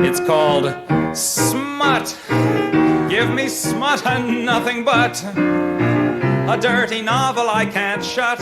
It's called Smut. Give me smut and nothing but a dirty novel I can't shut.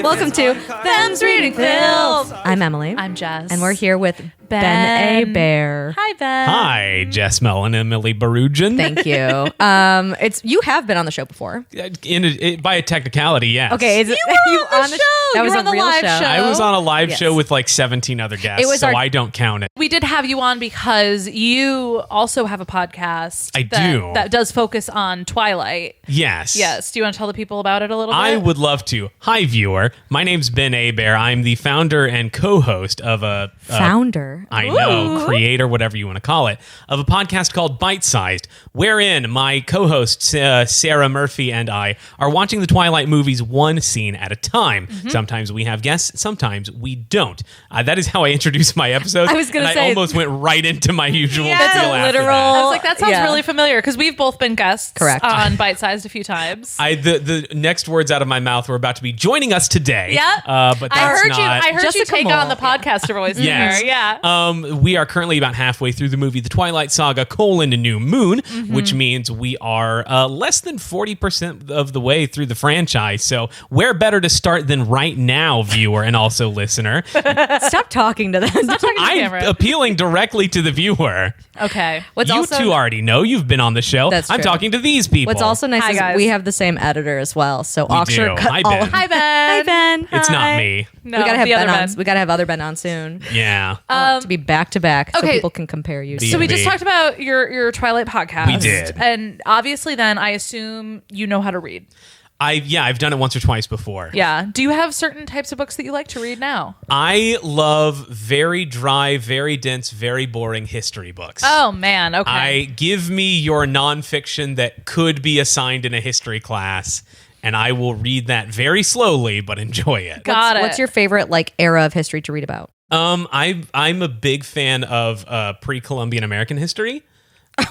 Welcome to Femmes Reading Films. I'm Emily. I'm Jess. And we're here with Ben A. Bear. Hi, Ben. Hi, Jess Mellon, Emily Barujan. Thank you. You have been on the show before. By a technicality, yes. Okay, You were on the show. That was You were a on the real live show. I was on a live Yes. show with like 17 other guests, It was so our- I don't count it. We did have you on because you also have a podcast. I do. That does focus on Twilight. Yes. Yes. Do you want to tell the people about it a little bit? I would love to. Hi, viewer. My name's Ben A. Bear. I'm the founder and co-host of a... Founder. I know, creator, whatever you want to call it, of a podcast called Bite Sized, wherein my co-host Sarah Murphy and I are watching the Twilight movies one scene at a time. Mm-hmm. Sometimes we have guests, sometimes we don't. That is how I introduce my episodes. I was gonna and say- I almost went right into my usual That's spiel a after literal- that. I was like, that sounds Yeah. really familiar because we've both been guests Correct. on Bite Sized a few times. The next words out of my mouth were about to be joining us today. Yeah. But I that's heard not. you. I heard you Jessica take Mole. on the podcaster voice. Yes. There. Yeah. We are currently about halfway through the movie The Twilight Saga: New Moon, which means we are less than 40% of the way through the franchise. So where better to start than right now, viewer and also listener? Stop talking to them. Stop talking to the I'm camera. appealing directly to the viewer. Okay. You two already know. You've been on the show. That's I'm true. talking to these people. What's also nice Hi, is guys. we have the same editor as well. So We Oxford do. cut Hi, all Ben. of- Hi, Ben. Hi, Ben. It's Hi. not me. No, we gotta have the Ben other on. Ben. We gotta have other Ben on soon. Yeah. To be back to back, so okay. people can compare you. The- So we just B. talked about your Twilight podcast. We did. And obviously then I assume you know how to read. I've done it once or twice before. Yeah. Do you have certain types of books that you like to read now? I love very dry, very dense, very boring history books. Oh man, okay. Give me your nonfiction that could be assigned in a history class, and I will read that very slowly but enjoy it. Got it. What's your favorite era of history to read about? I'm a big fan of pre-Columbian American history.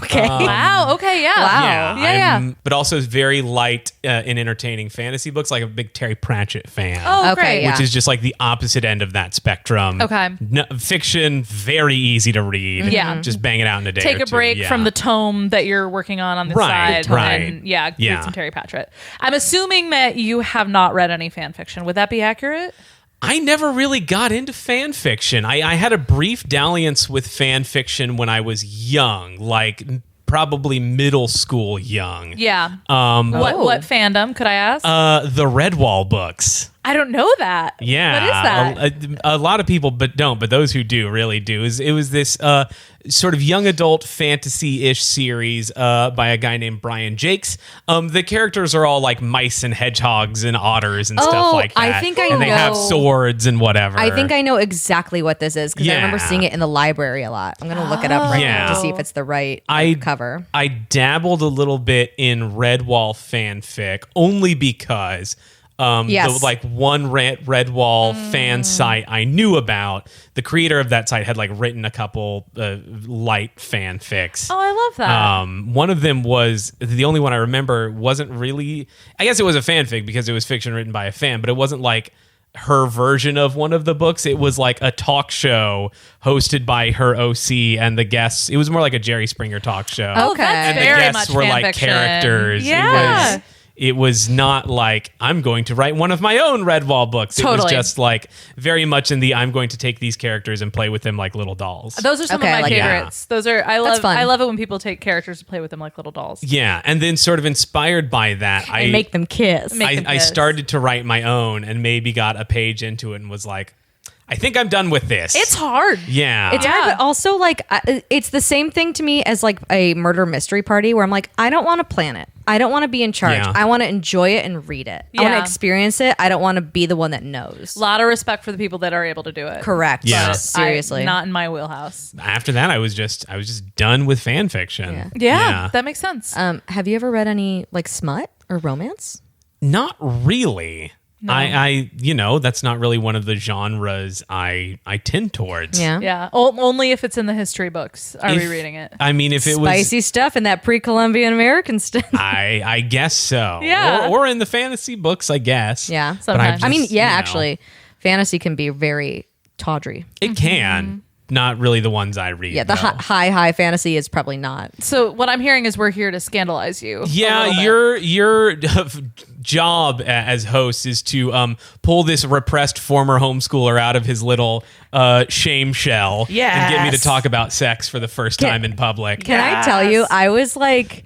Okay. Wow. Okay. Yeah. Wow. Yeah. But also very light and entertaining fantasy books, like a big Terry Pratchett fan. Oh, Okay, great. yeah. Which is just like the opposite end of that spectrum. Okay. No, fiction, very easy to read. Yeah. Just bang it out in a day Take or a two. break Yeah. from the tome that you're working on the Right, side. right. And read Yeah. some Terry Pratchett. I'm assuming that you have not read any fan fiction. Would that be accurate? I never really got into fan fiction. I had a brief dalliance with fan fiction when I was young, like probably middle school young. Yeah. Um, What fandom, could I ask? the Redwall books. I don't know that. Yeah. What is that? A lot of people don't, but those who do really do. It was this sort of young adult fantasy-ish series by a guy named Brian Jakes. The characters are all like mice and hedgehogs and otters and stuff like that. I think I and they have know- swords and whatever. I think I know exactly what this is because I remember Yeah. seeing it in the library a lot. I'm gonna look it up right Yeah. now to see if it's the right cover. I dabbled a little bit in Redwall fanfic only because Yes. the like one Redwall fan site I knew about, the creator of that site had like written a couple light fanfics. Oh, I love that. One of them was the only one I remember wasn't really, I guess it was a fanfic because it was fiction written by a fan, but it wasn't like her version of one of the books. It was like a talk show hosted by her OC and the guests. It was more like a Jerry Springer talk show. Oh, Okay. that's And the very guests much were fan like fiction. characters. Yeah. It was not like I'm going to write one of my own Redwall books. It was Totally. just like very much in the I'm going to take these characters and play with them like little dolls. Those are some Okay, of my like that. favorites. Those are I That's love. fun. I love it when people take characters and play with them like little dolls. Yeah, and then sort of inspired by that, And make them kiss. Make them I kiss. started to write my own and maybe got a page into it and was like, I think I'm done with this. It's hard. Yeah. It's Yeah. hard, but also like it's the same thing to me as like a murder mystery party where I'm like, I don't want to plan it. I don't want to be in charge. Yeah. I want to enjoy it and read it. I want to Yeah. experience it. I don't want to be the one that knows. A lot of respect for the people that are able to do it. Correct. Yeah. But Seriously. not in my wheelhouse. After that, I was just done with fan fiction. Yeah, that makes sense. Have you ever read any like smut or romance? Not really. No. I that's not really one of the genres I tend towards. Yeah. Yeah, only if it's in the history books are we reading it. I mean, if it was Spicy stuff and that pre-Columbian American stuff. I guess so. Yeah. Or in the fantasy books, I guess. Yeah. But Sometimes. I mean, just, yeah, actually, fantasy can be very tawdry. It can. not really the ones I read. Yeah, the though. high fantasy is probably not. So what I'm hearing is we're here to scandalize you. Yeah, your job as host is to pull this repressed former homeschooler out of his little shame shell and get me to Yes. talk about sex for the first time in public. Can I tell you, I was like,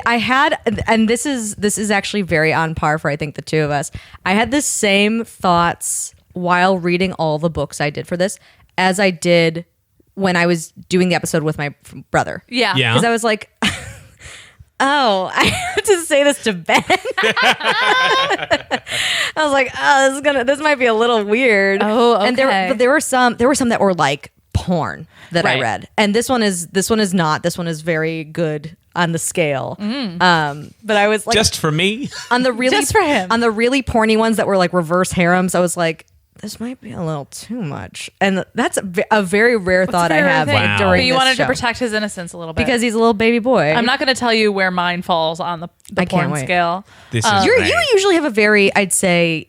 I had, and this is actually very on par for I think the two of us. I had the same thoughts while reading all the books I did for this as I did when I was doing the episode with my brother. Yeah. Yeah. Because I was like, oh, I have to say this to Ben. I was like, oh, this might be a little weird. Oh, okay. And there were some that were like porn that I Right. read, and this one is not. This one is very good on the scale. But I was like, Just for me? on the really Just for him. on the really porny ones that were like reverse harems. I was like, this might be a little too much, and that's a very rare thought I Very have thing. Wow. during But you this wanted show. to protect his innocence a little bit. because he's a little baby boy. I'm not going to tell you where mine falls on the I can't porn wait. scale. This is You great. usually have a very, I'd say,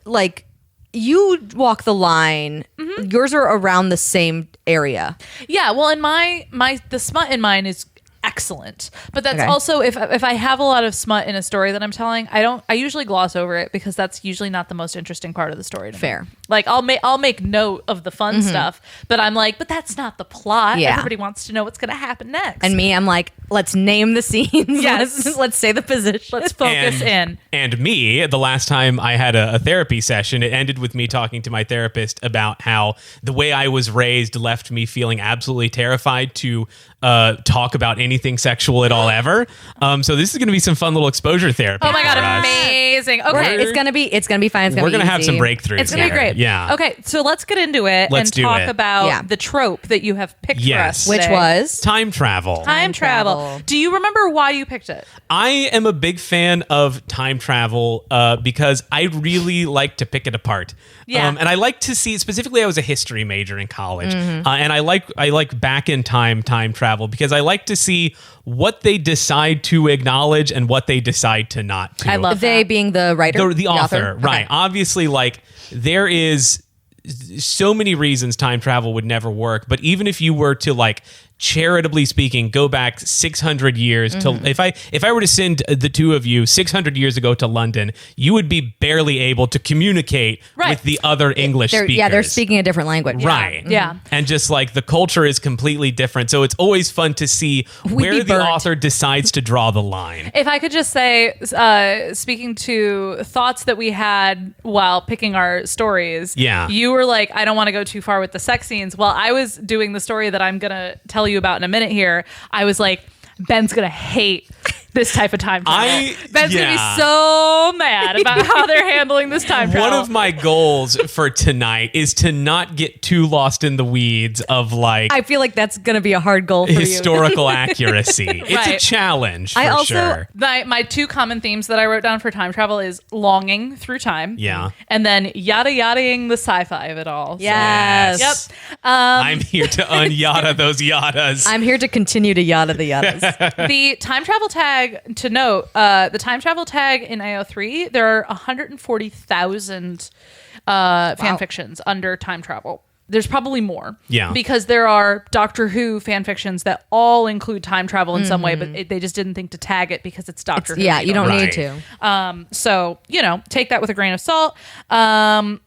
like you walk the line. Yours are around the same area. Yeah, well, and the smut in mine is excellent, but that's Okay. also if I have a lot of smut in a story that I'm telling, I usually gloss over it because that's usually not the most interesting part of the story to me. Fair. Like I'll make note of the fun stuff, but I'm like, but that's not the plot. Yeah. Everybody wants to know what's going to happen next. And me, I'm like, let's name the scenes. Yes. let's say the position. let's focus in. And me, the last time I had a therapy session, it ended with me talking to my therapist about how the way I was raised left me feeling absolutely terrified to talk about anything sexual at all ever. So this is going to be some fun little exposure therapy. Oh my god, for us. amazing. Okay. It's gonna be fine. It's gonna We're be going to have some easy. breakthroughs. It's gonna be here. great. Yeah. Okay, so let's get into it Let's and do talk it. about Yeah. the trope that you have picked for Yes. us. Which today. was Time travel. time travel. travel. Do you remember why you picked it? I am a big fan of time travel because I really like to pick it apart. Yeah. And I like to see, specifically I was a history major in college, and I like back in time travel because I like to see what they decide to acknowledge and what they decide to not to. I love they that. being the writer, the author, right. Okay. Obviously, like, there is so many reasons time travel would never work, but even if you were to, like, charitably speaking, go back 600 years to if I were to send the two of you 600 years ago to London, you would be barely able to communicate Right. with the other English speakers. Yeah, they're speaking a different language. Right. Yeah. And just like the culture is completely different. So it's always fun to see where be the burnt. author decides to draw the line. If I could just say, speaking to thoughts that we had while picking our stories, Yeah. you were like, I don't want to go too far with the sex scenes. While I was doing the story that I'm going to tell you about in a minute here, I was like, Ben's going to hate this type of time travel. Ben's going to yeah. be so mad about how they're handling this time travel. One of my goals for tonight is to not get too lost in the weeds of like I feel like that's gonna be a hard goal for historical accuracy. It's a Right. challenge for I also- sure. My two common themes that I wrote down for time travel is longing through time. Yeah. And then yada-yadaing the sci-fi of it all. So- Yes. Yep. I'm here to unyada those yadas. I'm here to continue to yada the yadas. The time travel tag, to note, the time travel tag in AO3, there are 140,000 fan fictions under time travel. There's probably more. Yeah. Because there are Doctor Who fan fictions that all include time travel in some way, but they just didn't think to tag it because it's Doctor Who. Yeah, you don't Right. need to. So, take that with a grain of salt. And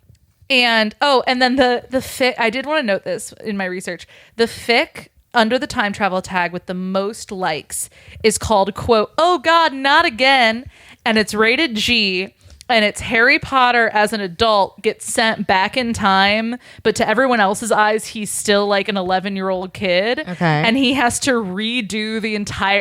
then the fic, I did want to note this in my research. The fic under the time travel tag with the most likes is called, quote, "Oh God, not again." And it's rated G. And it's Harry Potter as an adult gets sent back in time, but to everyone else's eyes, he's still like an 11-year-old kid. Okay. And he has to redo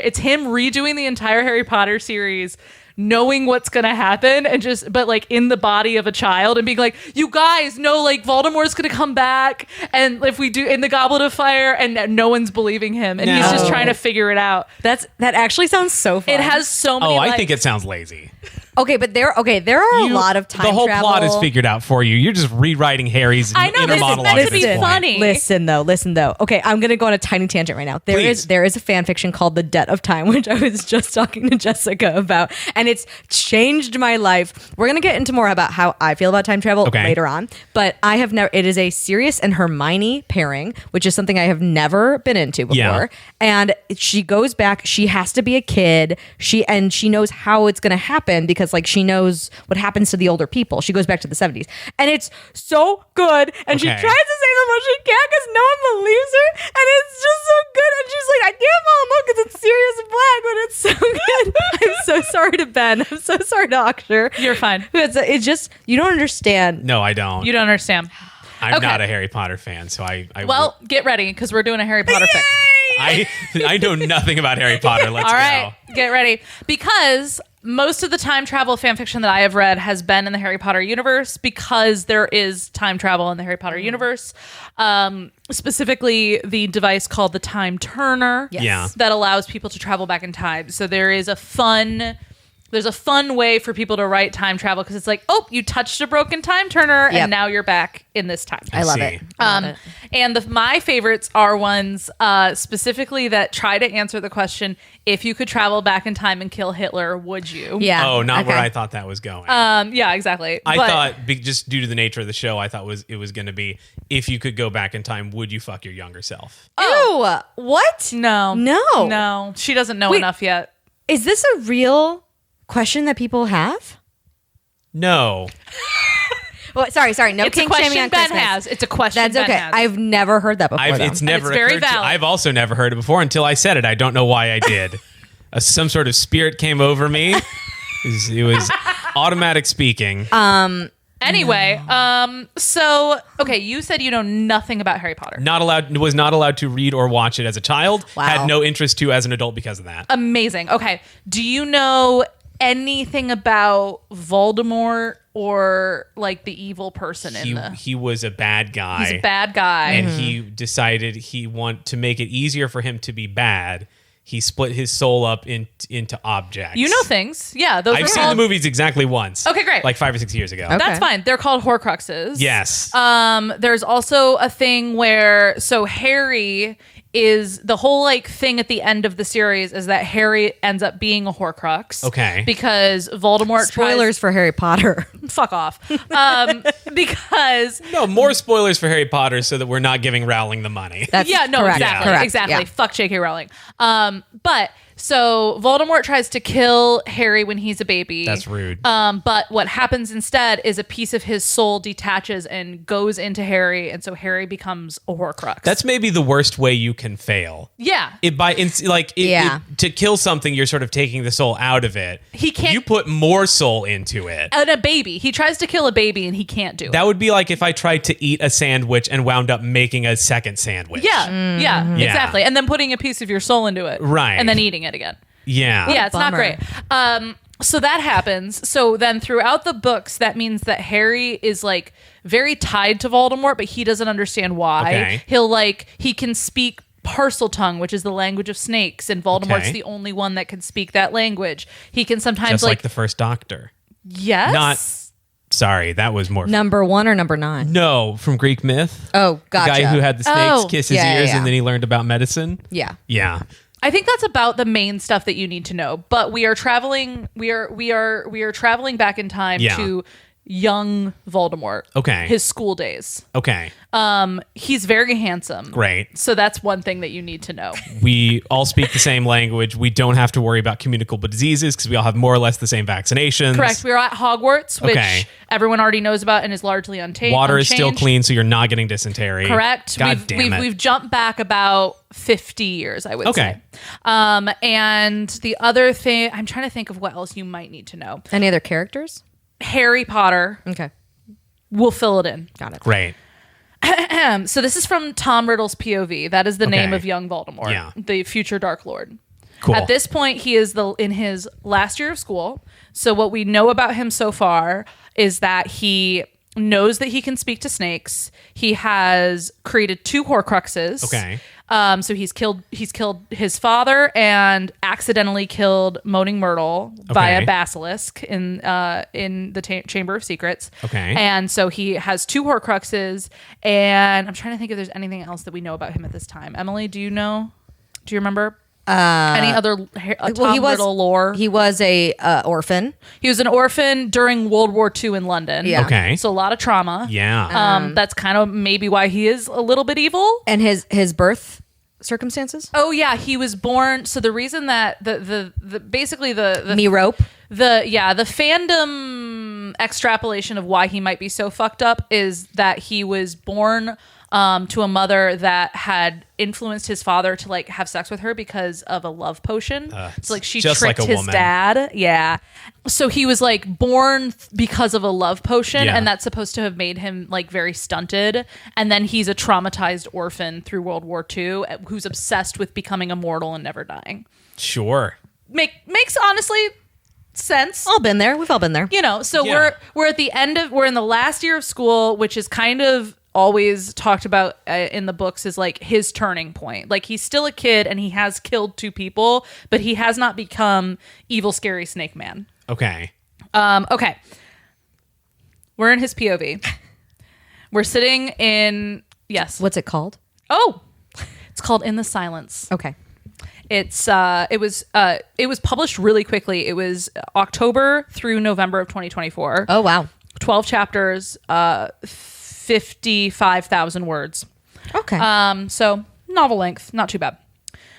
it's him redoing the entire Harry Potter series, knowing what's gonna happen but like in the body of a child and being like, you guys know, like Voldemort's gonna come back, and if we do in the Goblet of Fire, and no one's believing him, and he's just No. trying to figure it out. That actually sounds so fun. It has so many. Oh, I likes. think it sounds lazy. Okay, but there are a lot of time The whole travel. plot is figured out for you. You're just rewriting Harry's I know, inner this is monologue meant at to be this point. funny. Listen though. Okay, I'm gonna go on a tiny tangent right now. Please. There is a fan fiction called The Debt of Time, which I was just talking to Jessica about, and it's changed my life. We're gonna get into more about how I feel about time travel later on, but I have never. It is a Sirius and Hermione pairing, which is something I have never been into before. Yeah. And she goes back. She has to be a kid. She knows how it's gonna happen because like she knows what happens to the older people. She goes back to the 70s, and it's so good. And she Okay. tries to say the most she can because no one believes her, and it's just so good. And she's like, I can't follow them because it's Sirius Black, but it's so good. I'm so sorry to Ben. I'm so sorry to Aksher. You're fine. It's just you don't understand. No, I don't. You don't understand. I'm Okay. not a Harry Potter fan, so I Well, get ready because we're doing a Harry Potter fic. I know nothing about Harry Potter. Let's All right, go. get ready. Because most of the time travel fan fiction that I have read has been in the Harry Potter universe because there is time travel in the Harry Potter universe. Specifically, the device called the Time Turner Yeah. that allows people to travel back in time. So there's a fun way for people to write time travel because it's like, oh, you touched a broken time turner Yep. and now you're back in this time. I love see. it. Love it. And my favorites are ones specifically that try to answer the question: if you could travel back in time and kill Hitler, would you? Yeah. Oh, not where Okay. I thought that was going. Yeah, exactly. I But- thought just due to the nature of the show, I thought it was going to be if you could go back in time, would you fuck your younger self? Ew. What? no. She doesn't know Wait. enough yet. Is this a real question that people have? No. Well, sorry. No It's a king question shaming on Ben Christmas. has. It's a question That's Ben okay. has. I've never heard that before. though. It's never it's very occurred to- valid. I've also never heard it before until I said it. I don't know why I did. Some sort of spirit came over me. It was automatic speaking. Anyway, so okay, you said you know nothing about Harry Potter. Was not allowed to read or watch it as a child. Wow. Had no interest to as an adult because of that. Amazing. Okay, do you know anything about Voldemort or like the evil person in the? He was a bad guy. He's a bad guy. and he decided to make it easier for him to be bad. He split his soul up into objects. You know things. Yeah, those I've are seen the called- movies exactly once. Okay, great. Like 5 or 6 years ago. Okay. That's fine. They're called Horcruxes. Yes. There's also a thing where Harry is the whole like thing at the end of the series is that Harry ends up being a Horcrux. Okay. Because Voldemort Spoilers for Harry Potter. fuck off. Because No, more spoilers for Harry Potter so that we're not giving Rowling the money. That's yeah, no, correct. exactly, Correct. exactly. Yeah. Fuck J.K. Rowling. But so Voldemort tries to kill Harry when he's a baby. That's rude. But what happens instead is a piece of his soul detaches and goes into Harry, and so Harry becomes a Horcrux. That's maybe the worst way you can fail. yeah. Yeah. To kill something, you're sort of taking the soul out of it. He can't- You put more soul into it. And a baby. He tries to kill a baby and he can't do it. That would be like if I tried to eat a sandwich and wound up making a second sandwich. Yeah, yeah, Yeah. exactly. And then putting a piece of your soul into it. Right. And then eating it again. Yeah. Yeah, it's not bummer. great. So that happens. So then throughout the books, that means that Harry is like very tied to Voldemort, but he doesn't understand why. Okay. He can speak parcel tongue, which is the language of snakes, and Voldemort's Okay. the only one that can speak that language. He can sometimes Just like the first Doctor. yes. Not. Sorry, that was more. Number 1 or number 9? No, from Greek myth. Oh, gotcha. The guy who had the snakes Oh. kiss his Yeah, ears yeah. and then he learned about medicine. Yeah. Yeah. I think that's about the main stuff that you need to know. But we are traveling. We are traveling back in time Yeah. to young Voldemort. Okay. His school days. Okay. He's very handsome. Great. So that's one thing that you need to know. We all speak the same language. We don't have to worry about communicable diseases because we all have more or less the same vaccinations. Correct. We are at Hogwarts, which Okay. everyone already knows about and is largely Water is still unchanged. clean, so you're not getting dysentery. Correct. God damn it. We've jumped back about 50 years, I would Okay. say. And the other thing, I'm trying to think of what else you might need to know. Any other characters? Harry Potter. Okay. We'll fill it in. Got it. Great. So this is from Tom Riddle's POV. That is the name Okay. of young Voldemort, Yeah. the future Dark Lord. Cool. At this point, he is in his last year of school. So what we know about him so far is that he knows that he can speak to snakes. He has created 2 Horcruxes. Okay. So he's killed his father and accidentally killed Moaning Myrtle by Okay. a basilisk in the Chamber of Secrets. Okay. And so he has 2 Horcruxes, and I'm trying to think if there's anything else that we know about him at this time. Emily, do you know? Do you remember? Any other Tom Riddle lore? He was a orphan. He was an orphan during World War II in London. Yeah. Okay. So a lot of trauma. Yeah. That's kind of maybe why he is a little bit evil. And his birth circumstances? Oh yeah, he was born. So the reason that the basically the Me rope. the fandom extrapolation of why he might be so fucked up is that he was born to a mother that had influenced his father to like have sex with her because of a love potion. So like she just tricked like a his woman. dad. Yeah. So he was like born because of a love potion, Yeah. and that's supposed to have made him like very stunted. And then he's a traumatized orphan through World War II who's obsessed with becoming immortal and never dying. Sure. Makes honestly sense. All been there. We've all been there. You know, so Yeah. we're at the end of we're in the last year of school, which is kind of always talked about in the books is like his turning point. Like he's still a kid and he has killed 2 people, but he has not become evil, scary Snake Man. Okay. Okay. We're in his POV. We're sitting in What's it called? Oh, it's called In the Silence. Okay. It was published really quickly. It was October through November of 2024. Oh, wow. 12 chapters, 55,000 words. Okay. So novel length, not too bad.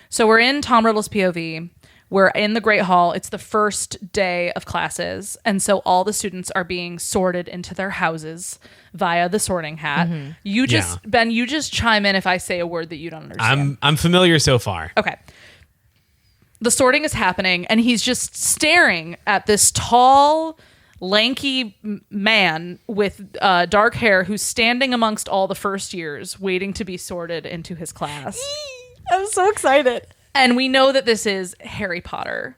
So we're in Tom Riddle's POV. We're in the Great Hall. It's the first day of classes. And so all the students are being sorted into their houses via the sorting hat. You just, Yeah. Ben, you just chime in if I say a word that you don't understand. I'm familiar so far. Okay. The sorting is happening, and he's just staring at this tall, lanky man with dark hair who's standing amongst all the first years waiting to be sorted into his class. I'm so excited. And we know that this is Harry Potter.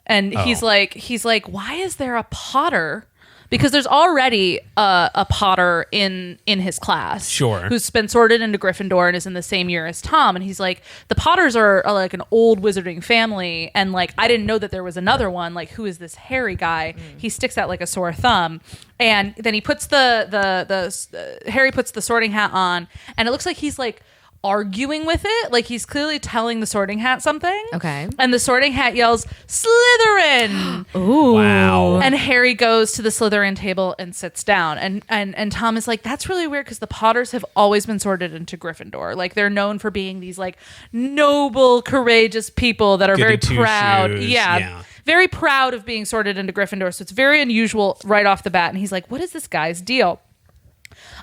And he's like, why is there a Potter? Because there's already a Potter in his class. Sure. Who's been sorted into Gryffindor and is in the same year as Tom. And he's like, the Potters are like an old wizarding family. And like, I didn't know that there was another one. Like, who is this Harry guy? He sticks out like a sore thumb. And then he puts Harry puts the sorting hat on. And it looks like he's like arguing with it. Like he's clearly telling the sorting hat something. Okay. And the sorting hat yells, Slytherin! Ooh. Wow. And Harry goes to the Slytherin table and sits down. And Tom is like, that's really weird because the Potters have always been sorted into Gryffindor. Like they're known for being these like noble, courageous people that are very Goody proud. two-shoes, Yeah. yeah. Very proud of being sorted into Gryffindor. So it's very unusual right off the bat. And he's like, what is this guy's deal?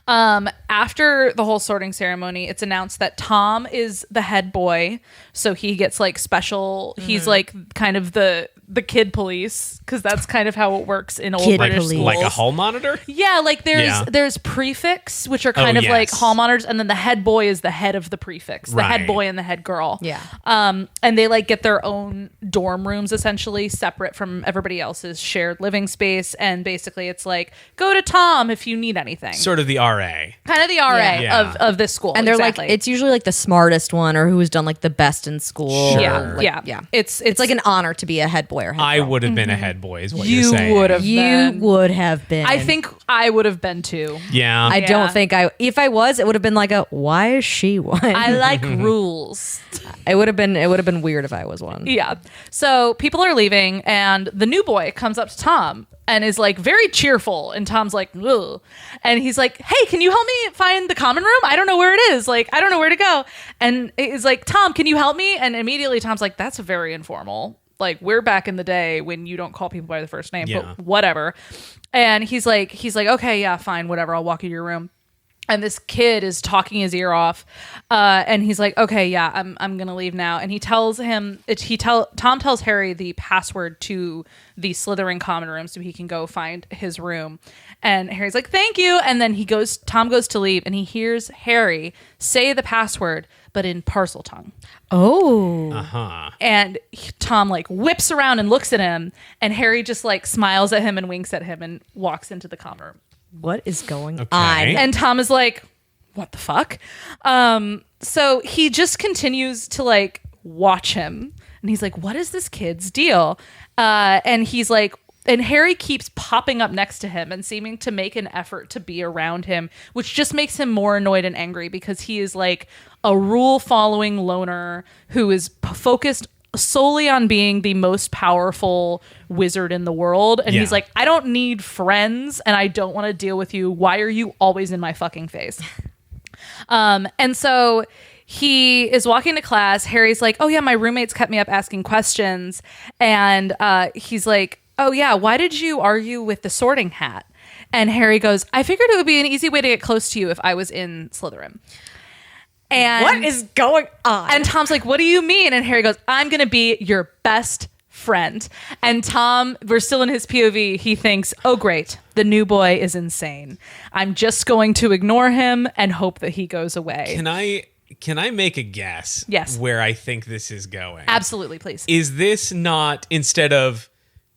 After the whole sorting ceremony, it's announced that Tom is the head boy. So he gets like special, he's like kind of the kid police, because that's kind of how it works in old Kid British police. schools. Like a hall monitor? Yeah, like Yeah. there's prefix, which are kind of yes. like hall monitors, and then the head boy is the head of the prefix, the head Right. boy and the head girl. Yeah. And they like get their own dorm rooms essentially separate from everybody else's shared living space, and basically it's like go to Tom if you need anything. Sort of the RA. Kind of the RA Yeah. of this school, And they're exactly. like, it's usually like the smartest one or who's done like the best in school. Sure. yeah, Like, yeah, yeah. It's It's like an honor to be a head boy or head I girl. would have been a head boy, is what You you're saying. would have. You been. would have been. I think I would have been too. Yeah. I Yeah. don't think if I was, it would have been like why is she one? I like rules. it would have been weird if I was one. Yeah. So people are leaving, and the new boy comes up to Tom and is like very cheerful. And Tom's like, ugh. And he's like, hey, can you help me find the common room? I don't know where it is. Like, I don't know where to go. And it's like, Tom, can you help me? And immediately Tom's like, that's very informal. Like, we're back in the day when you don't call people by the first name, Yeah. but whatever. And he's like, okay, yeah, fine, whatever. I'll walk you to your room. And this kid is talking his ear off, and he's like, "Okay, yeah, I'm gonna leave now." And he tells him, Tom tells Harry the password to the Slytherin common room so he can go find his room. And Harry's like, "Thank you." And then Tom goes to leave, and he hears Harry say the password, but in parcel tongue. Oh. Uh-huh. And Tom like whips around and looks at him, and Harry just like smiles at him and winks at him and walks into the common room. What is going Okay. on? And Tom is like, what the fuck? So he just continues to like watch him And he's like, what is this kid's deal? And he's like, and Harry keeps popping up next to him and seeming to make an effort to be around him, which just makes him more annoyed and angry because he is like a rule following loner who is focused solely on being the most powerful wizard in the world. And he's like, I don't need friends and I don't want to deal with you. Why are you always in my fucking face? And so he is walking to class. Harry's like, oh yeah, my roommates kept me up asking questions. And he's like, oh yeah, why did you argue with the Sorting Hat? And Harry goes, I figured it would be an easy way to get close to you if I was in Slytherin. And What is going on? And Tom's like, what do you mean? And Harry goes, I'm going to be your best friend. And Tom, we're still in his POV. He thinks, oh, great. The new boy is insane. I'm just going to ignore him and hope that he goes away. Can I make a guess? Yes. Where I think this is going? Absolutely, please. Is this not, instead of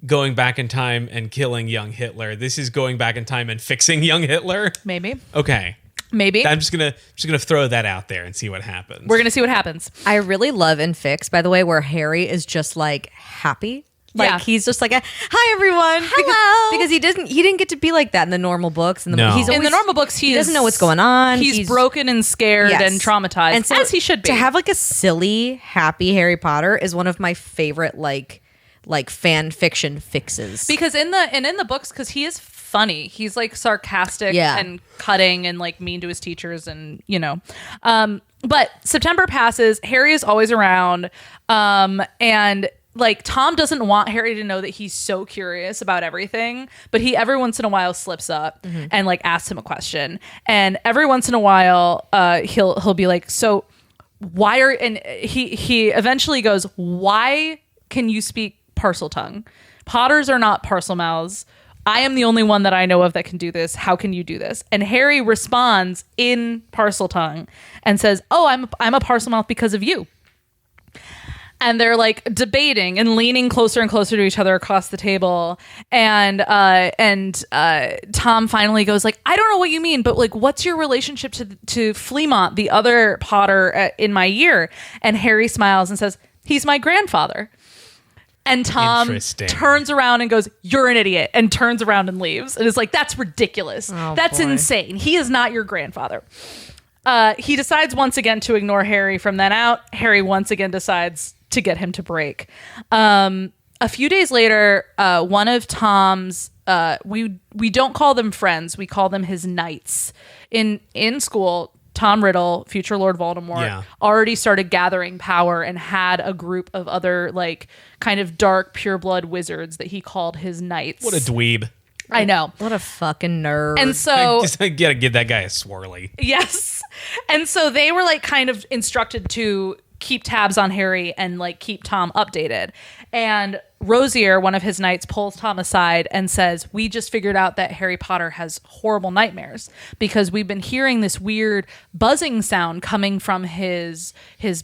going back in time and killing young Hitler, this is going back in time and fixing young Hitler? Maybe. Okay. Maybe. I'm just gonna throw that out there and see what happens. We're going to see what happens. I really love in Fix, by the way, where Harry is just like happy. Like he's just like, hi everyone. Hello. Because he didn't get to be like that in the normal books. And No. he's always, In the normal books, he doesn't know what's going on. He's broken and scared Yes. and traumatized, And so as he should be. To have like a silly, happy Harry Potter is one of my favorite like fan fiction fixes. Because in the books, because he is funny, he's like sarcastic and cutting and like mean to his teachers, and but September passes, Harry is always around, and like Tom doesn't want Harry to know that he's so curious about everything, but he every once in a while slips up and like asks him a question, and every once in a while he'll be like, so why are, and he eventually goes, why can you speak parcel tongue? Potters are not parcel mouths. I am the only one that I know of that can do this. How can you do this? And Harry responds in parcel tongue and says, oh, I'm a parcel mouth because of you. And they're like debating and leaning closer and closer to each other across the table. And Tom finally goes like, I don't know what you mean, but like, what's your relationship to Fleamont, the other Potter in my year? And Harry smiles and says, he's my grandfather. And Tom turns around and goes, you're an idiot, and turns around and leaves. And is like, that's ridiculous. Oh, that's boy. insane. He is not your grandfather. He decides once again to ignore Harry from then out. Harry once again decides to get him to break. A few days later, one of Tom's, we don't call them friends, we call them his knights. In school, Tom Riddle, future Lord Voldemort, already started gathering power and had a group of other like kind of dark pureblood wizards that he called his knights. What a dweeb. I know. What a fucking nerd. And so Just gotta give that guy a swirly. yes. And so they were like kind of instructed to keep tabs on Harry and like keep Tom updated. And Rosier, one of his knights, pulls Tom aside and says, we just figured out that Harry Potter has horrible nightmares because we've been hearing this weird buzzing sound coming from his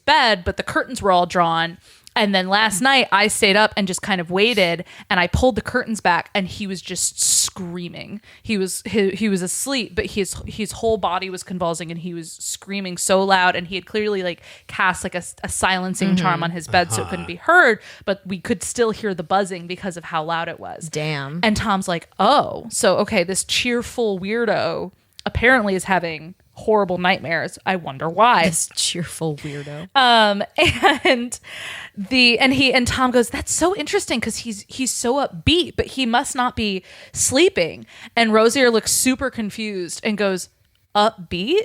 bed, but the curtains were all drawn. And then last night I stayed up and just kind of waited, and I pulled the curtains back and he was just screaming. He was asleep, but his whole body was convulsing and he was screaming so loud, and he had clearly like cast like a silencing charm on his bed so it couldn't be heard, but we could still hear the buzzing because of how loud it was. Damn. And Tom's like, oh, so okay, this cheerful weirdo apparently is having horrible nightmares. I wonder why. This cheerful weirdo. And Tom goes, that's so interesting because he's so upbeat, but he must not be sleeping. And Rosier looks super confused and goes, upbeat?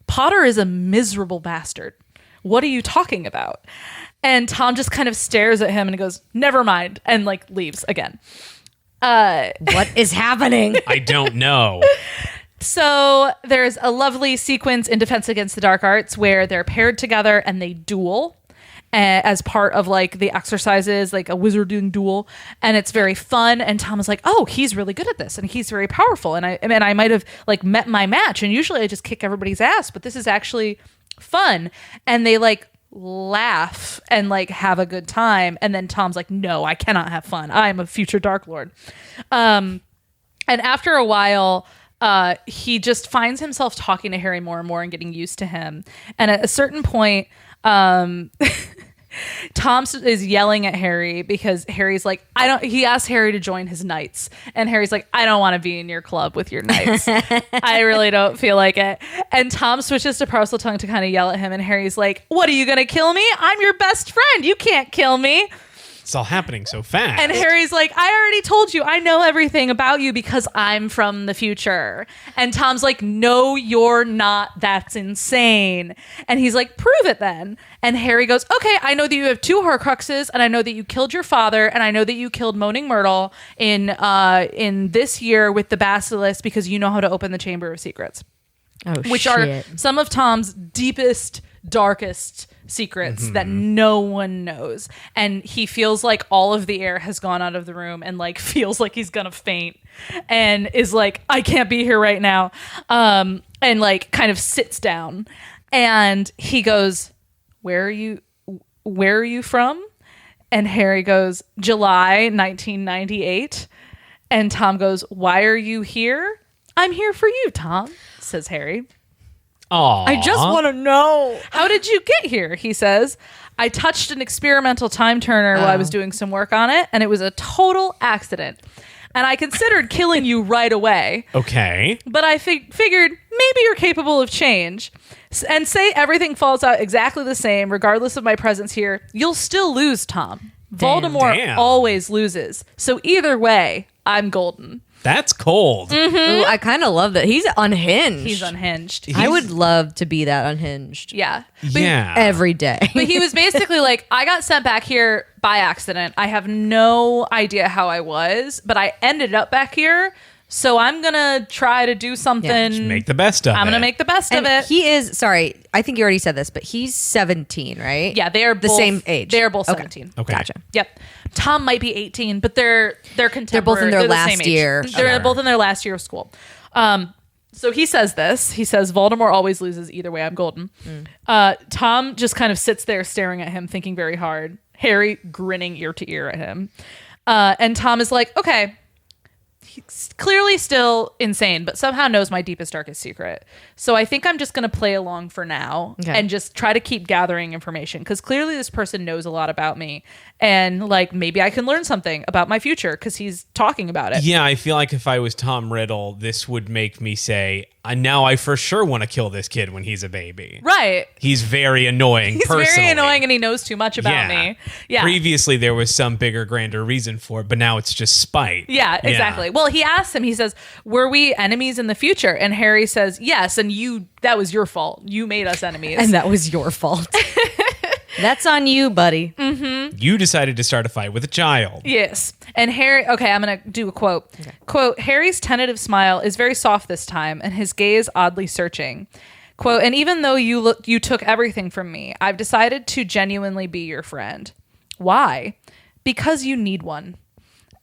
Potter is a miserable bastard. What are you talking about? And Tom just kind of stares at him and goes, never mind, and like leaves again. What is happening? I don't know. So there's a lovely sequence in Defense Against the Dark Arts where they're paired together and they duel as part of like the exercises, like a wizarding duel, and it's very fun. And Tom is like, oh, he's really good at this and he's very powerful, and I might have like met my match, and usually I just kick everybody's ass, but this is actually fun. And they like laugh and like have a good time, and then Tom's like, no, I cannot have fun, I'm a future Dark Lord. And after a while, he just finds himself talking to Harry more and more and getting used to him. And at a certain point, Tom is yelling at Harry because Harry's like, he asks Harry to join his knights. And Harry's like, I don't want to be in your club with your knights. I really don't feel like it. And Tom switches to Parseltongue to kind of yell at him. And Harry's like, what, are you going to kill me? I'm your best friend. You can't kill me. It's all happening so fast. And Harry's like, I already told you, I know everything about you because I'm from the future. And Tom's like, no, you're not. That's insane. And he's like, prove it then. And Harry goes, okay, I know that you have 2 Horcruxes, and I know that you killed your father, and I know that you killed Moaning Myrtle in this year with the Basilisk because you know how to open the Chamber of Secrets. Which are some of Tom's deepest, darkest secrets that no one knows. And he feels like all of the air has gone out of the room and like feels like he's gonna faint and is like, I can't be here right now. And like kind of sits down and he goes, where are you from? And Harry goes, July 1998. And Tom goes, why are you here? I'm here for you, Tom, says Harry. Aw. I just want to know. How did you get here? He says, I touched an experimental time turner while I was doing some work on it, and it was a total accident. And I considered killing you right away. Okay. But I figured maybe you're capable of change. And say everything falls out exactly the same, regardless of my presence here, you'll still lose, Tom. Voldemort always loses. So either way, I'm golden. That's cold. Ooh, I kind of love that. He's unhinged. He's unhinged. I would love to be that unhinged. Yeah. Yeah. Every day. But he was basically like, I got sent back here by accident. I have no idea how I was, but I ended up back here. So I'm going to try to do something. Just make the best of it. I'm going to make the best of And it. he is, sorry, I think you already said this, but he's 17, right? Yeah, they are the both, same age. They are both Okay. 17. Okay. Gotcha. Yep. Tom might be 18, but they're contemporary. They're both in their They're the last same age. year. They're both in their last year of school. So he says this. He says, Voldemort always loses. Either way, I'm golden. Tom just kind of sits there staring at him, thinking very hard. Harry grinning ear to ear at him. And Tom is like, okay, he's clearly still insane, but somehow knows my deepest, darkest secret. So I think I'm just going to play along for now and just try to keep gathering information because clearly this person knows a lot about me. And like maybe I can learn something about my future because he's talking about it. Yeah, I feel like if I was Tom Riddle, this would make me say, now I for sure want to kill this kid when he's a baby. Right. He's very annoying He's personally. very annoying and he knows too much about me. Yeah. Previously, there was some bigger, grander reason for it, but now it's just spite. Yeah, exactly. Well, he asks him, he says, were we enemies in the future? And Harry says, yes. And that was your fault. You made us enemies. And that was your fault. That's on you, buddy. You decided to start a fight with a child. Yes. And Harry, okay, I'm going to do a quote. Okay. Quote, Harry's tentative smile is very soft this time and his gaze oddly searching. Quote, and even though you took everything from me, I've decided to genuinely be your friend. Why? Because you need one.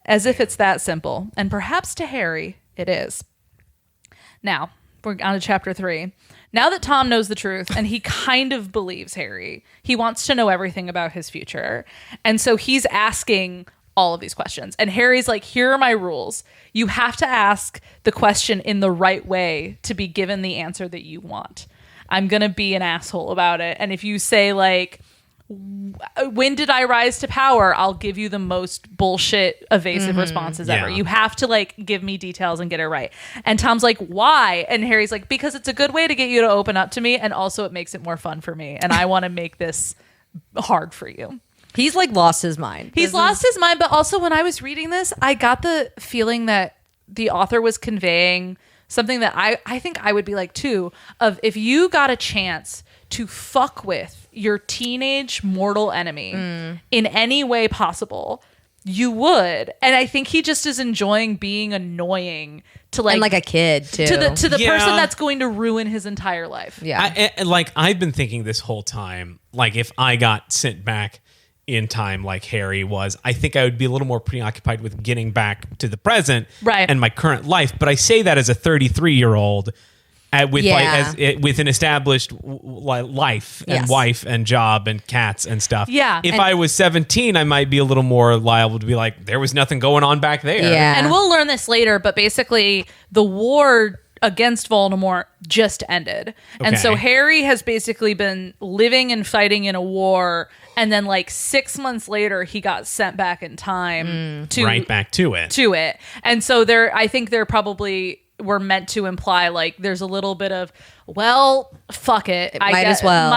As if it's that simple. And perhaps to Harry, it is. Now, we're on to chapter 3. Now that Tom knows the truth and he kind of believes Harry, he wants to know everything about his future. And so he's asking all of these questions. And Harry's like, here are my rules. You have to ask the question in the right way to be given the answer that you want. I'm going to be an asshole about it. And if you say like, when did I rise to power? I'll give you the most bullshit evasive responses ever. You have to like give me details and get it right. And Tom's like, why? And Harry's like, because it's a good way to get you to open up to me. And also it makes it more fun for me. And I want to make this hard for you. He's like lost his mind. He's lost his mind. But also when I was reading this, I got the feeling that the author was conveying something that I think I would be like too, of if you got a chance to fuck with your teenage mortal enemy in any way possible, you would. And I think he just is enjoying being annoying to like, and like a kid too. to the person that's going to ruin his entire life. Yeah. I've been thinking this whole time, like if I got sent back in time like Harry was, I think I would be a little more preoccupied with getting back to the present and my current life. But I say that as a 33-year-old with with an established life and wife and job and cats and stuff. Yeah. If I was 17, I might be a little more liable to be like, there was nothing going on back there. Yeah. And we'll learn this later, but basically the war against Voldemort just ended. And so Harry has basically been living and fighting in a war And then like 6 months later, he got sent back in time right back to it. And so I think they're probably were meant to imply like there's a little bit of, well, fuck it. Might as well.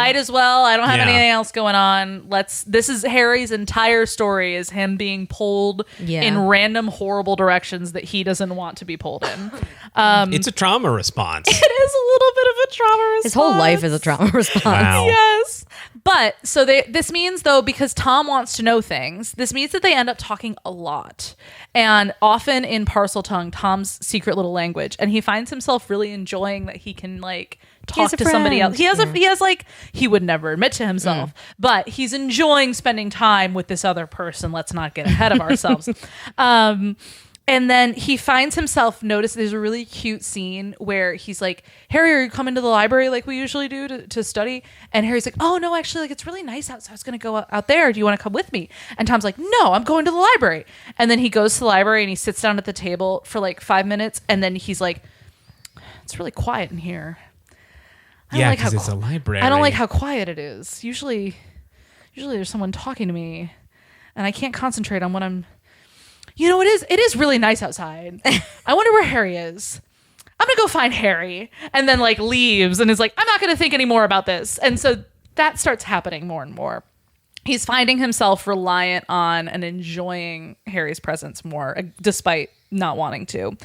I don't have Yeah. anything else going on. This is Harry's entire story is him being pulled in random horrible directions that he doesn't want to be pulled in. It's a trauma response. It is a little bit of a trauma response. His whole life is a trauma response. Wow. Yes. But so this means though, because Tom wants to know things, this means that they end up talking a lot and often in Parseltongue, Tom's secret little language. And he finds himself really enjoying that he can like talk to somebody else. He would never admit to himself, but he's enjoying spending time with this other person. Let's not get ahead of ourselves. And then he finds himself there's a really cute scene where he's like, Harry, are you coming to the library like we usually do to study? And Harry's like, oh, no, actually, like it's really nice out. So I was going to go out there. Do you want to come with me? And Tom's like, no, I'm going to the library. And then he goes to the library and he sits down at the table for like 5 minutes. And then he's like, it's really quiet in here. Yeah, because it's a library. I don't like how quiet it is. Usually there's someone talking to me and I can't concentrate on what I'm... You know, it is really nice outside. I wonder where Harry is. I'm going to go find Harry. And then like leaves and is like, I'm not going to think any more about this. And so that starts happening more and more. He's finding himself reliant on and enjoying Harry's presence more, despite not wanting to.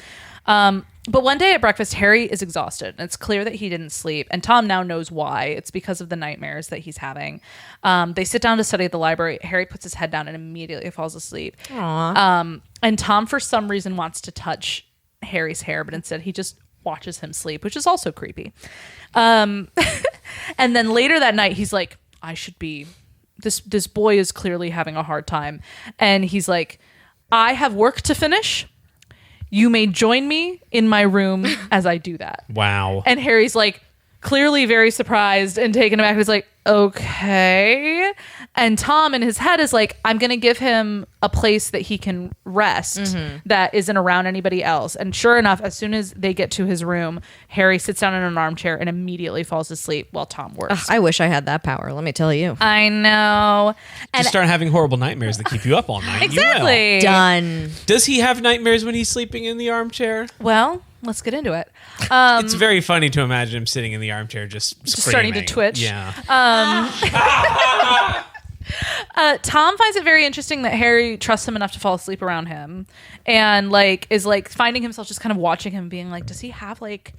But one day at breakfast, Harry is exhausted. And it's clear that he didn't sleep. And Tom now knows why. It's because of the nightmares that he's having. They sit down to study at the library. Harry puts his head down and immediately falls asleep. And Tom, for some reason, wants to touch Harry's hair, but instead he just watches him sleep, which is also creepy. And then later that night, he's like, I should be... This boy is clearly having a hard time. And he's like, I have work to finish. You may join me in my room as I do that. Wow. And Harry's like clearly very surprised and taken aback. He's like, okay. And Tom in his head is like, I'm going to give him a place that he can rest that isn't around anybody else. And sure enough, as soon as they get to his room, Harry sits down in an armchair and immediately falls asleep while Tom works. I wish I had that power. Let me tell you. I know. Just start having horrible nightmares that keep you up all night. Exactly. You will. Done. Does he have nightmares when he's sleeping in the armchair? Well, let's get into it. It's very funny to imagine him sitting in the armchair just starting to twitch. Yeah. Tom finds it very interesting that Harry trusts him enough to fall asleep around him and like is like finding himself just kind of watching him being like, does he have like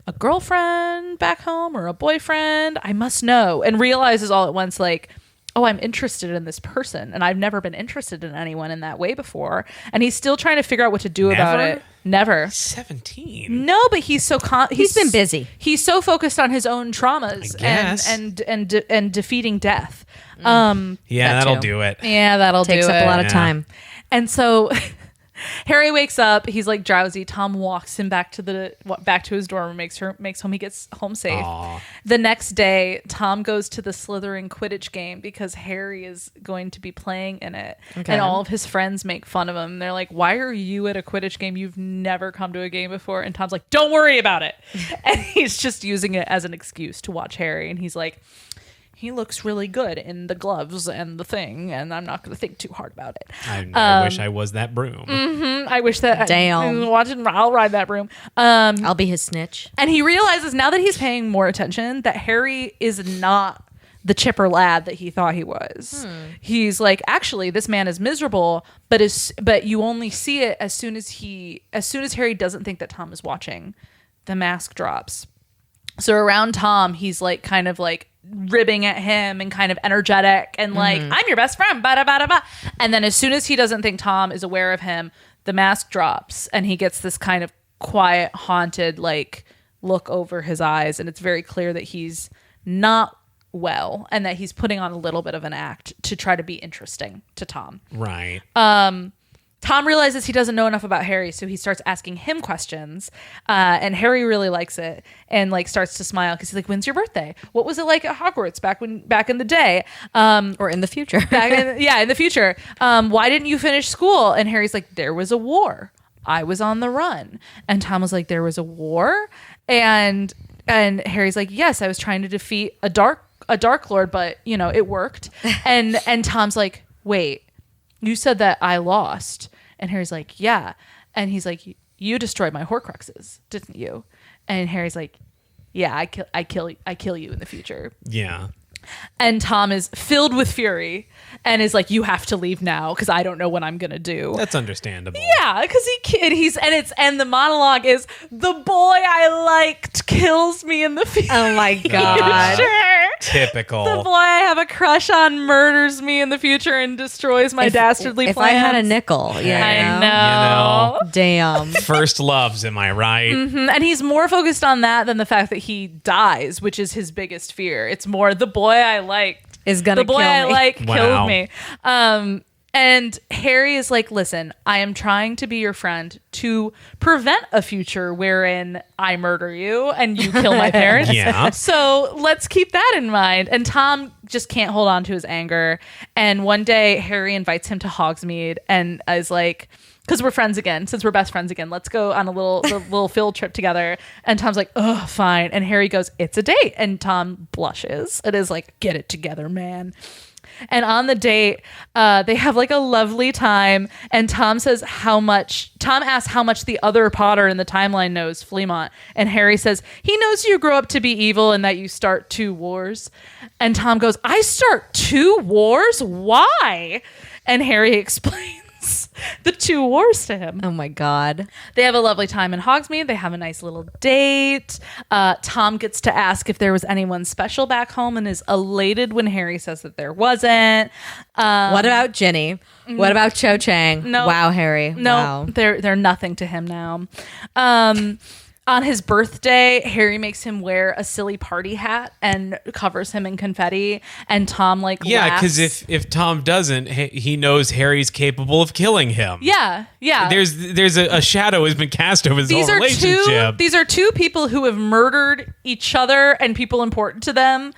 a girlfriend back home or a boyfriend? I must know. And realizes all at once like, oh, I'm interested in this person and I've never been interested in anyone in that way before. And he's still trying to figure out what to do about it. Never. 17. No, but he's so He's been busy. He's so focused on his own traumas and defeating death. Yeah, that'll too. do it. Yeah, that'll Takes do up it. a lot of Yeah. time. And so Harry wakes up. He's like drowsy. Tom walks him back to his dorm. Makes home. He gets home safe. Aw. The next day, Tom goes to the Slytherin Quidditch game because Harry is going to be playing in it, Okay. and all of his friends make fun of him. They're like, "Why are you at a Quidditch game? You've never come to a game before." And Tom's like, "Don't worry about it," and he's just using it as an excuse to watch Harry. And he's like, he looks really good in the gloves and the thing, and I'm not going to think too hard about it. I wish I was that broom. I wish that Damn. I'll ride that broom. I'll be his snitch. And he realizes now that he's paying more attention that Harry is not the chipper lad that he thought he was. He's like, actually, this man is miserable, but you only see it as soon as Harry doesn't think that Tom is watching. The mask drops. So around Tom, he's like kind of like ribbing at him and kind of energetic and like, I'm your best friend, bada bada ba. And then as soon as he doesn't think Tom is aware of him, the mask drops and he gets this kind of quiet, haunted like look over his eyes, and it's very clear that he's not well and that he's putting on a little bit of an act to try to be interesting to Tom. Right. Tom realizes he doesn't know enough about Harry, so he starts asking him questions, and Harry really likes it and like starts to smile because he's like, "When's your birthday? What was it like at Hogwarts back in the day, Or in the future. in the future? Why didn't you finish school?" And Harry's like, "There was a war. I was on the run." And Tom was like, "There was a war?" And Harry's like, "Yes, I was trying to defeat a dark a Dark Lord, but it worked. And Tom's like, wait, you said that I lost. And Harry's like, yeah. And he's like, you destroyed my Horcruxes, didn't you? And Harry's like, yeah, I kill you in the future. Yeah. And Tom is filled with fury and is like, you have to leave now because I don't know what I'm gonna do. That's understandable. Yeah, because and the monologue is, the boy I liked kills me in the future. Oh my God. Typical. The boy I have a crush on murders me in the future and destroys my dastardly if plans. I had a nickel, I know. Damn. First loves, am I right? Mm-hmm. And he's more focused on that than the fact that he dies, which is his biggest fear. It's more the boy I liked Is gonna the boy kill I me. like Wow. killed me. And Harry is like, listen, I am trying to be your friend to prevent a future wherein I murder you and you kill my parents. Yeah. So let's keep that in mind. And Tom just can't hold on to his anger. And one day Harry invites him to Hogsmeade and is like, because we're friends again, since we're best friends again, let's go on a little field trip together. And Tom's like, oh, fine. And Harry goes, it's a date. And Tom blushes. It is like, get it together, man. And on the date, they have like a lovely time. And Tom asks how much the other Potter in the timeline knows Fleamont. And Harry says, he knows you grow up to be evil and that you start 2 wars. And Tom goes, I start 2 wars? Why? And Harry explains the 2 wars to him. Oh my God. They have a lovely time in Hogsmeade. They have a nice little date. Tom gets to ask if there was anyone special back home and is elated when Harry says that there wasn't. What about Ginny? What about Cho Chang? No. Wow, Harry. No, Wow. they're nothing to him now. On his birthday, Harry makes him wear a silly party hat and covers him in confetti. And Tom Yeah, laughs. because if Tom doesn't, he knows Harry's capable of killing him. Yeah. There's a shadow has been cast over this whole relationship. These are 2 people who have murdered each other and people important to them,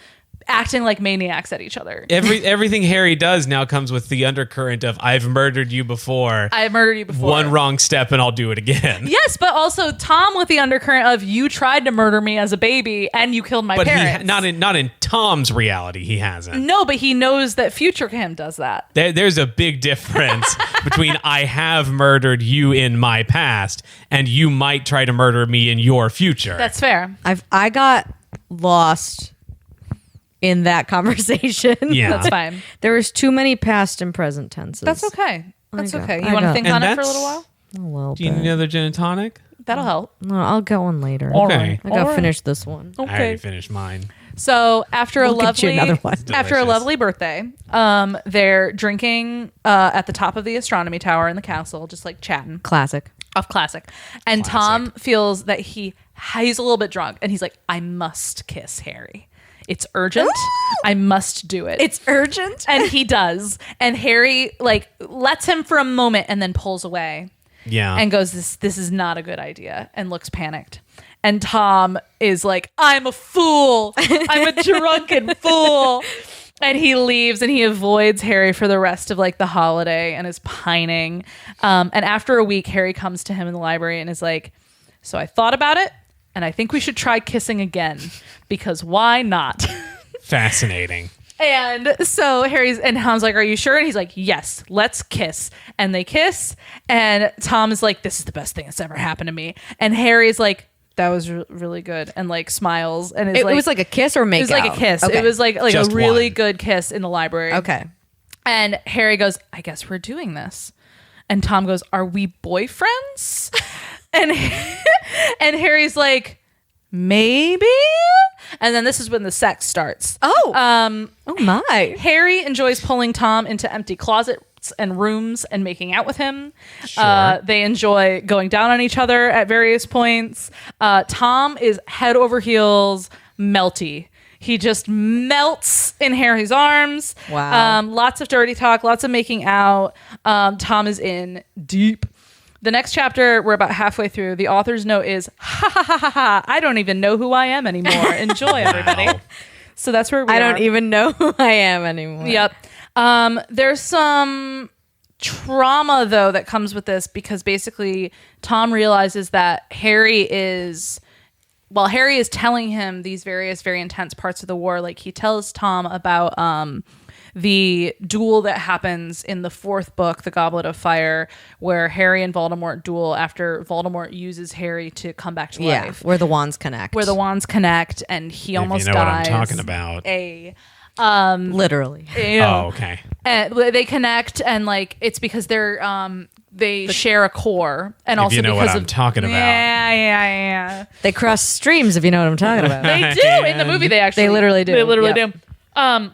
acting like maniacs at each other. Everything Harry does now comes with the undercurrent of I've murdered you before. I've murdered you before. One wrong step and I'll do it again. Yes, but also Tom with the undercurrent of you tried to murder me as a baby and you killed my But parents. not in Tom's reality, he hasn't. No, but he knows that future him does that. There's a big difference between I have murdered you in my past and you might try to murder me in your future. That's fair. I got lost in that conversation. Yeah. That's fine. There was too many past and present tenses. That's okay. That's I got- okay. I You want to got- think And on it for a that's- little while? A little Do you bit. need another gin and tonic? That'll help. No, I'll go on later. Okay. I gotta finish this one. I already finished mine. So after We'll get you another one. after a Delicious. lovely birthday, they're drinking at the top of the astronomy tower in the castle, just like chatting. Classic. Of classic. And Tom feels that he's a little bit drunk and he's like, I must kiss Harry. It's urgent. I must do it. It's urgent. And he does. And Harry like lets him for a moment and then pulls away Yeah. and goes, this is not a good idea, and looks panicked. And Tom is like, I'm a fool. I'm a drunken fool. And he leaves and he avoids Harry for the rest of like the holiday and is pining. And after a week, Harry comes to him in the library and is like, so I thought about it and I think we should try kissing again because why not? Fascinating. And so Tom's like, are you sure? And he's like, yes, let's kiss. And they kiss. And Tom is like, this is the best thing that's ever happened to me. And Harry's like, that was really good. And like smiles. And is It was like a kiss or make it was like a kiss. Okay. It was like Just a really one. good kiss in the library. Okay. And Harry goes, I guess we're doing this. And Tom goes, are we boyfriends? and Harry's like, maybe. And then this is when the sex starts. Oh my. Harry enjoys pulling Tom into empty closets and rooms and making out with him. Sure. They enjoy going down on each other at various points. Tom is head over heels melty. He just melts in Harry's arms. Wow. Lots of dirty talk, lots of making out. Tom is in deep. The next chapter, we're about halfway through. The author's note is, ha ha ha ha ha, I don't even know who I am anymore. Enjoy, everybody. Wow. So that's where we are. I don't even know who I am anymore. Yep. There's some trauma, though, that comes with this because basically Tom realizes that Harry is while Harry is telling him these various very intense parts of the war, like he tells Tom about the duel that happens in the 4th book, The Goblet of Fire, where Harry and Voldemort duel after Voldemort uses Harry to come back to life. Where the wands connect. And he If almost you know dies. what I'm talking about. Literally. Oh, okay. And they connect, and like it's because they share a core, and If also you know because what I'm talking about. Yeah. They cross streams, if you know what I'm talking about. They do in the movie. They literally do. They literally Yep. do.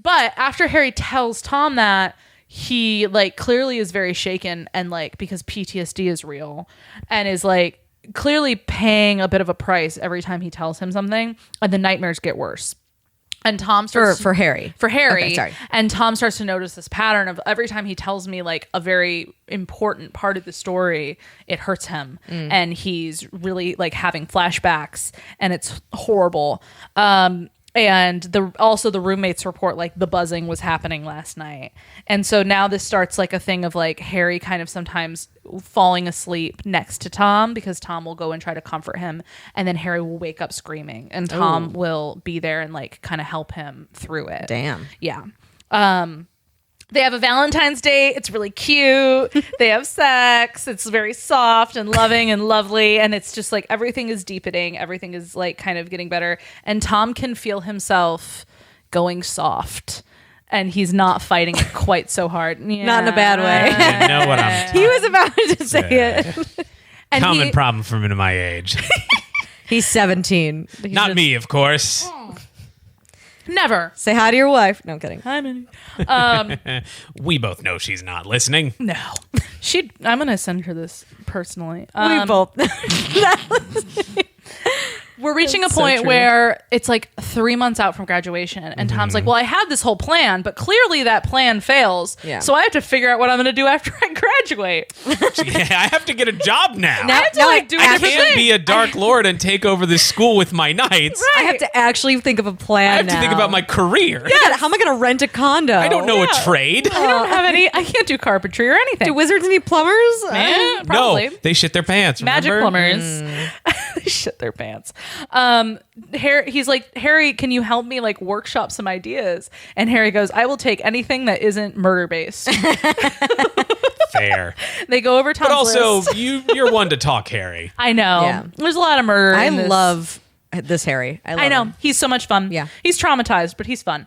But after Harry tells Tom that, he like clearly is very shaken, and like because PTSD is real, and is like clearly paying a bit of a price every time he tells him something, and the nightmares get worse. And Tom starts For Harry. For Harry. Okay, sorry. And Tom starts to notice this pattern of every time he tells me like a very important part of the story, it hurts him. And he's really like having flashbacks, and it's horrible. And also the roommates report like the buzzing was happening last night. And so now this starts like a thing of like Harry kind of sometimes falling asleep next to Tom, because Tom will go and try to comfort him, and then Harry will wake up screaming, and Tom will be there and like kind of help him through it. Damn. Yeah. They have a Valentine's Day. It's really cute. They have sex. It's very soft and loving and lovely. And it's just like everything is deepening. Everything is like kind of getting better. And Tom can feel himself going soft. And he's not fighting it quite so hard. Yeah. Not in a bad way. You know what I'm He was about to say it. And common problem for men of my age. He's 17. He's Not just- me, of course. Never. Say hi to your wife. No, I'm kidding. Hi, Minnie. We both know she's not listening. No. I'm going to send her this personally. We both. We're reaching a That's so point true. where it's like 3 months out from graduation, and Tom's like, well, I had this whole plan, but clearly that plan fails. Yeah. So I have to figure out what I'm going to do after I graduate. Yeah, I have to get a job now. I have to like do a I different can't thing. be a Dark Lord and take over this school with my knights. I have to actually think of a plan I have now. to think about my career. Yeah, how am I going to rent a condo? I don't know a trade. I don't have any, I can't do carpentry or anything. Do wizards need plumbers? Yeah, probably. No, they shit their pants. Magic remember? plumbers. They shit their pants. He's like, Harry, can you help me like workshop some ideas? And Harry goes, I will take anything that isn't murder based. Fair. They go over Tom's But also, list. you're one to talk, Harry. I know. Yeah. There's a lot of murder. I in this. love this Harry. I know. him. He's so much fun. Yeah. He's traumatized, but he's fun.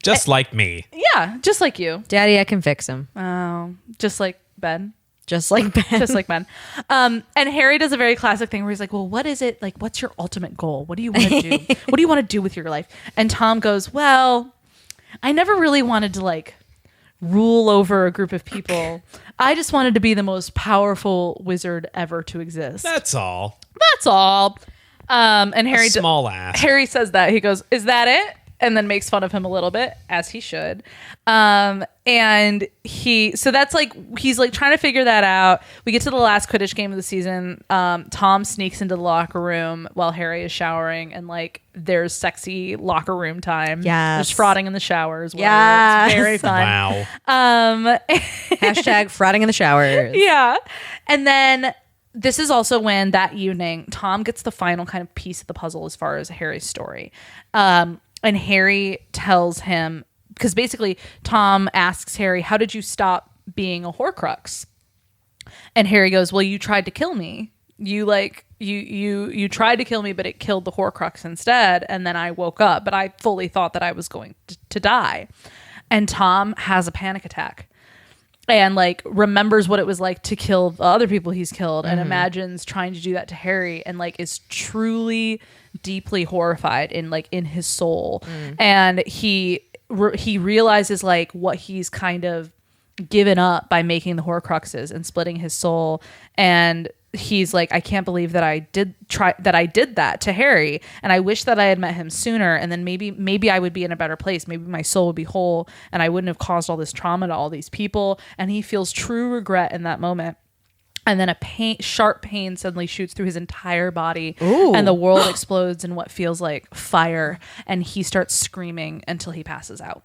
Just like me. Yeah, just like you. Daddy, I can fix him. Oh, just like Ben. Just like Ben. Just like Ben. And Harry does a very classic thing where he's like, well, what is it? Like, what's your ultimate goal? What do you want to do? What do you want to do with your life? And Tom goes, well, I never really wanted to like rule over a group of people. I just wanted to be the most powerful wizard ever to exist. That's all. That's all. And Harry Small ass. Harry says that. He goes, is that it? And then makes fun of him a little bit, as he should. And so that's like, he's like trying to figure that out. We get to the last Quidditch game of the season. Tom sneaks into the locker room while Harry is showering, and like there's sexy locker room time. Yes. There's frauding in the showers. Yes. It's very fun. Wow. Hashtag frauding in the showers. Yeah. And then this is also when that evening, Tom gets the final kind of piece of the puzzle as far as Harry's story. And Harry tells him, because basically Tom asks Harry, how did you stop being a Horcrux? And Harry goes, well, you tried to kill me. You tried to kill me, but it killed the Horcrux instead. And then I woke up, but I fully thought that I was going to die. And Tom has a panic attack and like remembers what it was like to kill the other people he's killed, and imagines trying to do that to Harry, and like is truly deeply horrified in his soul. And he realizes like what he's kind of given up by making the Horcruxes and splitting his soul. And he's like, I can't believe that I did that to Harry, and I wish that I had met him sooner, and then maybe I would be in a better place. Maybe my soul would be whole, and I wouldn't have caused all this trauma to all these people. And he feels true regret in that moment. And then sharp pain suddenly shoots through his entire body. Ooh. And the world explodes in what feels like fire, and he starts screaming until he passes out.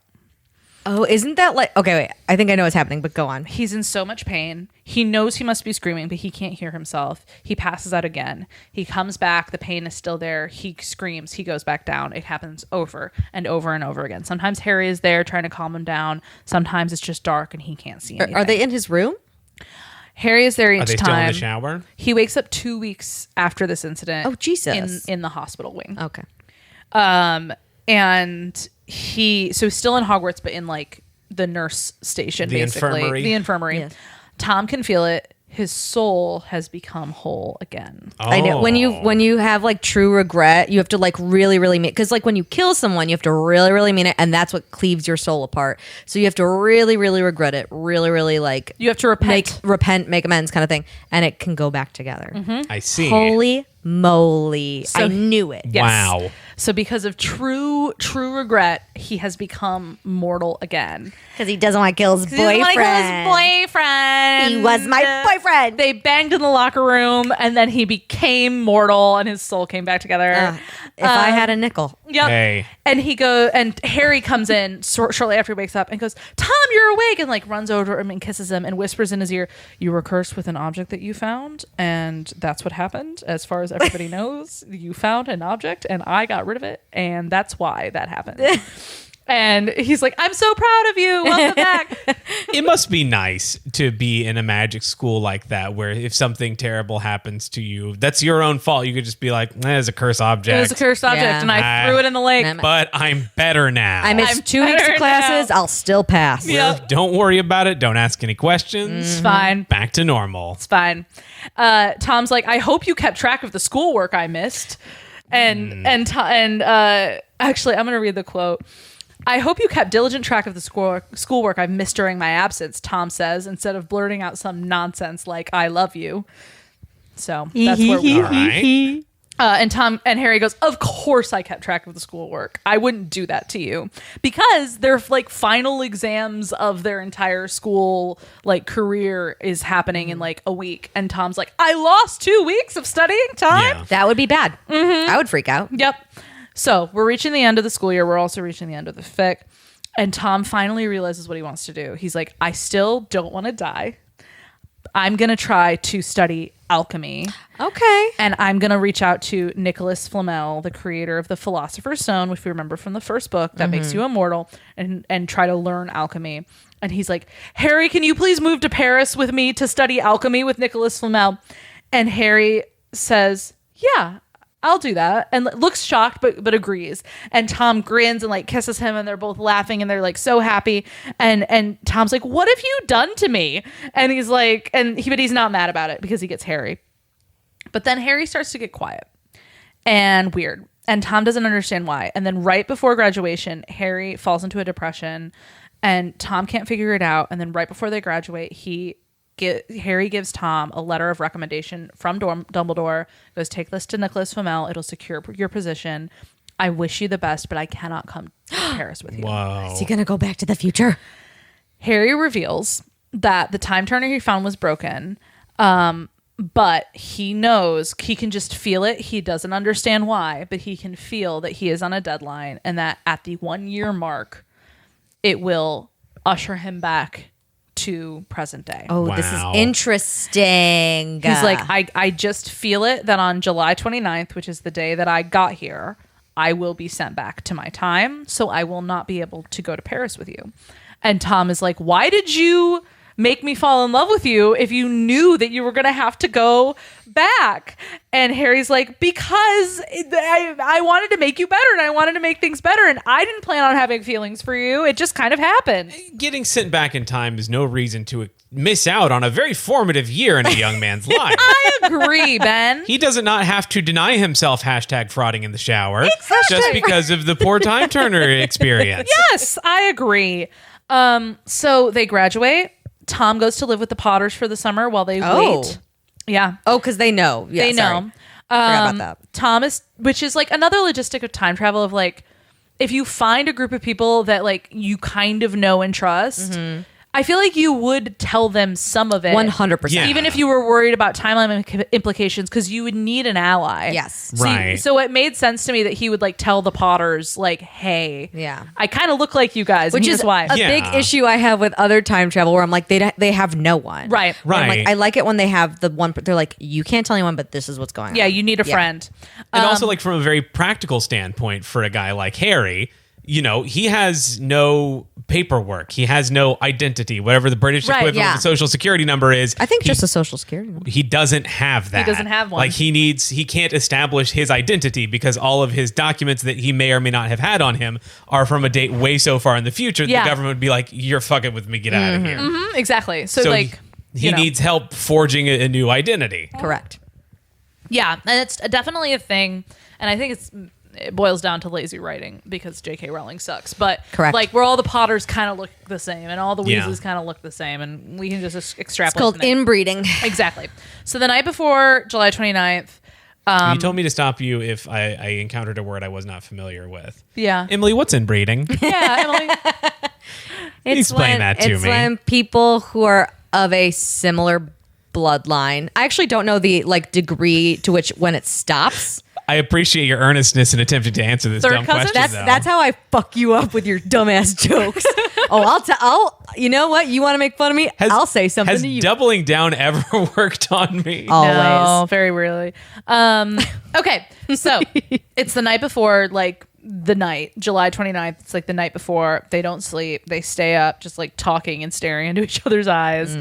Oh, isn't that like, okay, wait, I think I know what's happening, but go on. He's in so much pain. He knows he must be screaming, but he can't hear himself. He passes out again. He comes back. The pain is still there. He screams. He goes back down. It happens over and over and over again. Sometimes Harry is there trying to calm him down. Sometimes it's just dark and he can't see anything. Are they in his room? Harry is there each time. Are they still in the shower? He wakes up 2 weeks after this incident. Oh, Jesus. In the hospital wing. Okay. And he's still in Hogwarts, but in like the nurse station, basically. The infirmary. Yes. Tom can feel it. His soul has become whole again. Oh. I know when you have like true regret, you have to like really, really mean, because like when you kill someone, you have to really, really mean it, and that's what cleaves your soul apart. So you have to really, really regret it, really, really like You have to repent. make amends, kind of thing, and it can go back together. I see. Holy moly! I knew it. Yes. Wow. So because of true regret, he has become mortal again. Because he doesn't want to kill his boyfriend. He was my boyfriend. They banged in the locker room, and then he became mortal, and his soul came back together. If I had a nickel. Yep. Hey. And Harry comes in shortly after he wakes up and goes, "Tom, you're awake," and like runs over him and kisses him and whispers in his ear, "You were cursed with an object that you found, and that's what happened. As far as everybody knows, you found an object, and I got rid of it, and that's why that happened." And he's like, "I'm so proud of you. Welcome back." It must be nice to be in a magic school like that, where if something terrible happens to you, that's your own fault. You could just be like, "It's a curse object. It was a cursed object, Yeah. and I threw it in the lake. But I'm better now. I missed 2 weeks better of classes. now. I'll still pass. Yeah. Don't worry about it. Don't ask any questions. It's fine. Back to normal." It's fine. Tom's like, "I hope you kept track of the schoolwork I missed." And actually, I'm gonna read the quote. "I hope you kept diligent track of the schoolwork I've missed during my absence," Tom says, instead of blurting out some nonsense like "I love you." So that's where we All are. right. And Tom and Harry goes, "Of course I kept track of the schoolwork. I wouldn't do that to you," because their like final exams of their entire school like career is happening in like a week. And Tom's like, "I lost 2 weeks of studying time." Yeah. That would be bad. I would freak out. Yep. So we're reaching the end of the school year. We're also reaching the end of the fic. And Tom finally realizes what he wants to do. He's like, "I still don't want to die. I'm going to try to study alchemy. Okay. And I'm going to reach out to Nicholas Flamel, the creator of the Philosopher's Stone, which we remember from the first book that makes you immortal, and try to learn alchemy." And he's like, "Harry, can you please move to Paris with me to study alchemy with Nicholas Flamel?" And Harry says, "Yeah, I'll do that," and looks shocked but agrees. And Tom grins and like kisses him, and they're both laughing and they're like so happy. And Tom's like, "What have you done to me?" And he's like, but he's not mad about it because he gets Harry. But then Harry starts to get quiet and weird, and Tom doesn't understand why. And then right before graduation, Harry falls into a depression, and Tom can't figure it out. And then right before they graduate, Harry gives Tom a letter of recommendation from Dumbledore. Goes, "Take this to Nicholas Flamel. It'll secure your position. I wish you the best, but I cannot come to Paris with you." Whoa. Is he going to go back to the future? Harry reveals that the time turner he found was broken, but he knows, he can just feel it. He doesn't understand why, but he can feel that he is on a deadline, and that at the 1 year mark, it will usher him back to present day. Oh, this is Wow. interesting. He's like, I just feel it that on July 29th, which is the day that I got here, I will be sent back to my time. So I will not be able to go to Paris with you. And Tom is like, "Why did you make me fall in love with you if you knew that you were going to have to go back?" And Harry's like, "Because I wanted to make you better, and I wanted to make things better, and I didn't plan on having feelings for you. It just kind of happened." Getting sent back in time is no reason to miss out on a very formative year in a young man's life. I agree, Ben. He does not have to deny himself #frauding in the shower just because of the poor time turner experience. Yes, I agree. So they graduate. Tom goes to live with the Potters for the summer while they wait. Yeah, oh, because they know. Yeah, they sorry. know. Forgot about that. Thomas, which is like another logistic of time travel of like, if you find a group of people that like you kind of know and trust, I feel like you would tell them some of it. 100%. Yeah. Even if you were worried about timeline implications, because you would need an ally. Yes. Right. So it made sense to me that he would like tell the Potters, like, hey, Yeah. I kind of look like you guys. Which and is here's why. a Yeah. big issue I have with other time travel where I'm like, they have no one. Right. And I'm Right. like, I like it when they have the one, they're like, you can't tell anyone, but this is what's going on. Yeah, you need a friend. And also, like, from a very practical standpoint, for a guy like Harry, you know, he has no paperwork. He has no identity, whatever the British Right, equivalent yeah. of the social security number is. I think just a social security number. He doesn't have that. doesn't have one. Like, he can't establish his identity because all of his documents that he may or may not have had on him are from a date way so far in the future that Yeah. the government would be like, you're fucking with me, get out of here. Exactly. So, like, he you know. needs help forging a new identity. Correct. Yeah, and it's definitely a thing, and I think it boils down to lazy writing because J.K. Rowling sucks. But Correct. like where all the Potters kind of look the same, and all the Yeah. Weasleys kind of look the same, and we can just extrapolate. It's called from there. inbreeding. Exactly. So the night before July 29th, You told me to stop you if I encountered a word I was not familiar with. yeah, Emily, what's inbreeding? yeah, Emily, Explain that to it's me. when people who are of a similar bloodline. I actually don't know the like degree to which when it stops. I appreciate your earnestness in attempting to answer this Third dumb cousin? question. That's how I fuck you up with your dumbass jokes. I'll you know what? You want to make fun of me? I'll say something Has to you. doubling down ever worked on me? Always. No, very rarely. Okay, so it's the night before, like the night, July 29th. It's like the night before. They don't sleep. They stay up just like talking and staring into each other's eyes.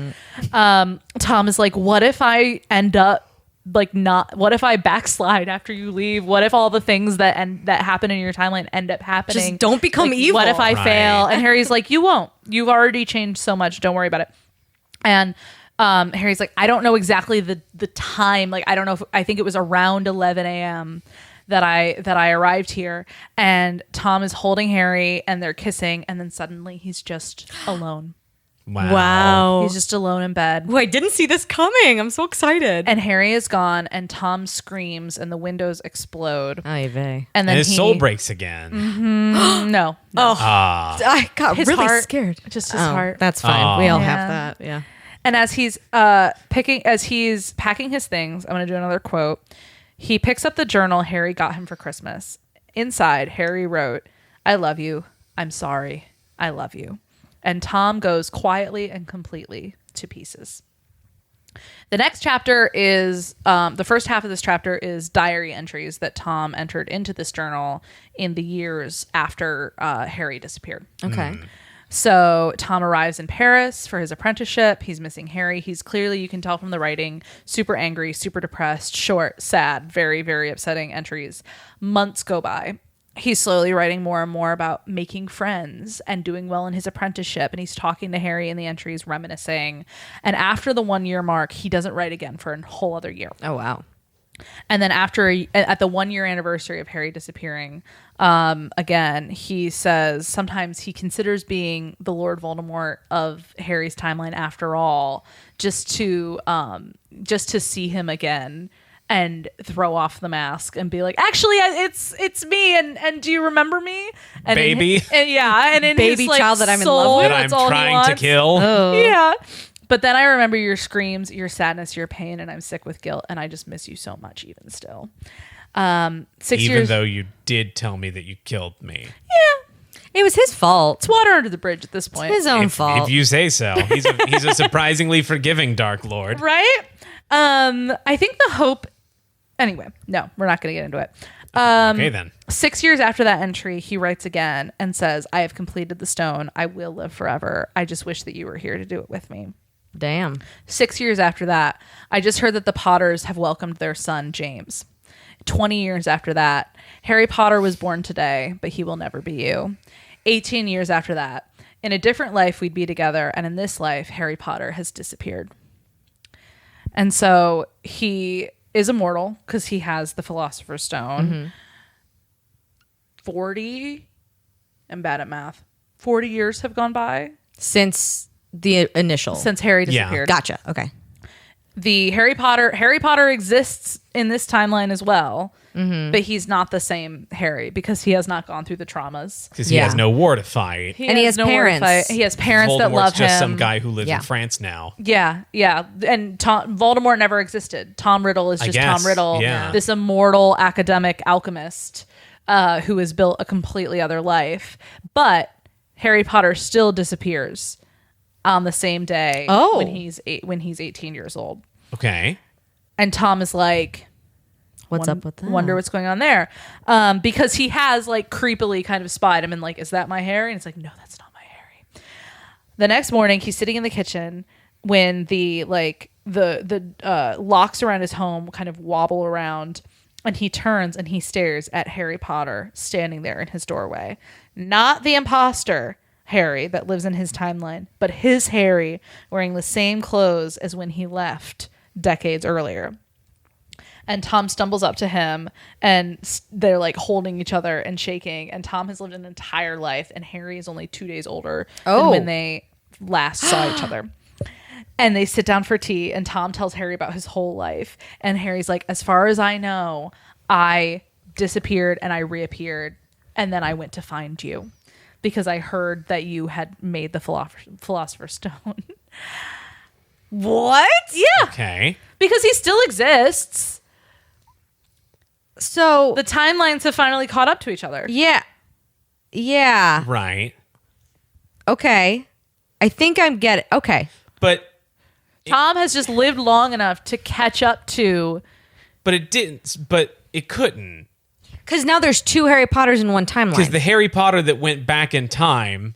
Tom is like, what if I end up like not, what if I backslide after you leave? What if all the things that happen in your timeline end up happening? Just don't become Like, evil. What if I Right. fail? And Harry's like, you won't. You've already changed so much. Don't worry about it. And Harry's like, I don't know exactly the time. Like, I don't know if, I think it was around 11 a.m. that I arrived here. And Tom is holding Harry and they're kissing. And then suddenly he's just alone. Wow. He's just alone in bed. Wait, didn't see this coming. I'm so excited. And Harry is gone and Tom screams and the windows explode. Ay vey. And then And his soul breaks again. No. I got His really heart- scared. just his heart. That's fine. We all Yeah. have that. Yeah. And as he's packing his things, I'm going to do another quote. He picks up the journal Harry got him for Christmas. Inside, Harry wrote, "I love you. I'm sorry. I love you." And Tom goes quietly and completely to pieces. The next chapter is the first half of this chapter is diary entries that Tom entered into this journal in the years after Harry disappeared. Okay. So Tom arrives in Paris for his apprenticeship. He's missing Harry. He's clearly, you can tell from the writing, super angry, super depressed, short, sad, very, very upsetting entries. Months go by. He's slowly writing more and more about making friends and doing well in his apprenticeship. And he's talking to Harry in the entries, reminiscing. And after the 1 year mark, he doesn't write again for a whole other year. Oh wow. And then at the 1 year anniversary of Harry disappearing, again, he says sometimes he considers being the Lord Voldemort of Harry's timeline after all, just to see him again and throw off the mask and be like, actually, it's me. And do you remember me? And Baby. and in Baby his, like, child that I'm in soul, love with? That I'm that's all he trying to wants. kill. Yeah. But then I remember your screams, your sadness, your pain, and I'm sick with guilt, and I just miss you so much even still. 6 Even years. though you did tell me that you killed me. It was his fault. It's water under the bridge at this point. His own fault. If you say so. He's a surprisingly forgiving Dark Lord. Right? I think the hope. Anyway, no, we're not going to get into it. Okay, then. 6 years after that entry, he writes again and says, "I have completed the stone. I will live forever. I just wish that you were here to do it with me." Damn. 6 years after that, I just heard that the Potters have welcomed their son, James. 20 years after that, Harry Potter was born today, but he will never be you. 18 years after that, in a different life, we'd be together. And in this life, Harry Potter has disappeared. And so he is immortal because he has the Philosopher's Stone. 40, I'm bad at math. 40 years have gone by Since the initial. since Harry Yeah. disappeared. Gotcha. Okay. The Harry Potter exists in this timeline as well. but he's not the same Harry because he has not gone through the traumas. Because he has no war to fight. And he has no war to parents. fight. He has parents that Voldemort's love just him. some guy who lives Yeah. in France now. Yeah, yeah. And Voldemort never existed. Tom Riddle is I just guess, Tom Riddle, yeah. this immortal academic alchemist who has built a completely other life. But Harry Potter still disappears on the same day when he's 18 years old. Okay. And Tom is like, What's up with that? Wonder what's going on there. Because he has like creepily kind of spied him and like, is that my Harry? And it's like, no, that's not my Harry. The next morning, he's sitting in the kitchen when the locks around his home kind of wobble around, and he turns and he stares at Harry Potter standing there in his doorway. Not the imposter Harry that lives in his timeline, but his Harry wearing the same clothes as when he left decades earlier. And Tom stumbles up to him and they're like holding each other and shaking. And Tom has lived an entire life and Harry is only 2 days older than when they last saw each other. And they sit down for tea and Tom tells Harry about his whole life. And Harry's like, as far as I know, I disappeared and I reappeared. And then I went to find you because I heard that you had made the Philosopher's Stone. What? Yeah. Okay. Because he still exists. So The timelines have finally caught up to each other. yeah. Right. Okay. I think I'm getting. Okay. But Tom has just lived long enough to catch up to. it didn't. But it couldn't. Because now there's two Harry Potters in one timeline. Because the Harry Potter that went back in time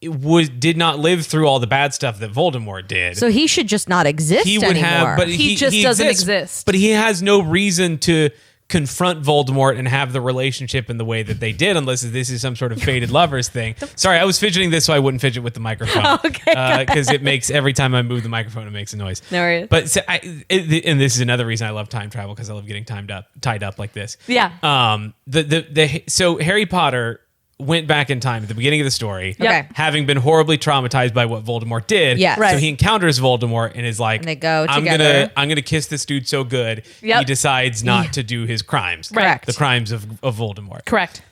did not live through all the bad stuff that Voldemort did. So he should just not exist he would anymore. have, but He just doesn't exist. But he has no reason to confront Voldemort and have the relationship in the way that they did, unless this is some sort of fated lovers thing. Sorry, I was fidgeting this so I wouldn't fidget with the microphone. Okay, because it makes every time I move the microphone, it makes a noise. No worries. But and this is another reason I love time travel, because I love getting tied up like this. Yeah. So Harry Potter went back in time at the beginning of the story, Okay. having been horribly traumatized by what Voldemort did. Yes. Right. So he encounters Voldemort and is like, And they go I'm together." gonna kiss this dude so good, Yep. he decides not to do his crimes. Correct. The crimes of Voldemort. Correct.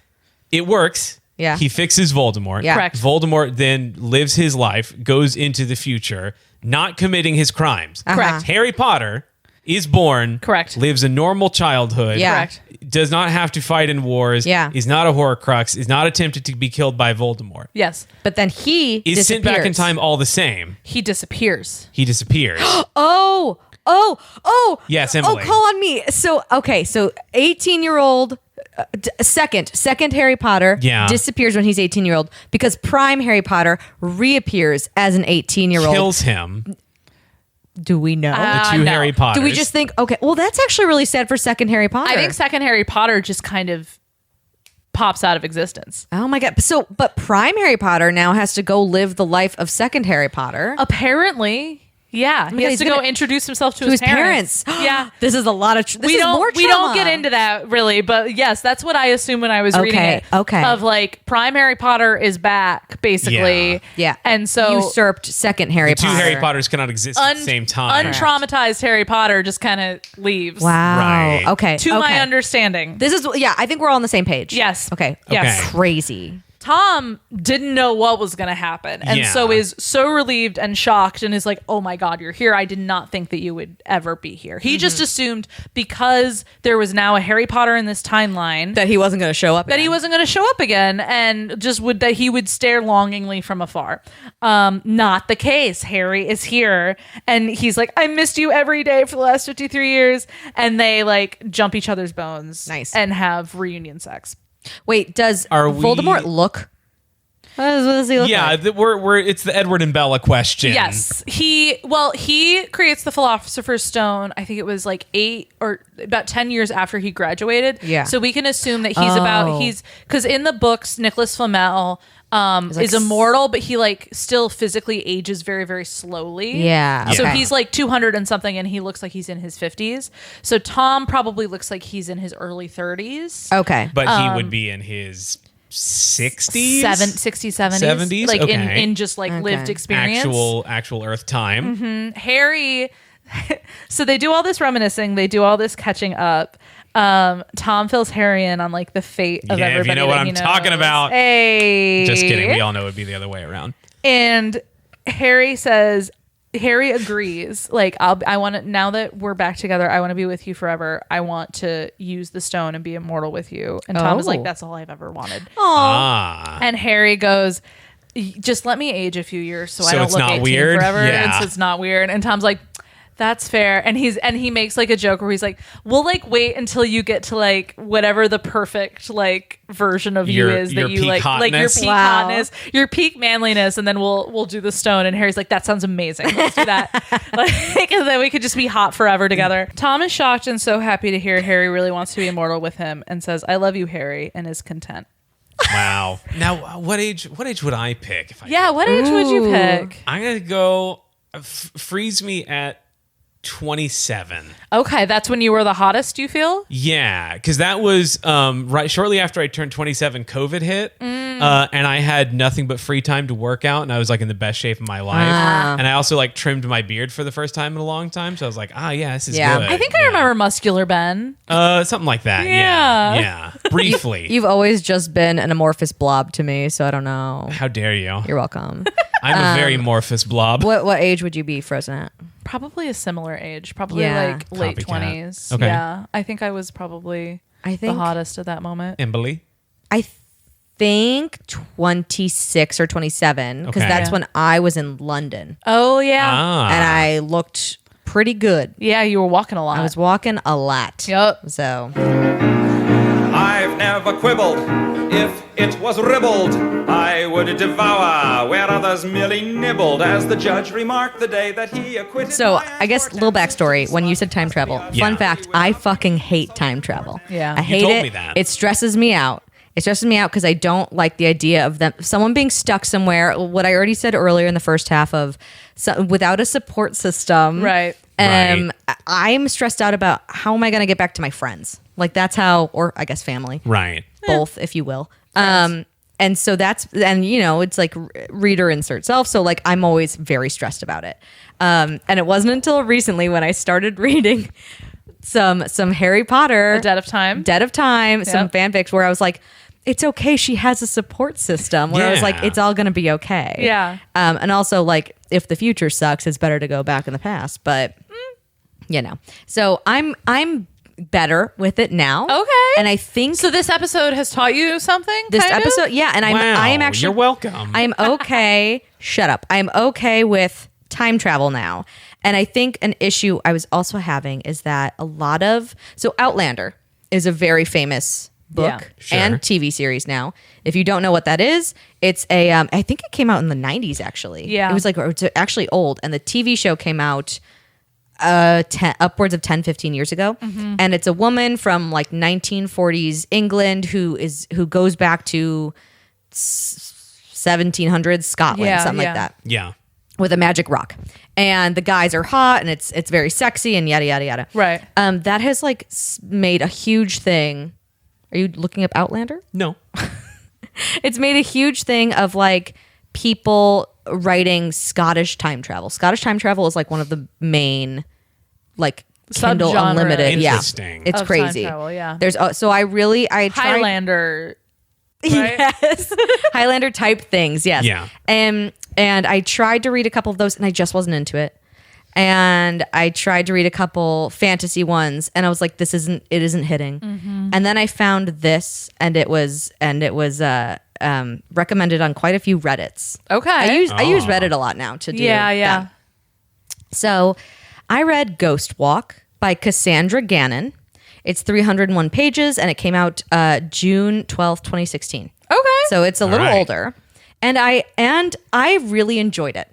It works. Yeah. He fixes Voldemort. Yeah. Correct. Voldemort then lives his life, goes into the future, not committing his crimes. Correct. Harry Potter is born. Correct. Lives a normal childhood. Yeah. Correct. Does not have to fight in wars. Yeah. Is not a Horcrux. Is not attempted to be killed by Voldemort. Yes. But then he Is sent back in disappears. time all the same. He disappears. He disappears. Oh. Yes, Oh, Emily. call on me. So 18-year-old second Harry Potter Yeah. disappears when he's 18-year-old because prime Harry Potter reappears as an 18-year-old. Kills him. Do we know? The two no. Harry Potters. Do we just think, okay, well, that's actually really sad for second Harry Potter. I think second Harry Potter just kind of pops out of existence. Oh my God. So, but prime Harry Potter now has to go live the life of second Harry Potter. Apparently, yeah. He God, has he's to go gonna- introduce himself to to his his parents. Yeah. This is a lot of, this we is don't more we don't trauma. get into that really, but yes, that's what I assumed when I was reading Okay, it. okay. Of like prime Harry Potter is back basically. Yeah. Yeah. And so usurped second Harry Two Potter. Harry Potters cannot exist at the same time. untraumatized Harry Potter just kind of leaves. Wow. Right. Okay. To my understanding. This is, yeah, I think we're all on the same page. Yes. Okay. Yes. Okay. Crazy. Tom didn't know what was going to happen and Yeah. so is so relieved and shocked and is like, oh my God, you're here. I did not think that you would ever be here. He just assumed because there was now a Harry Potter in this timeline That he wasn't going to show up. that he wasn't going to show up again and just that he would stare longingly from afar. Not the case. Harry is here and he's like, I missed you every day for the last 53 years. And they like jump each other's bones. Nice. And have reunion sex. Wait, does Are we- Voldemort look? What does he look Yeah, like? we're it's the Edward and Bella question. Yes. He creates the Philosopher's Stone. I think it was like 8 or about 10 years after he graduated. Yeah. So we can assume that he's because in the books, Nicholas Flamel is immortal, but he like still physically ages very, very slowly. Yeah, So okay. he's like 200 and something and he looks like he's in his 50s. So Tom probably looks like he's in his early 30s. Okay. But he would be in his 60s? 60s, 70s. 70s? Like Okay. in just like lived experience. Actual Earth time. Harry, so they do all this reminiscing, they do all this catching up. Tom fills Harry in on like the fate of Yeah, if everybody. you know what that I'm he talking knows. about. Hey. Just kidding. We all know it'd be the other way around. And Harry agrees. Like, I want to, now that we're back together, I want to be with you forever. I want to use the stone and be immortal with you. And Tom is like, that's all I've ever wanted. Ah. And Harry goes, just let me age a few years so I So don't it's look not 18 weird? forever. Yeah. And so it's not weird. And Tom's like, that's fair. And he makes like a joke where he's like, we'll like wait until you get to like whatever the perfect like version of you is your that you peak like your hotness? peak Wow. hotness, your peak manliness, and then we'll do the stone. And Harry's like, that sounds amazing. Let's do that. Like, and then we could just be hot forever together. Tom is shocked and so happy to hear Harry really wants to be immortal with him and says, I love you, Harry, and is content. Wow. Now, what age would I pick? If I Yeah, could? what age would you Ooh. pick? I'm going to go freeze me at 27. Okay, that's when you were the hottest, you feel? Yeah, because that was right shortly after I turned 27, COVID hit, and I had nothing but free time to work out, and I was like in the best shape of my life. And I also like trimmed my beard for the first time in a long time, so I was like, yeah, this is Yeah. good. I think I remember Muscular Ben. something like that. Yeah. Yeah. Briefly. You've always just been an amorphous blob to me, so I don't know. How dare you? You're welcome. I'm a very amorphous blob. What age would you be frozen at? Probably a similar age, probably Yeah. like late Copycat. 20s. Okay. Yeah, I think I was probably I the think hottest at that moment. Emily. I think 26 or 27 because Okay. that's Yeah. when I was in London Oh yeah, and I looked pretty good. yeah, you were walking a lot. I was walking a lot. Yup. So I've never quibbled. If it was ribbled, I would devour where others merely nibbled, as the judge remarked the day that he acquitted. So my I guess little backstory. When you said time travel, Yeah. fun fact: I fucking hate time travel. Yeah. I You hate told it. me that. It stresses me out. It stresses me out because I don't like the idea of someone being stuck somewhere. What I already said earlier in the first half of without a support system, Right. Right. I'm stressed out about how am I going to get back to my friends? Like that's how, or I guess family, Right. both, if you will. And so it's like reader insert self. So like I'm always very stressed about it. And it wasn't until recently when I started reading some Harry Potter, Dead of Time. Dead of Time, some Yep. fanfics where I was like, it's okay. She has a support system. Where I was like, Yeah. it's all going to be okay. Yeah. And also like, if the future sucks, it's better to go back in the past. But so I'm better with it now. Okay. And I think So this episode has taught you something. this kind of? episode, yeah. And Wow. I am actually You're welcome. I'm okay. Shut up. I'm okay with time travel now. And I think an issue I was also having is that Outlander is a very famous book Yeah. Sure. and TV series now. If you don't know what that is, it's a I think it came out in the 90s actually. Yeah. It was like it's actually old, and the TV show came out upwards of 10 15 years ago, and it's a woman from like 1940s England who goes back to 1700s Scotland, Yeah, something yeah. like that, yeah. with a magic rock, and the guys are hot and it's very sexy and yada yada yada. Right. That has like made a huge thing. Are you looking up Outlander? No. It's made a huge thing of like people writing Scottish time travel. Scottish time travel is like one of the main like Kindle Subgenres. Unlimited. Yeah, Interesting. it's Of time crazy. travel, yeah. There's so I tried Highlander. Right? yes Highlander type things. Yes. Yeah. And I tried to read a couple of those and I just wasn't into it. And I tried to read a couple fantasy ones and I was like, it isn't hitting. Mm-hmm. And then I found this and it was recommended on quite a few Reddits. Okay. I use Reddit a lot now to do Yeah. that. So I read Ghost Walk by Cassandra Gannon. It's 301 pages and it came out June 12th, 2016. Okay. So it's a little right. older. And I really enjoyed it.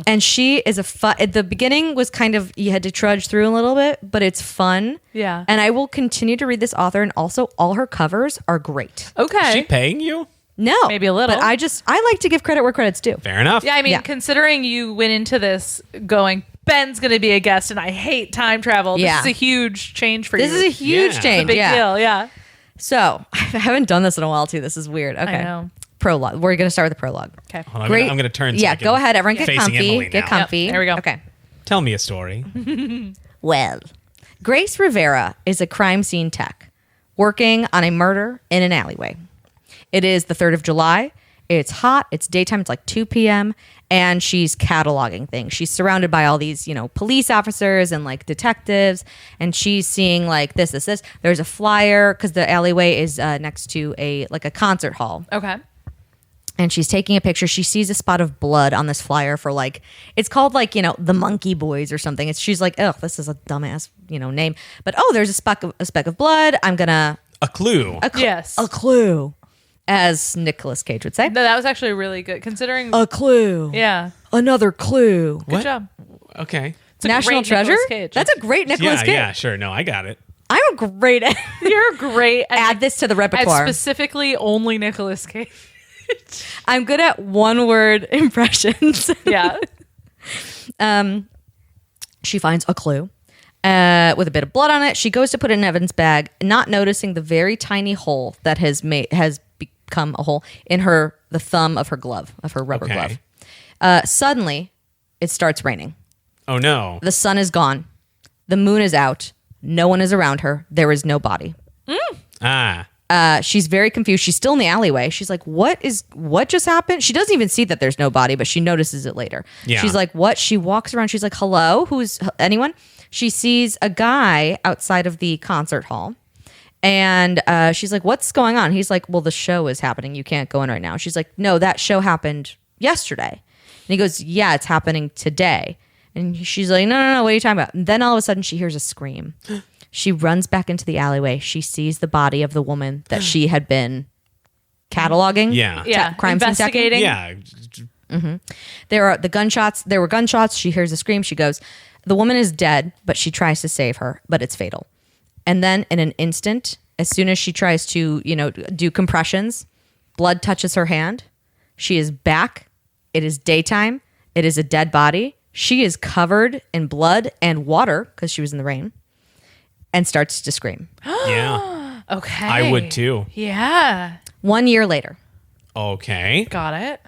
And she is at the beginning was kind of, you had to trudge through a little bit, but it's fun. Yeah. And I will continue to read this author. And also all her covers are great. Okay. Is she paying you? No. Maybe a little. But I like to give credit where credit's due. Fair enough. Yeah, I mean, Yeah. considering you went into this going, Ben's going to be a guest and I hate time travel. Yeah. This is a huge change for This you. is a huge Yeah. change. big yeah. deal. Yeah. So I haven't done this in a while too. This is weird. Okay. I know. Prologue. We're going to start with the prologue. Okay. Hold on, Great. I'm going to turn. so Yeah, I can- go ahead. Everyone get Facing comfy. Emily Get now. comfy. Yep, there we go. Okay. Tell me a story. Well, Grace Rivera is a crime scene tech working on a murder in an alleyway. It is the 3rd of July. It's hot. It's daytime. It's like 2 p.m. And she's cataloging things. She's surrounded by all these, police officers and like detectives. And she's seeing like this. There's a flyer because the alleyway is next to a concert hall. Okay. And she's taking a picture. She sees a spot of blood on this flyer for it's called the Monkey Boys or something. She's like, oh, this is a dumbass, name. But there's a speck of blood. I'm gonna A clue. Yes. a clue, as Nicolas Cage would say. No, that was actually really good considering. A clue. Yeah. Another clue. Good What? job. Okay. It's a National great Treasure. Nicolas Cage. That's a great Nicolas Yeah, Cage. yeah, sure. No, I got it. I'm great at You're great. add this to the At repertoire. specifically only Nicolas Cage. I'm good at one-word impressions. Yeah. She finds a clue with a bit of blood on it. She goes to put it in Evan's bag, not noticing the very tiny hole that has become a hole in the thumb of her glove, of her rubber Okay. glove. Suddenly, it starts raining. Oh, no. The sun is gone. The moon is out. No one is around her. There is no body. Ah. She's very confused. She's still in the alleyway. She's like, what just happened? She doesn't even see that there's no body, but she notices it later. Yeah. She's like, what? She walks around. She's like, hello? Who's anyone? She sees a guy outside of the concert hall. And she's like, what's going on? He's like, well, the show is happening. You can't go in right now. She's like, no, that show happened yesterday. And he goes, yeah, it's happening today. And she's like, no, what are you talking about? And then all of a sudden she hears a scream. She runs back into the alleyway. She sees the body of the woman that she had been cataloging. Yeah. Yeah. Crime scene Investigating. Yeah. There were gunshots. She hears a scream. She goes, the woman is dead, but she tries to save her, but it's fatal. And then in an instant, as soon as she tries to, do compressions, blood touches her hand. She is back. It is daytime. It is a dead body. She is covered in blood and water because she was in the rain and starts to scream. Yeah. Okay. I would too. Yeah. 1 year later, Okay. Got it.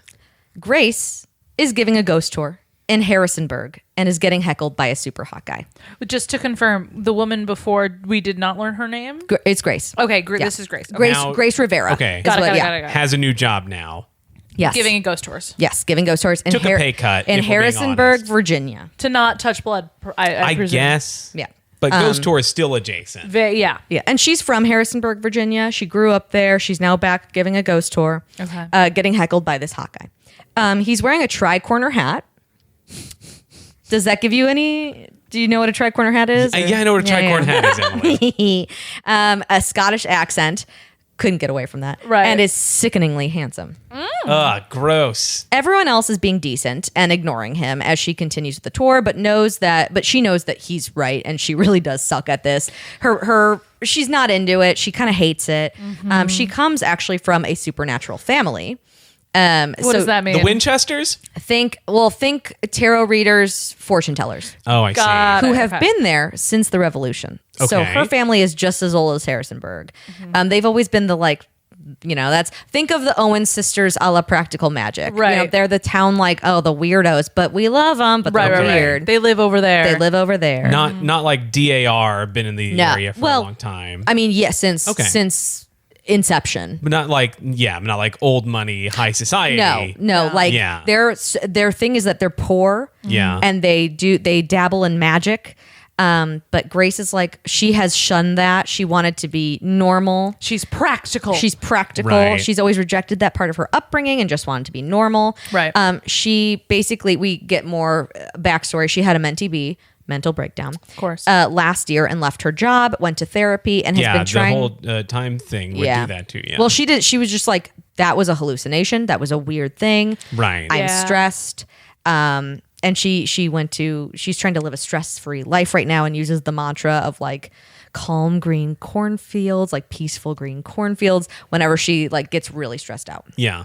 Grace is giving a ghost tour in Harrisonburg and is getting heckled by a super hot guy. Just to confirm, the woman before, we did not learn her name? It's Grace. Okay, Yeah. this is Grace. Okay. Grace, Now- Grace Rivera. Okay. is Got it, what- got it, yeah. got it, got it. Has a new job now. Yes. Giving ghost tours. Yes, giving ghost tours in Took a pay cut, in if we're being Harrisonburg, honest. Virginia. To not touch blood, I presume. guess. Yeah. But Ghost Tour is still adjacent. Yeah. Yeah, and she's from Harrisonburg, Virginia. She grew up there. She's now back giving a ghost tour. Okay. Getting heckled by this hot guy. He's wearing a tri-corner hat. Does that give you any? Do you know what a tri-corner hat is? Yeah, I know what a tricorn hat is, Emily. A Scottish accent. Couldn't get away from that. Right. And is sickeningly handsome. Ugh, gross. Everyone else is being decent and ignoring him as she continues the tour, but she knows that he's right, and she really does suck at this. She's not into it. She kind of hates it. She comes actually from a supernatural family. What does that mean? The Winchesters? Think tarot readers, fortune tellers, Oh, I Got see. who it. have Okay. been there since the Revolution. So Okay. her family is just as old as Harrisonburg. They've always been think of the Owen sisters a la Practical Magic. Right. They're the town the weirdos, but we love them, but they're Right. weird. They live over there. They live over there. Not like DAR, been in the No. area for Well, a long time. I mean, yes, since Okay. inception. But not like old money, high society. No. Like Yeah. their thing is that they're poor. Yeah. And they dabble in magic. But Grace is she has shunned that. She wanted to be normal. She's practical. She's practical. Right. She's always rejected that part of her upbringing and just wanted to be normal. Right. She basically, we get more backstory. She had a mental breakdown. Of course. Last year and left her job, went to therapy and has Yeah, been trying. the whole time thing would do that too. Yeah. Well, she did. She was just that was a hallucination. That was a weird thing. Right. I'm Yeah. stressed. And she's trying to live a stress-free life right now and uses the mantra of calm green cornfields, peaceful green cornfields whenever she gets really stressed out. Yeah.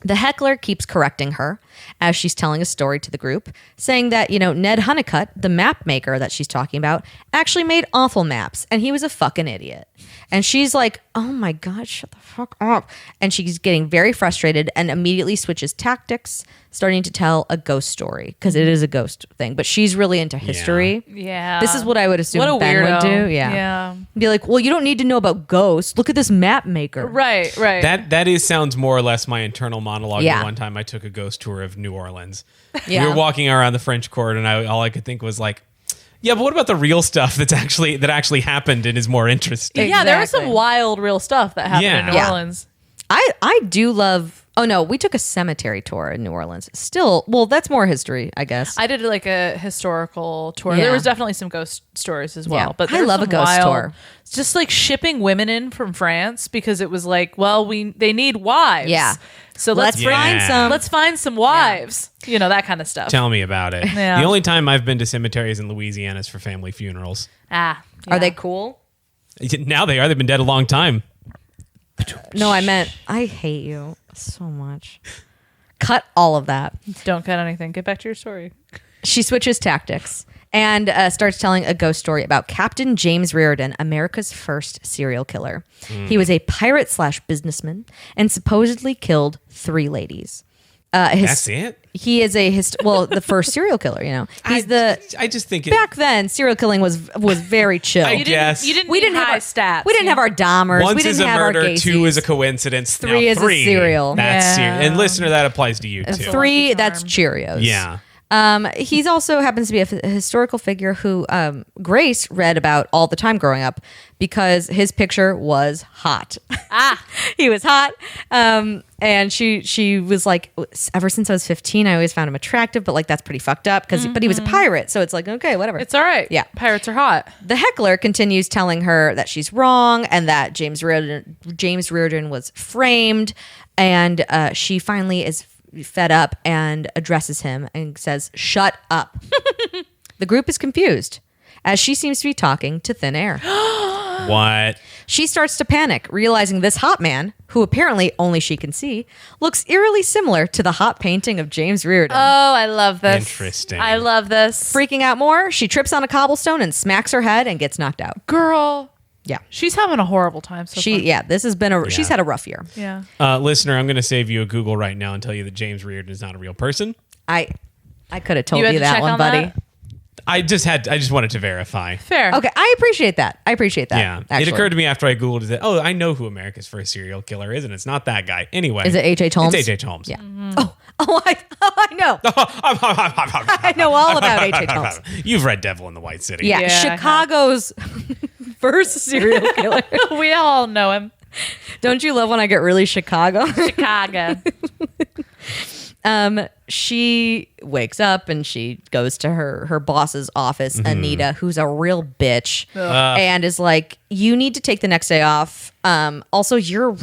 The heckler keeps correcting her as she's telling a story to the group, saying that, Ned Honeycutt, the map maker that she's talking about, actually made awful maps and he was a fucking idiot. And she's like, oh my God, shut the fuck up. And she's getting very frustrated and immediately switches tactics, starting to tell a ghost story because it is a ghost thing. But she's really into history. Yeah. This is what I would assume What a Ben would weirdo. do. Yeah. Yeah. Be like, well, you don't need to know about ghosts. Look at this map maker. Right. That sounds more or less my internal monologue. Yeah. The one time I took a ghost tour of New Orleans. Yeah. We were walking around the French Court, and all I could think was like, yeah, but what about the real stuff that actually happened and is more interesting? Yeah, there was some Exactly. wild real stuff that happened in New Yeah. Orleans. I do love. Oh no, we took a cemetery tour in New Orleans. Still, well, that's more history, I guess. I did like a historical tour. Yeah. There was definitely some ghost stories as well. Yeah. But I there was love a some ghost tour. Just like shipping women in from France because it was like, well, they need wives. Yeah. So Let's find some. Let's find some wives. That kind of stuff. Tell me about it. Yeah. The only time I've been to cemeteries in Louisiana is for family funerals. Are Are they cool? Now they are. They've been dead a long time. No, I meant I hate you so much. Cut all of that. Don't cut anything. Get back to your story. She switches tactics and starts telling a ghost story about Captain James Reardon, America's first serial killer. He was a pirate / businessman and supposedly killed 3 ladies. That's it? He is the first serial killer. He's I just think back then serial killing was very chill. I guess. You didn't we need didn't have high our stats. We didn't have our Dahmers. Once we didn't is a have our murder, Gacy's. 2 is a coincidence. 3 now is a 3, serial. That's Yeah. serial. And listener, that applies to you too. 3, Lucky that's charm. Cheerios. Yeah. He's also happens to be a historical figure who Grace read about all the time growing up because his picture was hot. He was hot. And she was like, ever since I was 15, I always found him attractive, but like that's pretty fucked up but he was a pirate, so it's like, okay, whatever. It's all right. Yeah. Pirates are hot. The heckler continues telling her that she's wrong and that James Reardon was framed, and she finally is fed up and addresses him and says, "Shut up." The group is confused as she seems to be talking to thin air. What? She starts to panic, realizing this hot man, who apparently only she can see, looks eerily similar to the hot painting of James Reardon. Oh, I love this. Interesting. I love this. Freaking out more, she trips on a cobblestone and smacks her head and gets knocked out. Girl. Yeah. She's having a horrible time so far. This has been she's had a rough year. Yeah. Listener, I'm going to save you a Google right now and tell you that James Reardon is not a real person. I could have told You had you to that check one, on buddy. that? I just wanted to verify. Fair. Okay, I appreciate that. Yeah. actually. It occurred to me after I Googled it. Oh, I know who America's first serial killer is, and it's not that guy. Anyway. Is it H.H. Holmes? It's H.H. Holmes. Yeah. I know. I know all about H.H. Holmes. You've read Devil in the White City. Yeah, Yeah, I have. Chicago's first serial killer. We all know him. Don't you love when I get really Chicago? Chicago. She wakes up and she goes to her boss's office, Anita, who's a real bitch, and is like, "You need to take the next day off. Also, your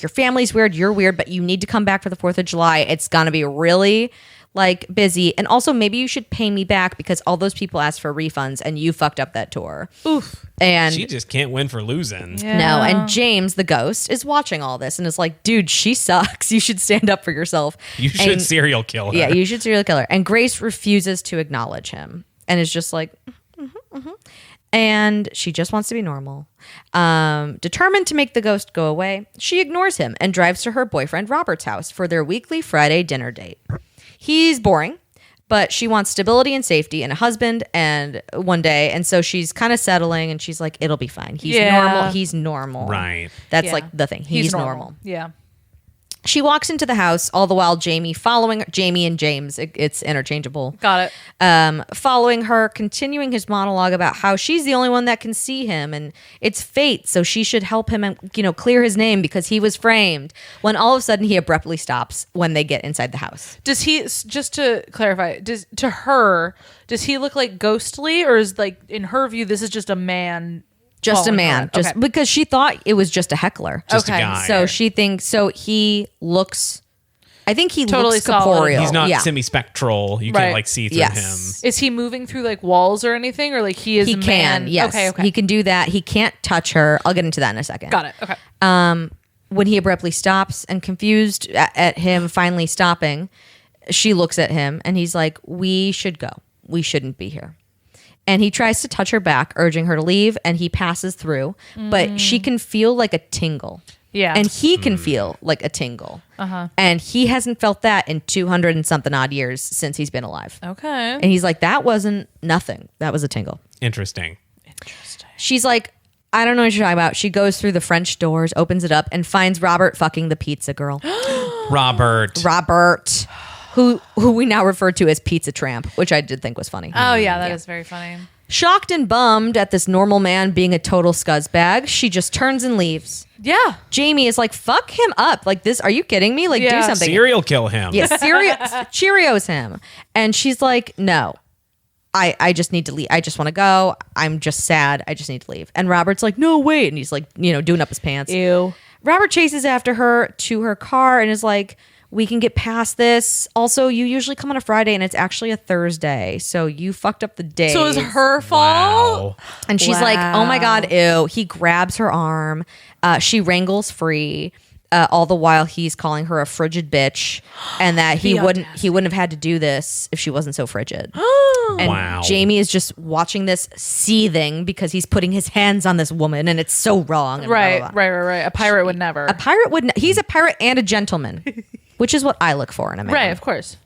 family's weird. You're weird, but you need to come back for the 4th of July. It's gonna be really busy, and also maybe you should pay me back because all those people asked for refunds and you fucked up that tour." Oof. And She just can't win for losing. Yeah. no, and James, the ghost, is watching all this and is like, "Dude, she sucks. You should stand up for yourself. You should And- serial kill her. Yeah, you should serial killer." And Grace refuses to acknowledge him and is just like, and she just wants to be normal. Determined to make the ghost go away, she ignores him and drives to her boyfriend Robert's house for their weekly Friday dinner date. He's boring, but she wants stability and safety and a husband and one day. And so she's kind of settling and she's like, it'll be fine. He's Yeah. normal. He's normal. Right. That's Yeah. like the thing. He's normal. Yeah. She walks into the house, all the while Jamie and James, it's interchangeable. Got it. Following her, continuing his monologue about how she's the only one that can see him and it's fate, so she should help him and clear his name because he was framed. When all of a sudden he abruptly stops when they get inside the house. Does he, just to clarify, does he look like ghostly, or is like in her view this is just a man? Just a following man, her? just Okay. because she thought it was just a heckler. Just a Okay. guy. So she thinks he looks. I think he Totally looks solid. corporeal. He's not yeah. semi-spectral. You Right. can't see through Yes. him. Is he moving through like walls or anything, or like he is? He a can. man? Yes. Okay. He can do that. He can't touch her. I'll get into that in a second. Got it. Okay. when he abruptly stops and confused at him finally stopping, she looks at him and he's like, we should go. We shouldn't be here. And he tries to touch her back, urging her to leave, and he passes through, but she can feel like a tingle. Yeah. And he can feel like a tingle. And he hasn't felt that in 200 and something odd years since he's been alive. Okay. And he's like, that wasn't nothing. That was a tingle. Interesting. She's like, I don't know what you're talking about. She goes through the French doors, opens it up, and finds Robert fucking the pizza girl. Robert. Who we now refer to as Pizza Tramp, which I did think was funny. Oh, yeah, that is very funny. Shocked and bummed at this normal man being a total scuzzbag, she just turns and leaves. Yeah. Jamie is like, fuck him up. Like this, are you kidding me? Like, do something. Serial kill him. Yeah, Cheerios him. And she's like, no, I just need to leave. I just want to go. I'm just sad. I just need to leave. And Robert's like, no, wait. And he's like, doing up his pants. Ew. Robert chases after her to her car and is like, we can get past this. Also, you usually come on a Friday and it's actually a Thursday. So you fucked up the day. So it was her fault? Wow. And she's like, oh my God, ew. He grabs her arm. She wrangles free. All the while he's calling her a frigid bitch and that he wouldn't have had to do this if she wasn't so frigid. And Wow. Jamie is just watching this seething because he's putting his hands on this woman and it's so wrong. And Right, blah, blah, blah. right. A pirate would never. A pirate would he's a pirate and a gentleman, which is what I look for in a man. Right, of course.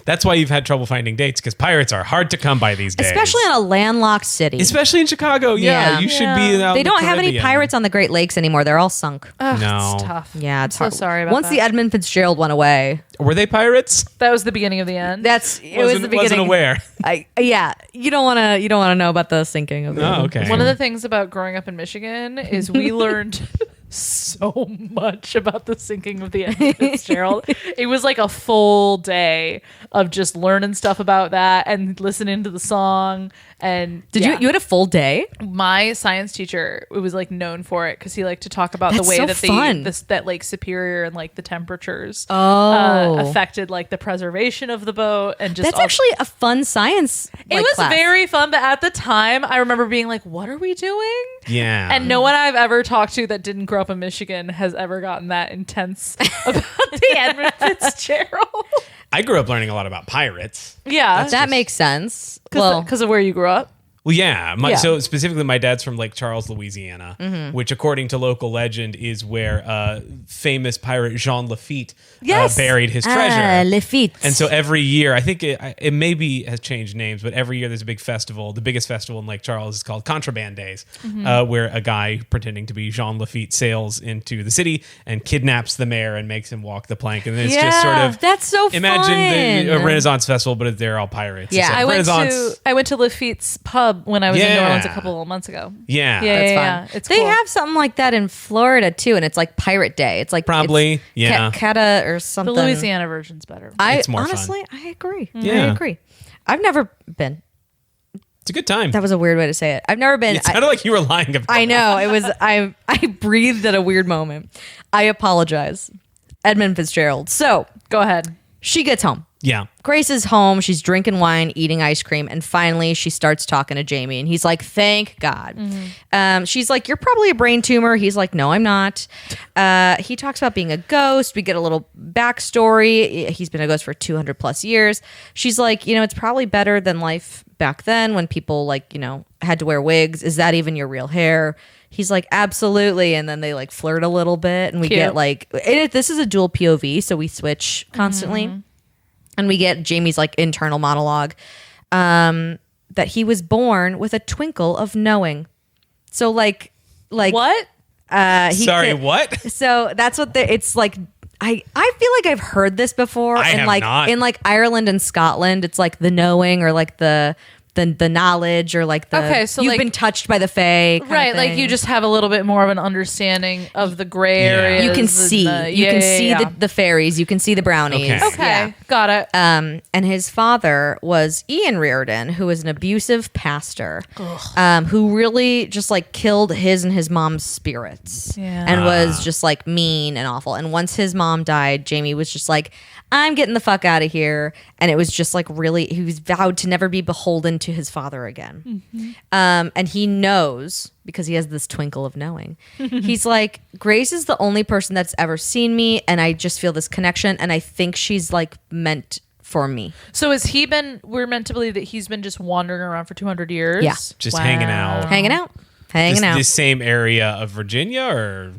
That's why you've had trouble finding dates, because pirates are hard to come by these days. Especially in a landlocked city. Especially in Chicago. Yeah. Yeah. You should be out They in the don't have any Caribbean. pirates on the Great Lakes anymore. They're all sunk. Ugh, No. It's tough. Yeah, it's so hard. sorry about Once that. the Edmund Fitzgerald went away, Were they pirates? That was the beginning of the end. it was the beginning. Wasn't aware. You don't want to know about the sinking of the Oh, okay. One of the things about growing up in Michigan is we learned so much about the sinking of the Edmund Fitzgerald. It was like a full day of just learning stuff about that and listening to the song. And Did you had a full day? my science teacher, it was like known for it because he liked to talk about That's the way so that fun. that Lake Superior and like the temperatures affected like the preservation of the boat and just That's all- actually a fun science. it was class. very fun, but at the time I remember being like, what are we doing? Yeah. And no one I've ever talked to that didn't grow up in Michigan has ever gotten that intense about the Edmund Fitzgerald. I grew up learning a lot about pirates. Yeah, That makes sense. because of where you grew up. Well, yeah. Yeah. So specifically, my dad's from Lake Charles, Louisiana, Mm-hmm. which, according to local legend, is where famous pirate Jean Lafitte Yes. buried his treasure. Lafitte. And so every year, I think it maybe has changed names, but every year there's a big festival. The biggest festival in Lake Charles is called Contraband Days, where a guy pretending to be Jean Lafitte sails into the city and kidnaps the mayor and makes him walk the plank. And it's just sort of that's so imagine a fun. Renaissance festival, but they're all pirates. Yeah. It's like I went to Lafitte's pub when I was in New Yeah. Orleans a couple of months ago. Yeah. Yeah, That's yeah, fun. It's they cool. have something like that in Florida too, and it's like Pirate Day. It's like Probably, it's yeah. Cata or The something. Louisiana version's better. It's more fun. honestly, I agree. Yeah. I agree. I've never been. It's a good time. That was a weird way to say it. I've never been. It sounded like you were lying about I know it was. I breathed at a weird moment. I apologize, Edmund Fitzgerald. So Go ahead. she gets home. Yeah. Grace is home. She's drinking wine, eating ice cream, and finally she starts talking to Jamie. And he's like, "Thank God." She's like, "You're probably a brain tumor." He's like, "No, I'm not." He talks about being a ghost. We get a little backstory. He's been a ghost for 200 plus years. She's like, "It's probably better than life back then when people had to wear wigs. Is that even your real hair?" He's like, "Absolutely." And then they like flirt a little bit, and we Cute. get like, this is a dual POV, so we switch constantly. And we get Jamie's like internal monologue that he was born with a twinkle of knowing. So like What? Sorry, what? So that's what it's like. I feel like I've heard this before. I in have like not. in like Ireland and Scotland, it's like the knowing or like the knowledge or like the Okay, so, you've like- been touched by the fae. kind of Right, like thing. you just have a little bit more of an understanding of the gray Yeah. areas. you can and see the- you yeah, can yeah, see yeah. the fairies, you can see the brownies. Okay. Okay, Yeah. got it. And his father was Ian Reardon, who was an abusive pastor, who really just like killed his and his mom's spirits, Yeah. and was just like mean and awful. And once his mom died, Jamie was just like, "I'm getting the fuck out of here." And it was just like really, he was vowed to never be beholden to his father again. And he knows, because he has this twinkle of knowing. He's like, Grace is the only person that's ever seen me, and I just feel this connection, and I think she's like meant for me. So we're meant to believe that he's been just wandering around for 200 years? Yeah. Just hanging out. Hanging out. This same area of Virginia, or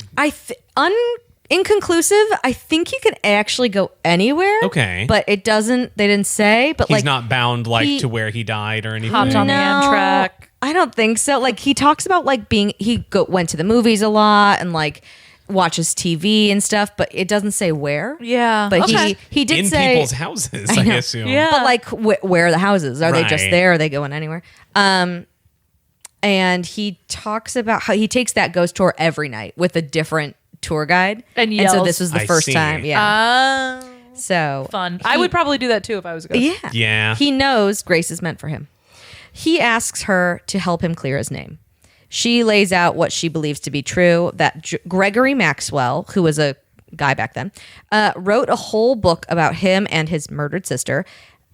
inconclusive. I think he could actually go anywhere. Okay. But they didn't say, but he's not bound to where he died or anything. Hopped on the Amtrak. I don't think so. Like, he talks about like went to the movies a lot and like watches TV and stuff, but it doesn't say where. Yeah. But okay. he did in say people's houses, I assume. Yeah. But like, where are the houses? Are they just Right. there? Are they going anywhere? And he talks about how he takes that ghost tour every night with a different tour guide. And so yells. this was the I first see. time. Yeah. So Fun. I would probably do that too if I was a ghost. Yeah. Yeah. He knows Grace is meant for him. He asks her to help him clear his name. She lays out what she believes to be true, that Gregory Maxwell, who was a guy back then, wrote a whole book about him and his murdered sister.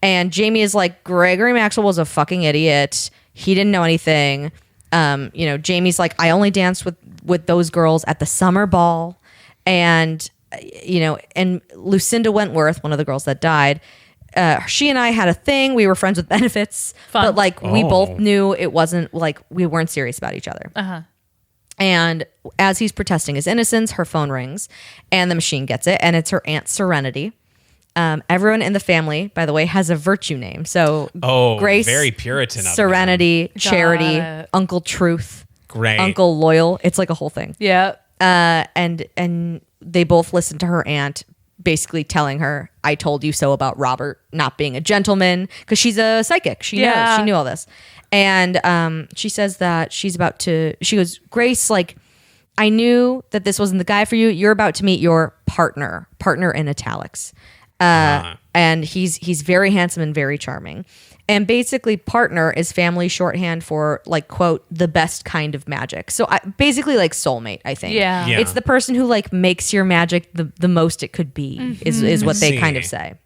And Jamie is like, Gregory Maxwell was a fucking idiot. He didn't know anything. Jamie's like, I only danced with those girls at the summer ball. And, and Lucinda Wentworth, one of the girls that died, she and I had a thing. We were friends with benefits. Fun. But like, we both knew it wasn't like, we weren't serious about each other. Uh-huh. And as he's protesting his innocence, her phone rings and the machine gets it. And it's her Aunt Serenity. Everyone in the family, by the way, has a virtue name. So Grace, very Puritan. Serenity, Charity, it. Uncle Truth, Great. Uncle Loyal. It's like a whole thing. Yeah. And they both listen to her aunt basically telling her, I told you so about Robert not being a gentleman, because she's a psychic. She knows. She knew all this. And she says that she goes, Grace, like, I knew that this wasn't the guy for you. You're about to meet your partner in italics. And he's very handsome and very charming. And basically, partner is family shorthand for, like, quote, the best kind of magic. So basically, like, soulmate, I think. Yeah. Yeah. It's the person who, like, makes your magic the most it could be, is what they see. kind of say.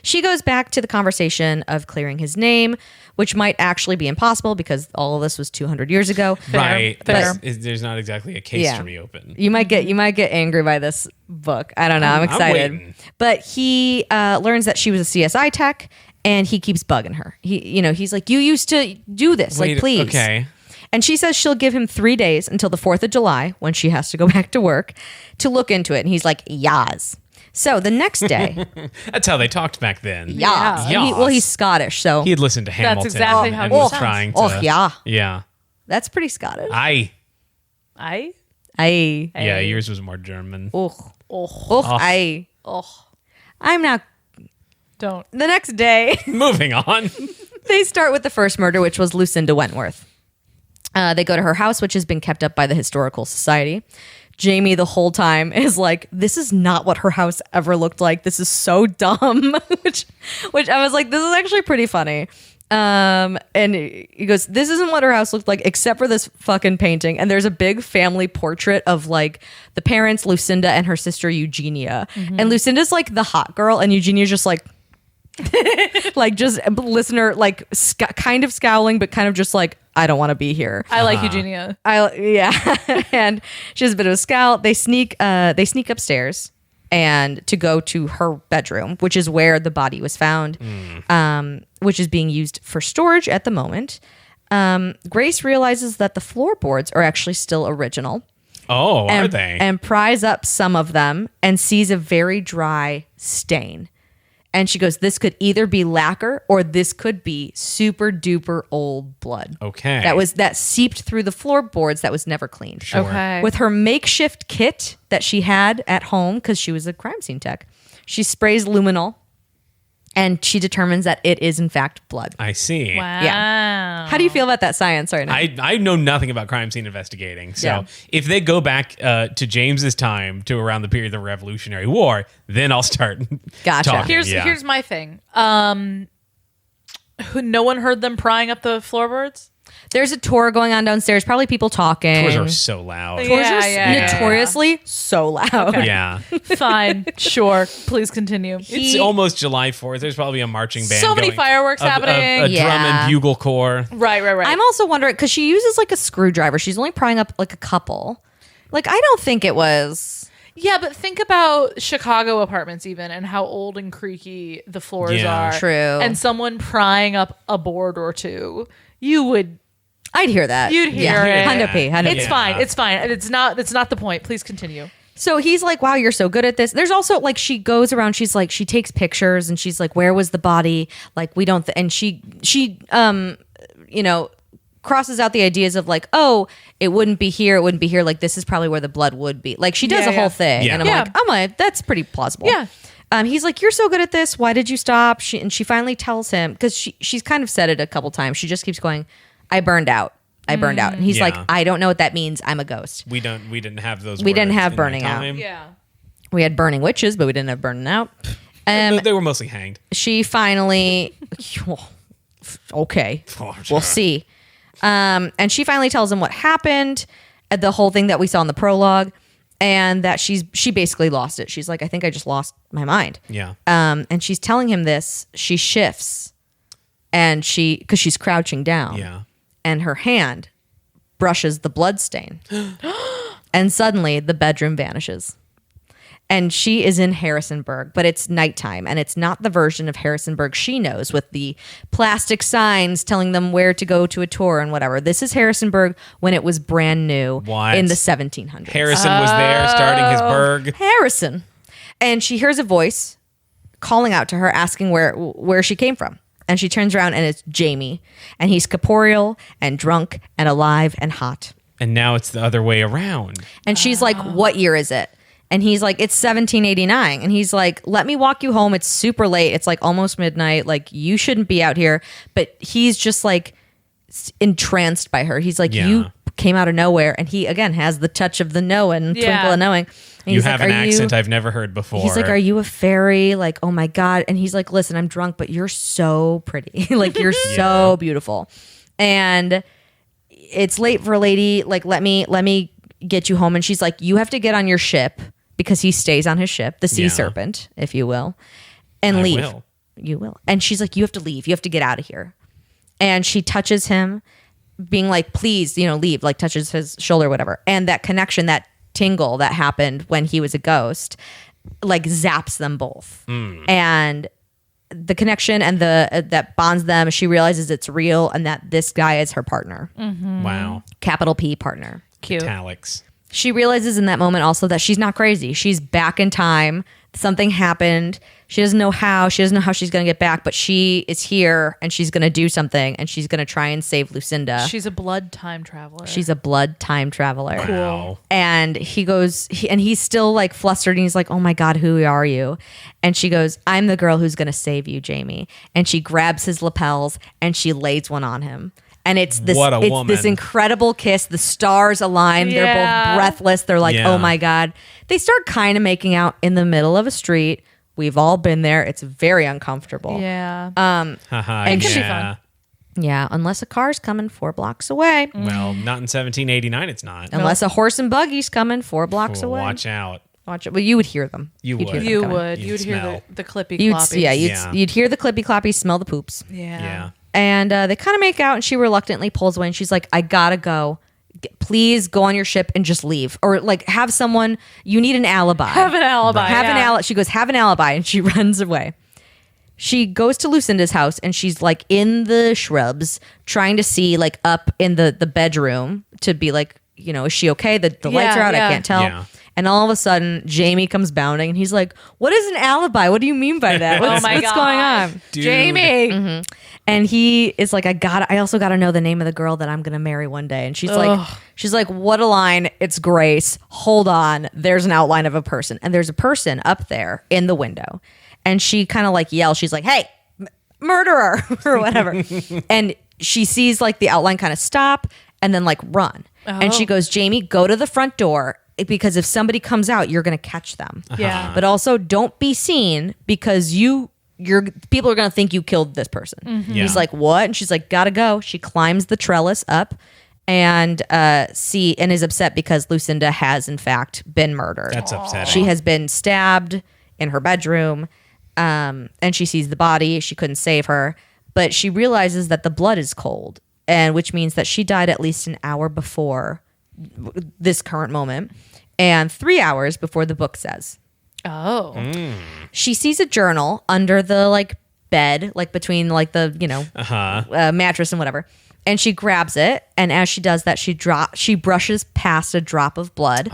She goes back to the conversation of clearing his name, which might actually be impossible because all of this was 200 years ago. Right. Fair. There's not exactly a case to reopen. You might get angry by this book. I don't know. I'm excited. waiting. But he learns that she was a CSI tech, and he keeps bugging her. He's like, you used to do this, like, please. Okay. And she says she'll give him 3 days until the 4th of July, when she has to go back to work, to look into it. And he's like, yas. So the next day, That's how they talked back then. yas. Yeah. And he's Scottish, so He had listened to Hamilton. exactly how and he was sounds. trying to. oh yeah, Yeah. that's pretty Scottish. I? Yeah, yours was more German. Oh, Oh. I'm not. Don't. The next day, Moving on. they start with the first murder, which was Lucinda Wentworth. They go to her house, which has been kept up by the Historical Society. Jamie the whole time is like, this is not what her house ever looked like. This is so dumb. which I was like, this is actually pretty funny. And he goes, this isn't what her house looked like except for this fucking painting. And there's a big family portrait of like the parents, Lucinda, and her sister Eugenia. And Lucinda's like the hot girl, and Eugenia's just like like just listener, like kind of scowling, but kind of just like, I don't want to be here. I like Eugenia. And she has a bit of a scowl. They sneak upstairs and to go to her bedroom, which is where the body was found, which is being used for storage at the moment. Grace realizes that the floorboards are actually still original. Oh, and, are they? And pries up some of them and sees a very dry stain. And she goes, this could either be lacquer or this could be super duper old blood. Okay. That seeped through the floorboards that was never cleaned. Sure. Okay. With her makeshift kit that she had at home, because she was a crime scene tech, she sprays luminol, and she determines that it is in fact blood. I see. Wow. Yeah. How do you feel about that science right now? I know nothing about crime scene investigating. So Yeah. if they go back to James's time to around the period of the Revolutionary War, then I'll start Gotcha. talking. Here's my thing. No one heard them prying up the floorboards? There's a tour going on downstairs. Probably people talking. Tours are so loud. Yeah. Tours are notoriously so loud. Yeah. Fine. Sure. Please continue. It's almost July 4th. There's probably a marching band. So many going, fireworks happening. A drum Yeah. and bugle corps. Right. I'm also wondering because she uses like a screwdriver. She's only prying up like a couple. Like I don't think it was. Yeah, but think about Chicago apartments even and how old and creaky the floors Yeah. are. True. And someone prying up a board or two, I'd hear that. you'd hear it. Hundo P. It's Yeah. fine. It's fine. It's not the point. Please continue. So he's like, wow, you're so good at this. There's also like, she goes around, she's like, she takes pictures and she's like, where was the body? Like, we don't, and she, you know, crosses out the ideas of like, oh, it wouldn't be here. It wouldn't be here. Like, this is probably where the blood would be. Like she does Yeah, a whole yeah. thing. Yeah. And I'm like, that's pretty plausible. Yeah. He's like, you're so good at this. Why did you stop? She finally tells him, because she's kind of said it a couple times. She just keeps going, I burned out. And he's Yeah. like, I don't know what that means. I'm a ghost. We didn't have those. We didn't words have in burning that out. time. Yeah. We had burning witches, but we didn't have burning out. They were mostly hanged. She finally, okay, we'll see. And she finally tells him what happened, the whole thing that we saw in the prologue, and that she basically lost it. She's like, I think I just lost my mind. Yeah. And she's telling him this. She shifts, and because she's crouching down, Yeah. and her hand brushes the blood stain, and suddenly the bedroom vanishes. And she is in Harrisonburg, but it's nighttime, and it's not the version of Harrisonburg she knows with the plastic signs telling them where to go to a tour and whatever. This is Harrisonburg when it was brand new What? in the 1700s. Harrison was there starting his burg. Harrison. And she hears a voice calling out to her, asking where she came from. And she turns around, and it's Jamie. And he's corporeal and drunk and alive and hot. And now it's the other way around. And she's like, what year is it? And he's like, it's 1789. And he's like, let me walk you home. It's super late. It's like almost midnight. Like, you shouldn't be out here. But he's just like entranced by her. He's like, Yeah. you came out of nowhere. And he, again, has the touch of the knowing, twinkle of knowing. And You he's have like, an accent I've never heard before. He's like, are you a fairy? Like, oh my God. And he's like, listen, I'm drunk, but you're so pretty. Like, you're so beautiful. And it's late for a lady. Like, let me get you home. And she's like, you have to get on your ship, because he stays on his ship, the sea Yeah. serpent, if you will, and I leave. will. You will. And she's like, you have to leave. You have to get out of here. And she touches him, being like, please, leave, like touches his shoulder, whatever. And that connection, that tingle that happened when he was a ghost, like zaps them both. And the connection and that bonds them, she realizes it's real and that this guy is her partner. Wow. Capital P partner. Cute. Italics. She realizes in that moment also that she's not crazy. She's back in time. Something happened. She doesn't know how. She doesn't know how she's going to get back, but she is here and she's going to do something, and she's going to try and save Lucinda. She's a blood time traveler. She's a blood time traveler. Wow. And he's still like flustered, and he's like, oh my God, who are you? And she goes, I'm the girl who's going to save you, Jamie. And she grabs his lapels and she lays one on him. And it's this, What a it's woman. this incredible kiss. The stars align. They're Yeah. both breathless. They're like, Yeah. oh my God. They start kind of making out in the middle of a street. We've all been there. It's very uncomfortable. Yeah. Haha, And she- yeah. Yeah, unless a car's coming 4 blocks away. Well, not in 1789. It's not. Unless a horse and buggy's coming 4 blocks Well, away. watch out. Watch it. Well, you would hear them. You You'd would. hear them you coming. would. You'd You'd hear smell. the clippy You'd, cloppies. yeah, Yeah. you'd hear the clippy cloppy, smell the poops. Yeah. And they kind of make out, and she reluctantly pulls away, and she's like, I gotta go. Please go on your ship and just leave. Or like have someone, you need an alibi. Have an alibi. Have an yeah. alibi. She goes, have an alibi, and she runs away. She goes to Lucinda's house, and she's like in the shrubs trying to see like up in the bedroom to be like, is she okay? The lights Yeah, are out. yeah. I can't tell. Yeah. And all of a sudden, Jamie comes bounding, and he's like, what is an alibi? What do you mean by that? What's, my what's God. going on? Dude. Jamie. And he is like, I also got to know the name of the girl that I'm going to marry one day. And she's like, what a line. It's Grace. Hold on. There's an outline of a person. And there's a person up there in the window. And she kind of like yells. She's like, hey, murderer or whatever. And she sees like the outline kind of stop and then like run. And she goes, Jamie, go to the front door, because if somebody comes out, you're going to catch them. Yeah. But also don't be seen, because you people are gonna think you killed this person. Yeah. He's like, what? And she's like, gotta go. She climbs the trellis up and is upset because Lucinda has in fact been murdered. That's upsetting. She has been stabbed in her bedroom, and she sees the body. She couldn't save her, but she realizes that the blood is cold, and which means that she died at least an hour before this current moment, and 3 hours before the book says. Oh. She sees a journal under the like bed, like between like the mattress and whatever, and she grabs it. And as she does that, she brushes past a drop of blood,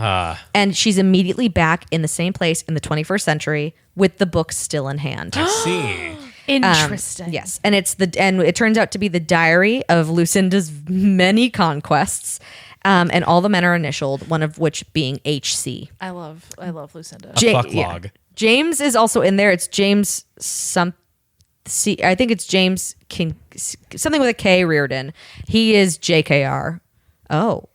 and she's immediately back in the same place in the 21st century with the book still in hand. I see. Interesting. Yes, and it turns out to be the diary of Lucinda's many conquests, and all the men are initialed, one of which being HC. I love Lucinda. Fuck log. James is also in there. It's James I think it's James King, something with a K, Reardon. He is JKR. Oh,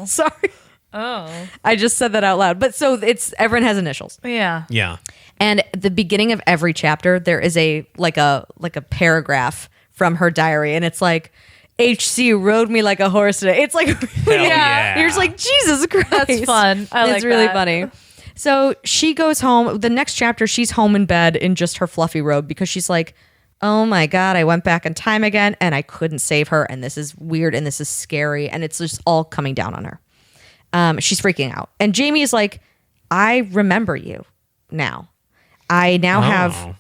sorry. Oh. I just said that out loud. But so everyone has initials. Yeah. Yeah. And at the beginning of every chapter, there is a paragraph from her diary, and it's like, HC rode me like a horse today. It's like, yeah. You're just like, Jesus Christ. That's fun. It's really funny. So she goes home. The next chapter, she's home in bed in just her fluffy robe because she's like, oh my God, I went back in time again and I couldn't save her. And this is weird and this is scary. And it's just all coming down on her. She's freaking out. And Jamie is like, I remember you now. I now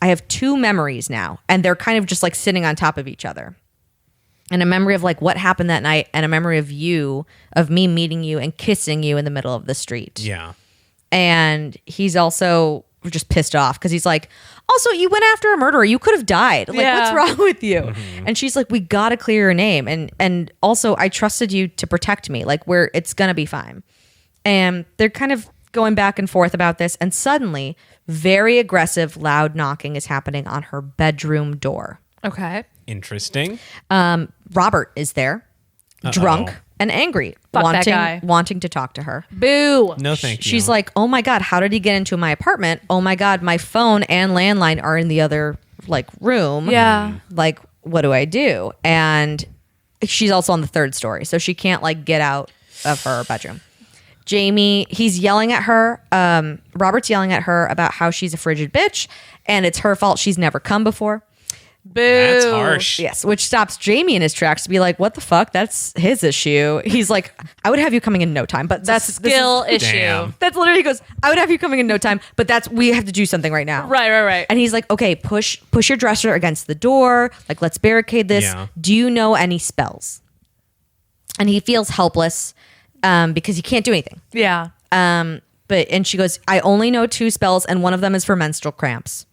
have two memories now. And they're kind of just like sitting on top of each other. And a memory of like what happened that night, and a memory of me meeting you and kissing you in the middle of the street. Yeah. And he's also just pissed off because he's like, also, you went after a murderer. You could have died. Like, what's wrong with you? Mm-hmm. And she's like, we got to clear your name. And also, I trusted you to protect me. Like, it's going to be fine. And they're kind of going back and forth about this. And suddenly, very aggressive, loud knocking is happening on her bedroom door. Okay. Interesting. Robert is there, drunk and angry, Fuck that guy. wanting to talk to her. Boo. No, thank you. She's like, oh my God, how did he get into my apartment? Oh my God, my phone and landline are in the other like room. Yeah. Like, what do I do? And she's also on the third story, so she can't like get out of her bedroom. Jamie, he's yelling at her. Robert's yelling at her about how she's a frigid bitch and it's her fault she's never come before. Boo. That's harsh. Yes, which stops Jamie in his tracks to be like, what the fuck? That's his issue. He's like, I would have you coming in no time, but that's Skill issue. Damn. That's literally, he goes, I would have you coming in no time, but we have to do something right now. Right. And he's like, okay, push your dresser against the door. Like, let's barricade this. Yeah. Do you know any spells? And he feels helpless because he can't do anything. Yeah. And she goes, I only know 2 spells, and one of them is for menstrual cramps.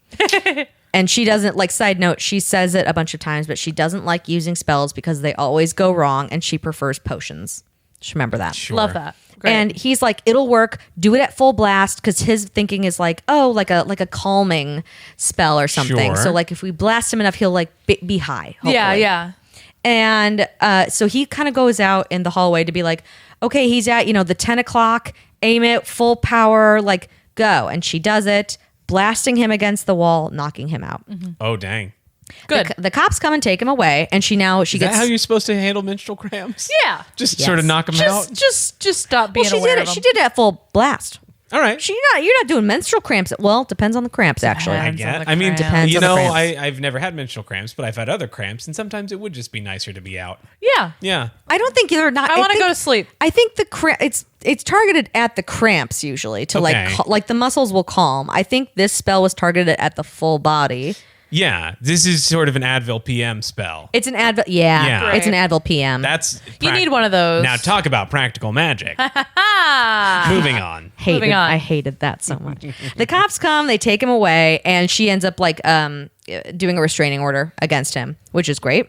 And she doesn't, like, side note, she says it a bunch of times, but she doesn't like using spells because they always go wrong, and she prefers potions. Just remember that. Sure. Love that. Great. And he's like, it'll work. Do it at full blast, because his thinking is like, oh, like a calming spell or something. Sure. So like if we blast him enough, he'll like be high. Hopefully. Yeah. And so he kind of goes out in the hallway to be like, okay, he's at the 10 o'clock. Aim it, full power, like go. And she does it, blasting him against the wall, knocking him out. Mm-hmm. Oh, dang. Good. The cops come and take him away, and she Is gets. that how you're supposed to handle menstrual cramps? Yeah. Just Yes. sort of knock them out? Just stop being Well, she aware did of it. them. She did it at full blast. All right. You're not doing menstrual cramps. Well, depends on the cramps, actually. I Depends on get. the I mean, cramps. Depends you on the know, cramps. I've never had menstrual cramps, but I've had other cramps, and sometimes it would just be nicer to be out. Yeah. Yeah. I don't think you're not. I want to think- go to sleep. I think it's targeted at the cramps usually to Okay. like the muscles will calm. I think this spell was targeted at the full body. Yeah. This is sort of an Advil PM spell. It's an Advil. Yeah, Yeah. it's an Advil PM. That's You need one of those. Now talk about practical magic. Moving on. Moving on. I hated that so much. The cops come, they take him away, and she ends up like doing a restraining order against him, which is great.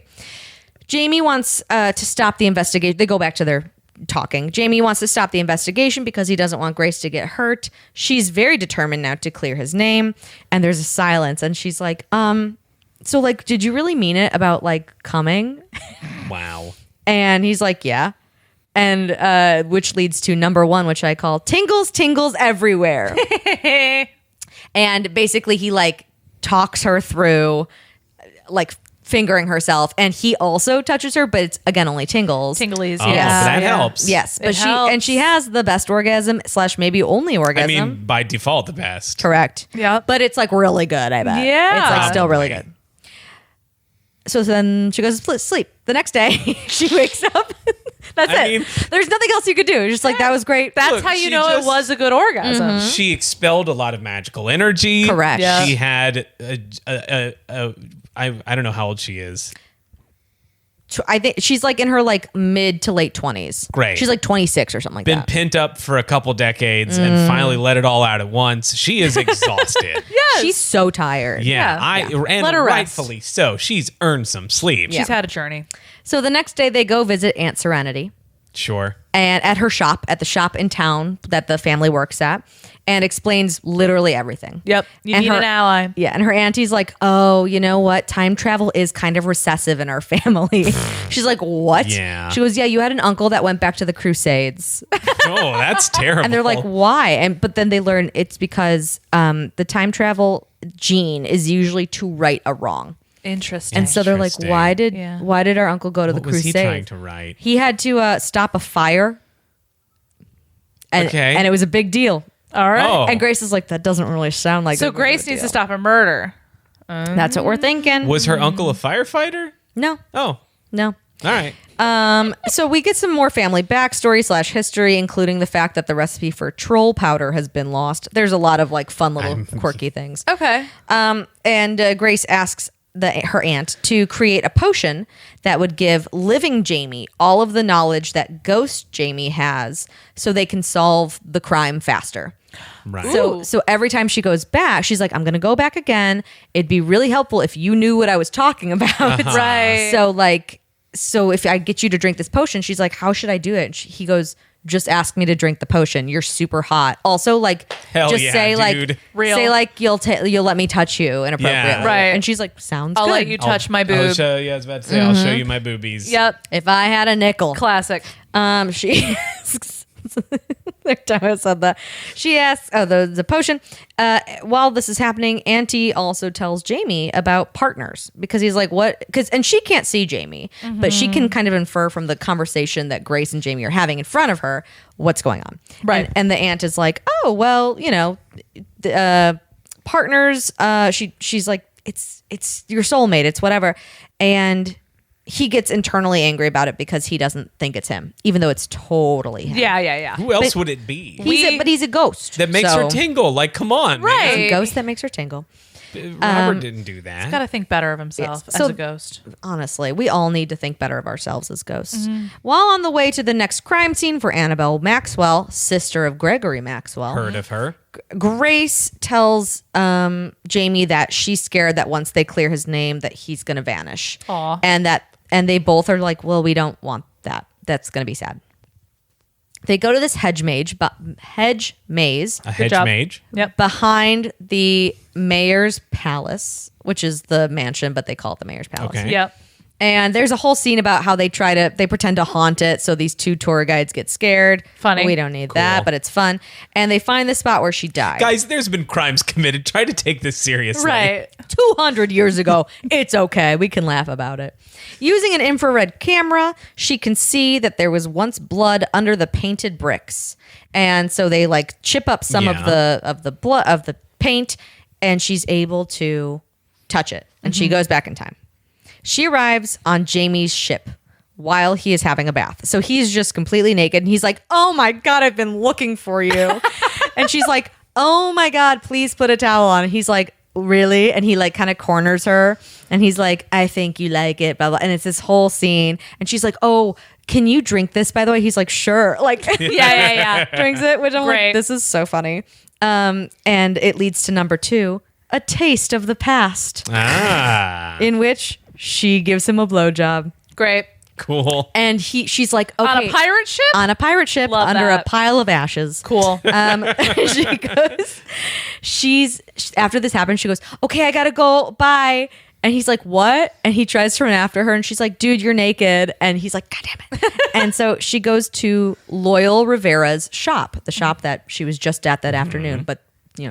Jamie wants to stop the investigation. They go back to their talking. Jamie wants to stop the investigation because he doesn't want Grace to get hurt. She's very determined now to clear his name, and there's a silence, and she's like, so like, did you really mean it about like coming? Wow. And he's like, yeah. And which leads to number 1, which I call tingles everywhere. And basically he like talks her through like fingering herself, and he also touches her, but it's again only tingles. Tinglies. Oh, Yeah. that helps. Yes, but It helps. she has the best orgasm / maybe only orgasm. I mean, by default, the best. Correct. Yeah. But it's like really good, I bet. Yeah. It's like still really Probably. good. So then she goes to sleep. The next day, she wakes up. That's I it. mean- There's nothing else you could do. It's just like, that was great. That's Look, how you she know it just- was a good orgasm. She expelled a lot of magical energy. Correct. Yeah. She had I don't know how old she is. I think she's like in her like mid to late 20s. Great. She's like 26 or something like Been that. pent up for a couple decades and finally let it all out at once. She is exhausted. She's so tired. Yeah, Yeah. and Let her rest. rightfully so. She's earned some sleep. She's had a journey. So the next day they go visit Aunt Serenity Sure. and at her shop, at the shop in town that the family works at, and explains literally everything. Yep. You And need an ally. Yeah, and her auntie's like, "Oh, you know what? Time travel is kind of recessive in our family." She's like, "What?" Yeah. She goes, "Yeah, you had an uncle that went back to the Crusades." Oh, that's terrible. And they're like, "Why?" But then they learn it's because the time travel gene is usually to right a wrong. Interesting. And so they're like, Interesting. "Why did our uncle go to what the was Crusades?" he trying to write? He had to stop a fire. And, Okay. and it was a big deal. All right. Oh. And Grace is like, "That doesn't really sound like So that big of a Grace needs to deal." stop a murder. That's what we're thinking. Was her uncle a firefighter? No, Oh, no. all right. So we get some more family backstory / history, including the fact that the recipe for troll powder has been lost. There's a lot of like fun little quirky things. Okay. And Grace asks her aunt to create a potion that would give living Jamie all of the knowledge that ghost Jamie has, so they can solve the crime faster. Right. So every time she goes back, she's like, "I'm going to go back again. It'd be really helpful if you knew what I was talking about." Right. So if I get you to drink this potion, she's like, "How should I do it?" And he goes, "Just ask me to drink the potion. You're super hot." Also, like, Hell just yeah, say dude. like, Real. say like you'll let me touch you inappropriately. Yeah. Right. And she's like, "Sounds I'll good." let you touch my I'll boob. show, yeah, I was about to say, I'll show you my boobies. Yep. If I had a nickel. Classic. She asks. Every time I said that, she asks, the potion. While this is happening, Auntie also tells Jamie about partners because he's like, "What?" And she can't see Jamie, but she can kind of infer from the conversation that Grace and Jamie are having in front of her what's going on. Right. And the aunt is like, "Oh, well, you know, partners." She's like, "It's your soulmate. It's whatever," and he gets internally angry about it because he doesn't think it's him, even though it's totally him. Yeah. Who else would it be? But he's a ghost. That makes so- her tingle. Like, come on. Right. It's a ghost that makes her tingle. Man. Robert didn't do that. Got to think better of himself Yeah, so- as a ghost. Honestly, we all need to think better of ourselves as ghosts. While on the way to the next crime scene for Annabelle Maxwell, sister of Gregory Maxwell, Heard of her. Grace tells Jamie that she's scared that once they clear his name, that he's going to vanish. Aw. And they both are like, "Well, we don't want that. That's going to be sad." They go to this hedge maze A hedge job. mage. Yep. behind the mayor's palace, which is the mansion, but they call it the mayor's palace. Okay. Yep. And there's a whole scene about how they pretend to haunt it. So these two tour guides get scared. Funny. We don't need Cool. that, but it's fun. And they find the spot where she died. Guys, there's been crimes committed. Try to take this seriously. Right. 200 years ago. It's okay. We can laugh about it. Using an infrared camera, she can see that there was once blood under the painted bricks. And so they like chip up some of the blood of the paint, and she's able to touch it. And she goes back in time. She arrives on Jamie's ship while he is having a bath. So he's just completely naked. And he's like, "Oh my God, I've been looking for you." And she's like, "Oh my God, please put a towel on." And he's like, "Really?" And he like kind of corners her. And he's like, "I think you like it, blah, blah." And it's this whole scene. And she's like, "Oh, can you drink this, by the way?" He's like, "Sure." Like, Yeah. drinks it, which I'm Great. like, this is so funny. And it leads to number 2, a taste of the past, Ah, in which she gives him a blowjob. Great. cool. And she's like, "Okay." On a pirate ship? On a pirate ship Love under that. a pile of ashes. Cool. She goes, after this happens, she goes, "Okay, I gotta go. Bye." And he's like, "What?" And he tries to run after her, and she's like, "Dude, you're naked." And he's like, "God damn it." And so she goes to Loyal Rivera's shop, the shop that she was just at that afternoon, but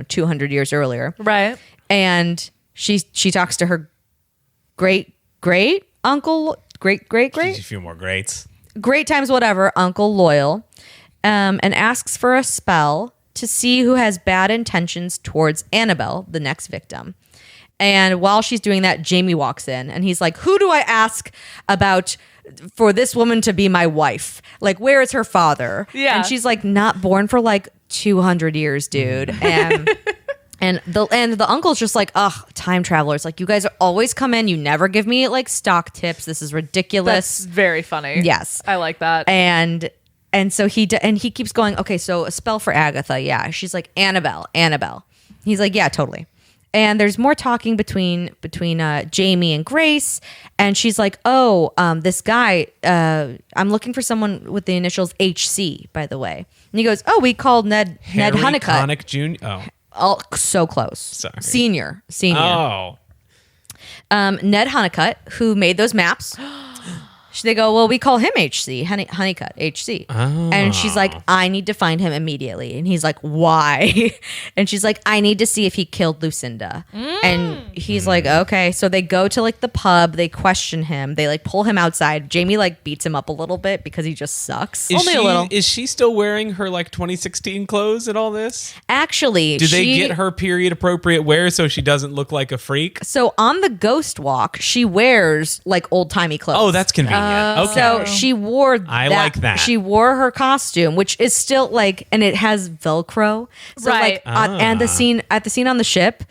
200 years earlier. Right. And She talks to her great uncle, great A few more greats. great times whatever uncle Loyal, and asks for a spell to see who has bad intentions towards Annabelle, the next victim. And while she's doing that, Jamie walks in and he's like, who do I ask about for this woman to be my wife? Like, where is her father? Yeah. And she's like, not born for like 200 years, dude. And the uncle's just like, ugh, time travelers. Like, you guys always come in. You never give me like stock tips. This is ridiculous. That's very funny. Yes. I like that. And so he keeps going, okay, so a spell for Agatha. Yeah. She's like, Annabelle. He's like, yeah, totally. And there's more talking between Jamie and Grace. And she's like, oh, this guy, I'm looking for someone with the initials HC, by the way. And he goes, oh, we called Ned Honeycutt. Connick Jr. Oh. Oh, so close. Sorry. Senior. Oh. Ned Honeycutt, who made those maps. They go, well, we call him HC, Honeycutt, HC. Oh. And she's like, I need to find him immediately. And he's like, why? And she's like, I need to see if he killed Lucinda. And he's like, okay. So they go to like the pub. They question him. They like pull him outside. Jamie like beats him up a little bit because he just sucks. Only a little. Is she still wearing her like 2016 clothes and all this? Actually, Do they get her period appropriate wear so she doesn't look like a freak? So on the ghost walk, she wears like old timey clothes. Oh, that's convenient. Okay. So she wore I like that. She wore her costume, which is still like, and it has Velcro. So Right. like, and the scene on the ship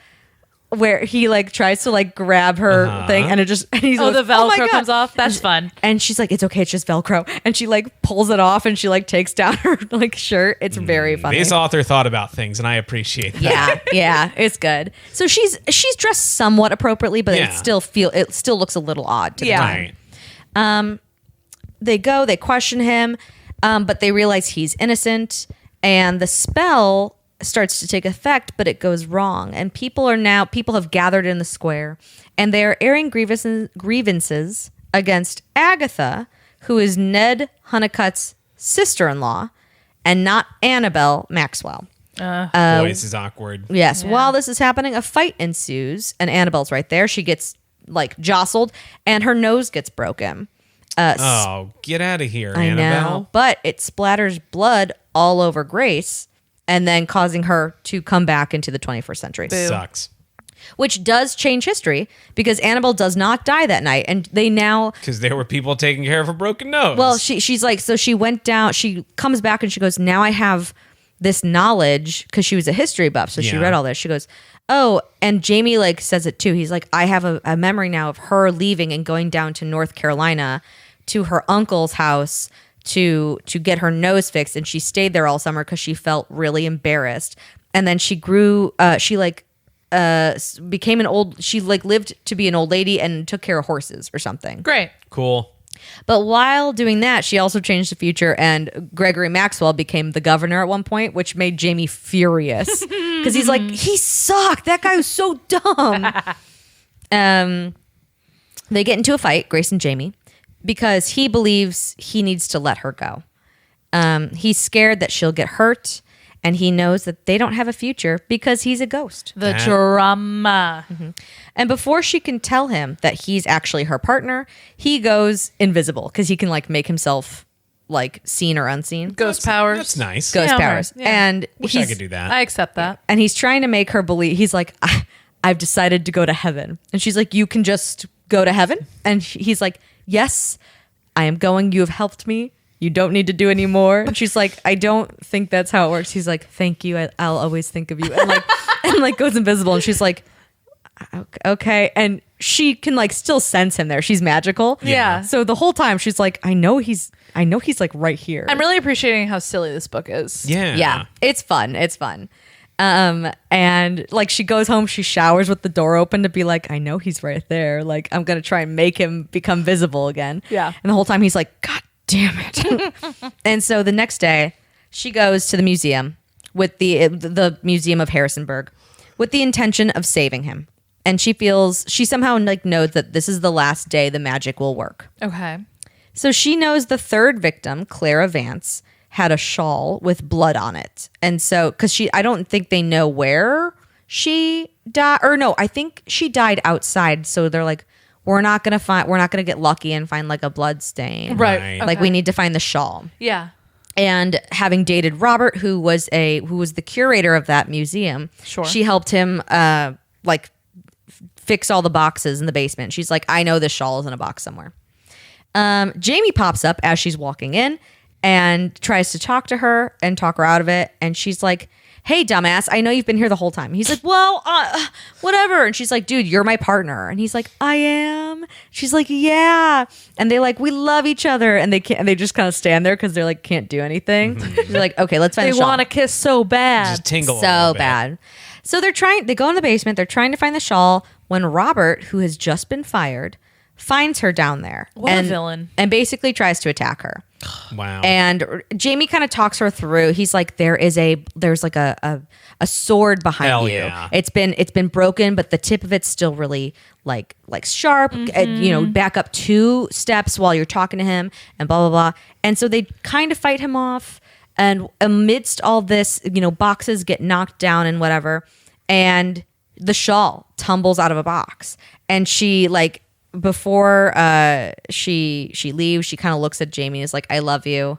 where he like tries to like grab her thing and it just, and he's Oh, like, the "Oh my Velcro God." comes off. That's fun. And she's like, it's okay, it's just Velcro. And she like pulls it off and she like takes down her like shirt. It's very funny. This author thought about things, and I appreciate that. Yeah, it's good. So she's dressed somewhat appropriately, but Yeah. it still looks a little odd to the Yeah. time. Right. They question him, but they realize he's innocent, and the spell starts to take effect, but it goes wrong. And people have gathered in the square, and they are airing grievances against Agatha, who is Ned Honeycutt's sister-in-law, and not Annabelle Maxwell. Boy, this is awkward. Yes. While this is happening, a fight ensues, and Annabelle's right there. She gets like jostled, and her nose gets broken. Oh, get out of here, I Annabelle. know, but it splatters blood all over Grace, and then causing her to come back into the 21st century, Sucks. which does change history because Annabelle does not die that night, and they now. Because there were people taking care of a broken nose. Well, she's like, so she went down. She comes back and she goes, now I have this knowledge because she was a history buff, so she Yeah. read all this. She goes, oh, and Jamie like says it too. He's like, I have a memory now of her leaving and going down to North Carolina to her uncle's house to get her nose fixed, and she stayed there all summer because she felt really embarrassed. And then she grew. She became an old. She like lived to be an old lady and took care of horses or something. Great. cool. But while doing that, she also changed the future, and Gregory Maxwell became the governor at one point, which made Jamie furious because he's like, he sucked. That guy was so dumb. They get into a fight, Grace and Jamie, because he believes he needs to let her go. He's scared that she'll get hurt, and he knows that they don't have a future because he's a ghost. The drama. And before she can tell him that he's actually her partner, he goes invisible because he can like make himself like seen or unseen. Ghost powers. That's nice. Ghost Yeah, powers. yeah. And Wish I could do that. I accept that. And he's trying to make her believe, he's like, I've decided to go to heaven. And she's like, you can just go to heaven? And he's like, yes, I am going. You have helped me. You don't need to do any more. And she's like, I don't think that's how it works. He's like, thank you. I'll always think of you. And like goes invisible. And she's like, okay. And she can like still sense him there. She's magical. Yeah. So the whole time she's like, I know he's like right here. I'm really appreciating how silly this book is. Yeah, it's fun. It's fun. And like she goes home, she showers with the door open to be like, I know he's right there. Like I'm gonna try and make him become visible again. Yeah. And the whole time he's like, God damn it. And so the next day, she goes to the museum with the Museum of Harrisonburg with the intention of saving him. And she somehow like knows that this is the last day the magic will work. Okay. So she knows the third victim, Clara Vance, had a shawl with blood on it. And so, because I don't think they know where she died, or no, I think she died outside. So they're like, we're not gonna get lucky and find like a blood stain. Right. Like we need to find the shawl. Yeah. And having dated Robert, who was the curator of that museum, Sure. she helped him like fix all the boxes in the basement. She's like, I know this shawl is in a box somewhere. Jamie pops up as she's walking in and tries to talk to her and talk her out of it. And she's like, hey, dumbass, I know you've been here the whole time. He's like, well, whatever. And she's like, dude, you're my partner. And he's like, I am. She's like, yeah. And they like, we love each other. And they just kind of stand there because they're like, can't do anything. They're like, okay, let's find They the shawl. want to kiss so bad. Just tingle a So little bit. bad. So they go in the basement. They're trying to find the shawl when Robert, who has just been fired, finds her down there. What a villain. And basically tries to attack her. Wow. And Jamie kind of talks her through. He's like, there's like a sword behind Hell you. yeah. It's been broken, but the tip of it's still really like sharp. Back up 2 steps while you're talking to him and blah, blah, blah. And so they kind of fight him off. And amidst all this, boxes get knocked down and whatever. And the shawl tumbles out of a box. And she like, before she leaves, she kind of looks at Jamie and is like, I love you.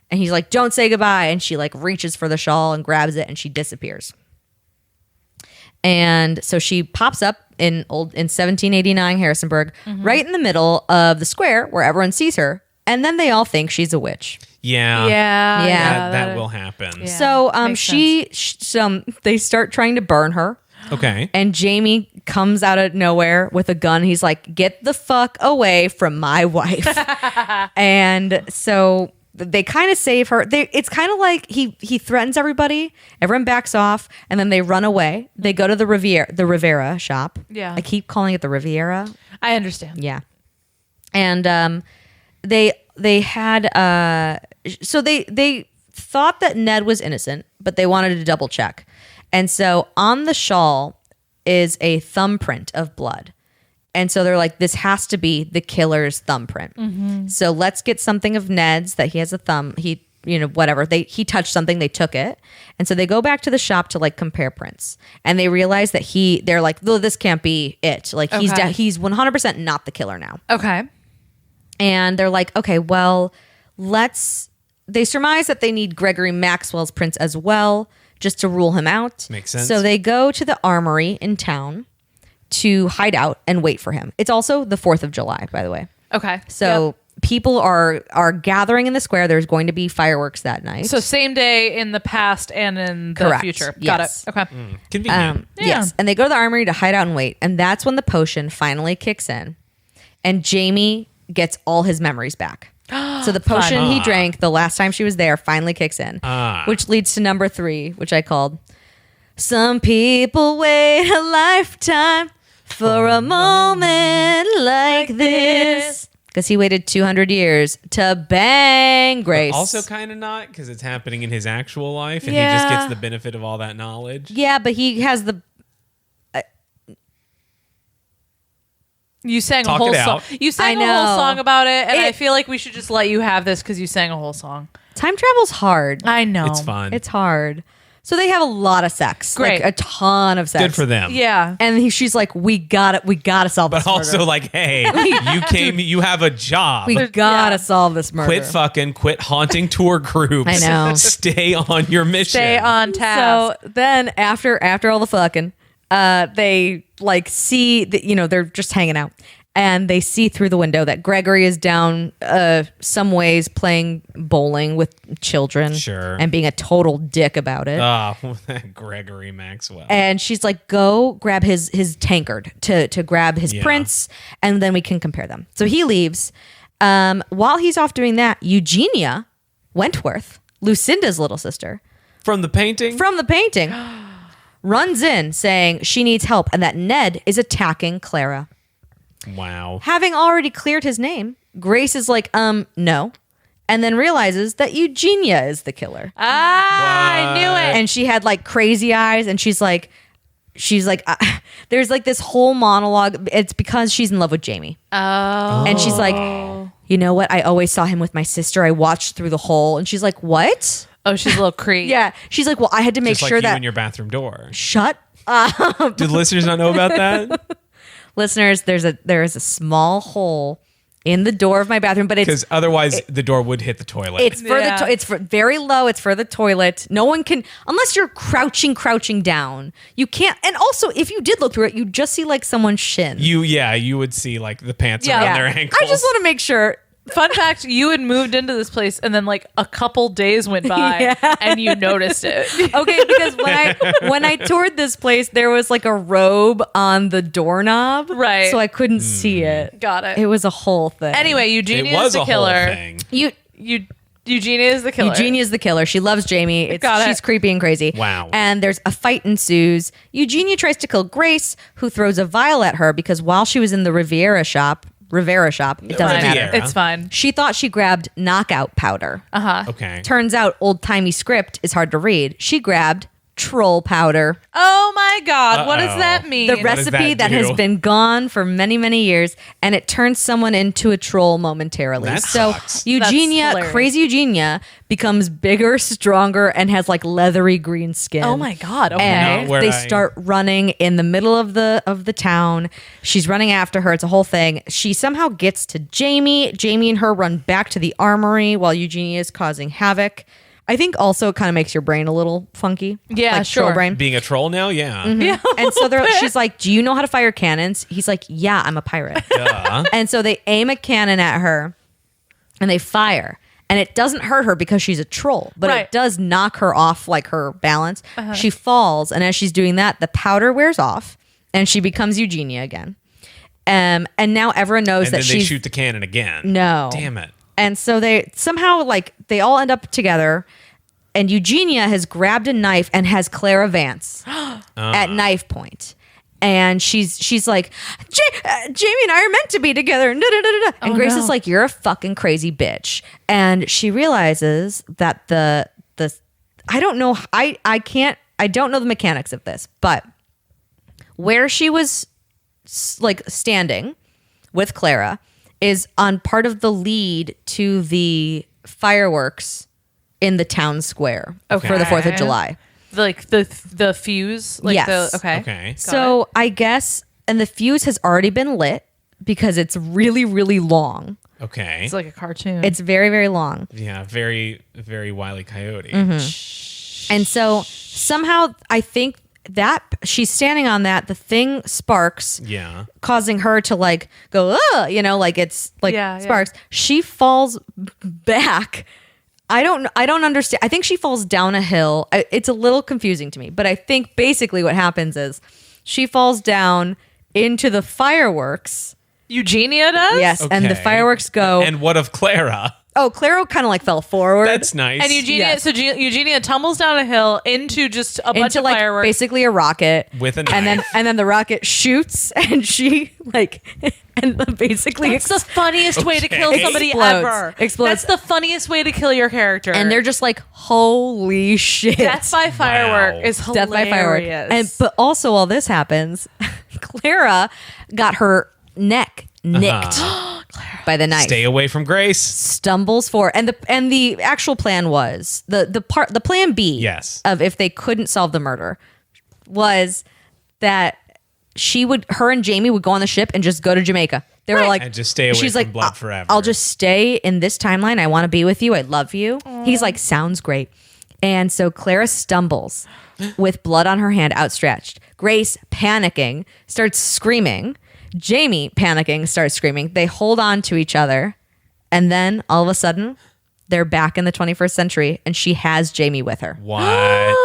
And he's like, don't say goodbye. And she like reaches for the shawl and grabs it and she disappears. And so she pops up in 1789 Harrisonburg, right in the middle of the square where everyone sees her. And then they all think she's a witch. Yeah. Yeah. That will happen. Yeah. So makes they start trying to burn her. Okay. And Jamie comes out of nowhere with a gun. He's like, get the fuck away from my wife. And so they kind of save her. It's kind of like he threatens everybody. Everyone backs off, and then they run away. They go to the Rivera shop. Yeah. I keep calling it the Riviera. I understand. Yeah. And they had so they thought that Ned was innocent, but they wanted to double check. And so on the shawl is a thumbprint of blood. And so they're like, this has to be the killer's thumbprint. So let's get something of Ned's that he has a thumb. He, whatever. He touched something, they took it. And so they go back to the shop to like compare prints. And they realize that they're like, oh, this can't be it. Like he's 100% not the killer now. Okay. And they're like, okay, well, they surmise that they need Gregory Maxwell's prints as well, just to rule him out. Makes sense. So they go to the armory in town to hide out and wait for him. It's also the 4th of July, by the way. Okay. So people are gathering in the square. There's going to be fireworks that night. So same day in the past and in the Correct. future. Yes. Got it. Okay. Convenient. Yes. And they go to the armory to hide out and wait. And that's when the potion finally kicks in. And Jamie gets all his memories back. So the potion he drank the last time she was there finally kicks in, which leads to number 3, which I called, some people wait a lifetime for a moment like this. Because he waited 200 years to bang Grace. But also kind of not, because it's happening in his actual life and he Yeah. just gets the benefit of all that knowledge. Yeah, but he has the... You sang Talk a whole it song. out. You sang I a whole know. song about it, and I It- feel like we should just let you have this because you sang a whole song. Time travel's hard. I know. It's fun. It's hard. So they have a lot of sex. Great. Like a ton of sex. Good for them. Yeah. And she's like, we gotta solve this But also murder. like, hey, you have a job. We gotta Yeah. solve this murder. Quit fucking, quit haunting tour groups. I know. Stay on your mission. Stay on task. So then after all the fucking, they like see that, they're just hanging out. And they see through the window that Gregory is down some ways playing bowling with children. Sure. And being a total dick about it. That Gregory Maxwell. And she's like, go grab his tankard to grab his Yeah. prints, and then we can compare them. So he leaves. While he's off doing that, Eugenia Wentworth, Lucinda's little sister, From the painting? from the painting, runs in saying she needs help and that Ned is attacking Clara. Wow. Having already cleared his name, Grace is like, no. And then realizes that Eugenia is the killer. I knew it. And she had like crazy eyes, and she's like there's like this whole monologue. It's because she's in love with Jamie. Oh. And she's like, you know what? I always saw him with my sister. I watched through the hole. And she's like, what? Oh, she's a little creep. Yeah. She's like, well, I had to make Just like sure you that in your bathroom door. shut Do the listeners not know about that? Listeners, there is a small hole in the door of my bathroom, but Because otherwise the door would hit the toilet. it's for Yeah. it's for very low. It's for the toilet. No one can, unless you're crouching down. You can't. And also, if you did look through it, you'd just see like someone's shin. you would see like the pants Yeah. around Yeah. their ankles. I just want to make sure. Fun fact, you had moved into this place and then like a couple days went by and you noticed it. Okay, because when I toured this place, there was like a robe on the doorknob, Right. So I couldn't see it. Got it. It was a whole thing. Anyway, it Eugenia was is the a killer. whole thing. Eugenia is the killer. Eugenia is the killer. She loves Jamie. Got it. She's creepy and crazy. Wow. And there's a fight ensues. Eugenia tries to kill Grace, who throws a vial at her because while she was in the Rivera shop, it doesn't Fine. matter. It's fine. She thought she grabbed knockout powder. Okay. Turns out old-timey script is hard to read. She grabbed troll powder. Oh my God. What does Uh-oh. that mean? The does recipe that that has do? been gone for many, many years, and it turns someone into a troll momentarily. That so sucks. Eugenia, hilarious. crazy Eugenia, becomes bigger, stronger, and has like leathery green skin. Oh my God. Okay. And Not where they I- start running in the middle of the town. She's running after her. It's a whole thing. She somehow gets to Jamie. Jamie and her run back to the armory while Eugenia is causing havoc. I think also it kind of makes your brain a little funky. Yeah, like troll sure. brain. Being a troll now, yeah. Yeah. And so she's like, "Do you know how to fire cannons?" He's like, "Yeah, I'm a pirate." Duh. And so they aim a cannon at her and they fire. And it doesn't hurt her because she's a troll, but Right. it does knock her off like her balance. She falls, and as she's doing that, the powder wears off and she becomes Eugenia again. And now everyone knows And that then they she's shoot the cannon again. no. Damn it. And so they somehow they all end up together, and Eugenia has grabbed a knife and has Clara Vance at knife point. And she's like, Jamie and I are meant to be together. And, and Grace is like, "You're a fucking crazy bitch." And she realizes that the I don't know, I don't know the mechanics of this, but where she was like standing with Clara is on part of the lead to the fireworks in the town square for the 4th of July. Like the fuse? Like Yes. Okay. Okay. So I guess, and the fuse has already been lit because it's really, really long. Okay. It's like a cartoon. It's very, very long. Yeah, very, very Wile E. Coyote. And so somehow I think that she's standing on that, the thing sparks, Yeah. causing her to like go, like it's like Yeah, sparks. She falls back. I don't understand. I think she falls down a hill. It's a little confusing to me, but I think basically what happens is she falls down into the fireworks. Eugenia does? Yes, and the Okay. fireworks go. And what of Clara? Oh, Clara kind of like fell forward. That's nice. And Eugenia, Yes. so Eugenia tumbles down a hill into just a bunch into of like fireworks. basically a rocket With a and knife. then the rocket shoots and she like and basically That's the funniest way to kill Okay. somebody Explodes. ever. Explodes. That's the funniest way to kill your character. and they're just like, holy shit. death by firework Wow. is hilarious. Death by firework. But also while this happens, Clara got her neck nicked by the knife. Stay away from Grace. Stumbles forward, and the actual plan was the plan B. Yes. Of if they couldn't solve the murder, was that her and Jamie would go on the ship and just go to Jamaica. They were like, And just stay away she's from like, blood forever. I'll just stay in this timeline. I want to be with you. I love you. He's like, sounds great. And so Clara stumbles with blood on her hand outstretched. Grace, panicking, starts screaming. Jamie, panicking, starts screaming. They hold on to each other. And then all of a sudden, they're back in the 21st century and she has Jamie with her. What?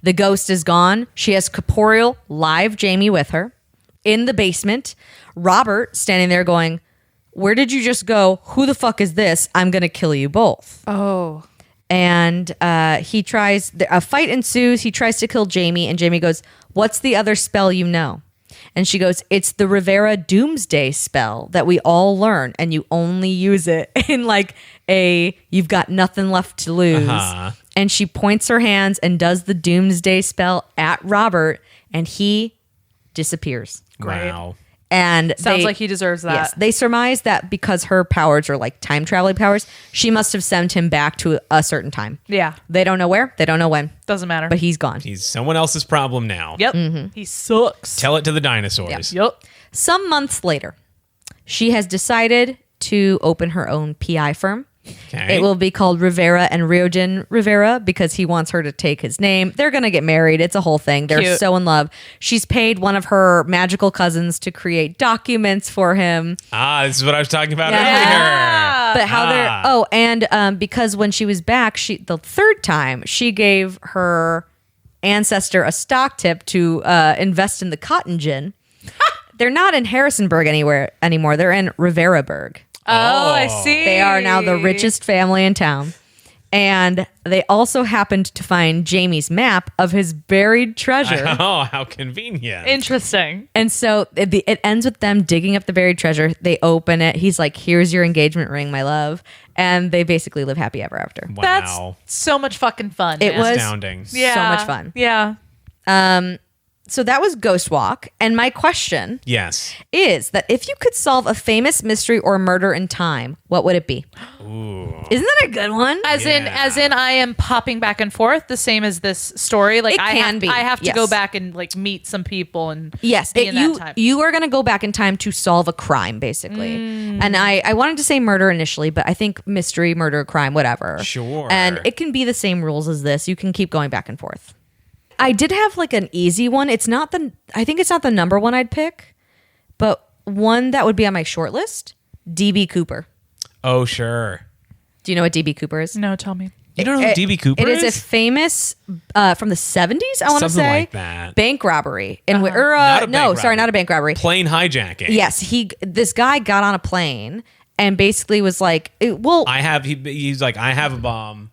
The ghost is gone. She has corporeal live Jamie with her in the basement. Robert standing there going, "Where did you just go? Who the fuck is this? I'm going to kill you both." Oh. And a fight ensues. He tries to kill Jamie and Jamie goes, "What's the other spell you know?" And she goes, "It's the Rivera Doomsday spell that we all learn and you only use it in like you've got nothing left to lose." Uh-huh. And she points her hands and does the Doomsday spell at Robert and he disappears. Wow. And Sounds like he deserves that. Yes, they surmise that because her powers are like time traveling powers, she must have sent him back to a certain time. Yeah. They don't know where, they don't know when, Doesn't matter. but he's gone. He's someone else's problem now. Yep. He sucks. Tell it to the dinosaurs. Yep. Some months later, she has decided to open her own PI firm. Okay. It will be called Rivera and Riojan Rivera because he wants her to take his name. They're going to get married. It's a whole thing. They're Cute. so in love. She's paid one of her magical cousins to create documents for him. This is what I was talking about Yeah. earlier. But how they're and because when she was back, the third time she gave her ancestor a stock tip to invest in the cotton gin. They're not in Harrisonburg anymore. They're in Riveraburg. Oh, I see. They are now the richest family in town. And they also happened to find Jamie's map of his buried treasure. Oh, how convenient. Interesting. And so it ends with them digging up the buried treasure. They open it. He's like, here's your engagement ring, my love. And they basically live happy ever after. Wow. That's so much fucking fun. It man. was Astounding. so much fun. Yeah. So that was Ghost Walk. And my question Yes. is that if you could solve a famous mystery or murder in time, what would it be? Ooh. Isn't that a good one? As in I am popping back and forth the same as this story. Like It can be, I have to yes. go back and like meet some people and Yes, be in that time. you are going to go back in time to solve a crime, basically. And I wanted to say murder initially, but I think mystery, murder, crime, whatever. Sure. And it can be the same rules as this. You can keep going back and forth. I did have like an easy one. I think it's not the number one I'd pick, but one that would be on my short list, DB Cooper. Oh, sure. Do you know what DB Cooper is? No, tell me. You don't know who DB Cooper It is? is a famous from the 70s, I want to Something say. like that. Bank robbery. Not a bank robbery. Not a bank robbery. Plane hijacking. Yes, this guy got on a plane and basically was like, he's like, I have a bomb.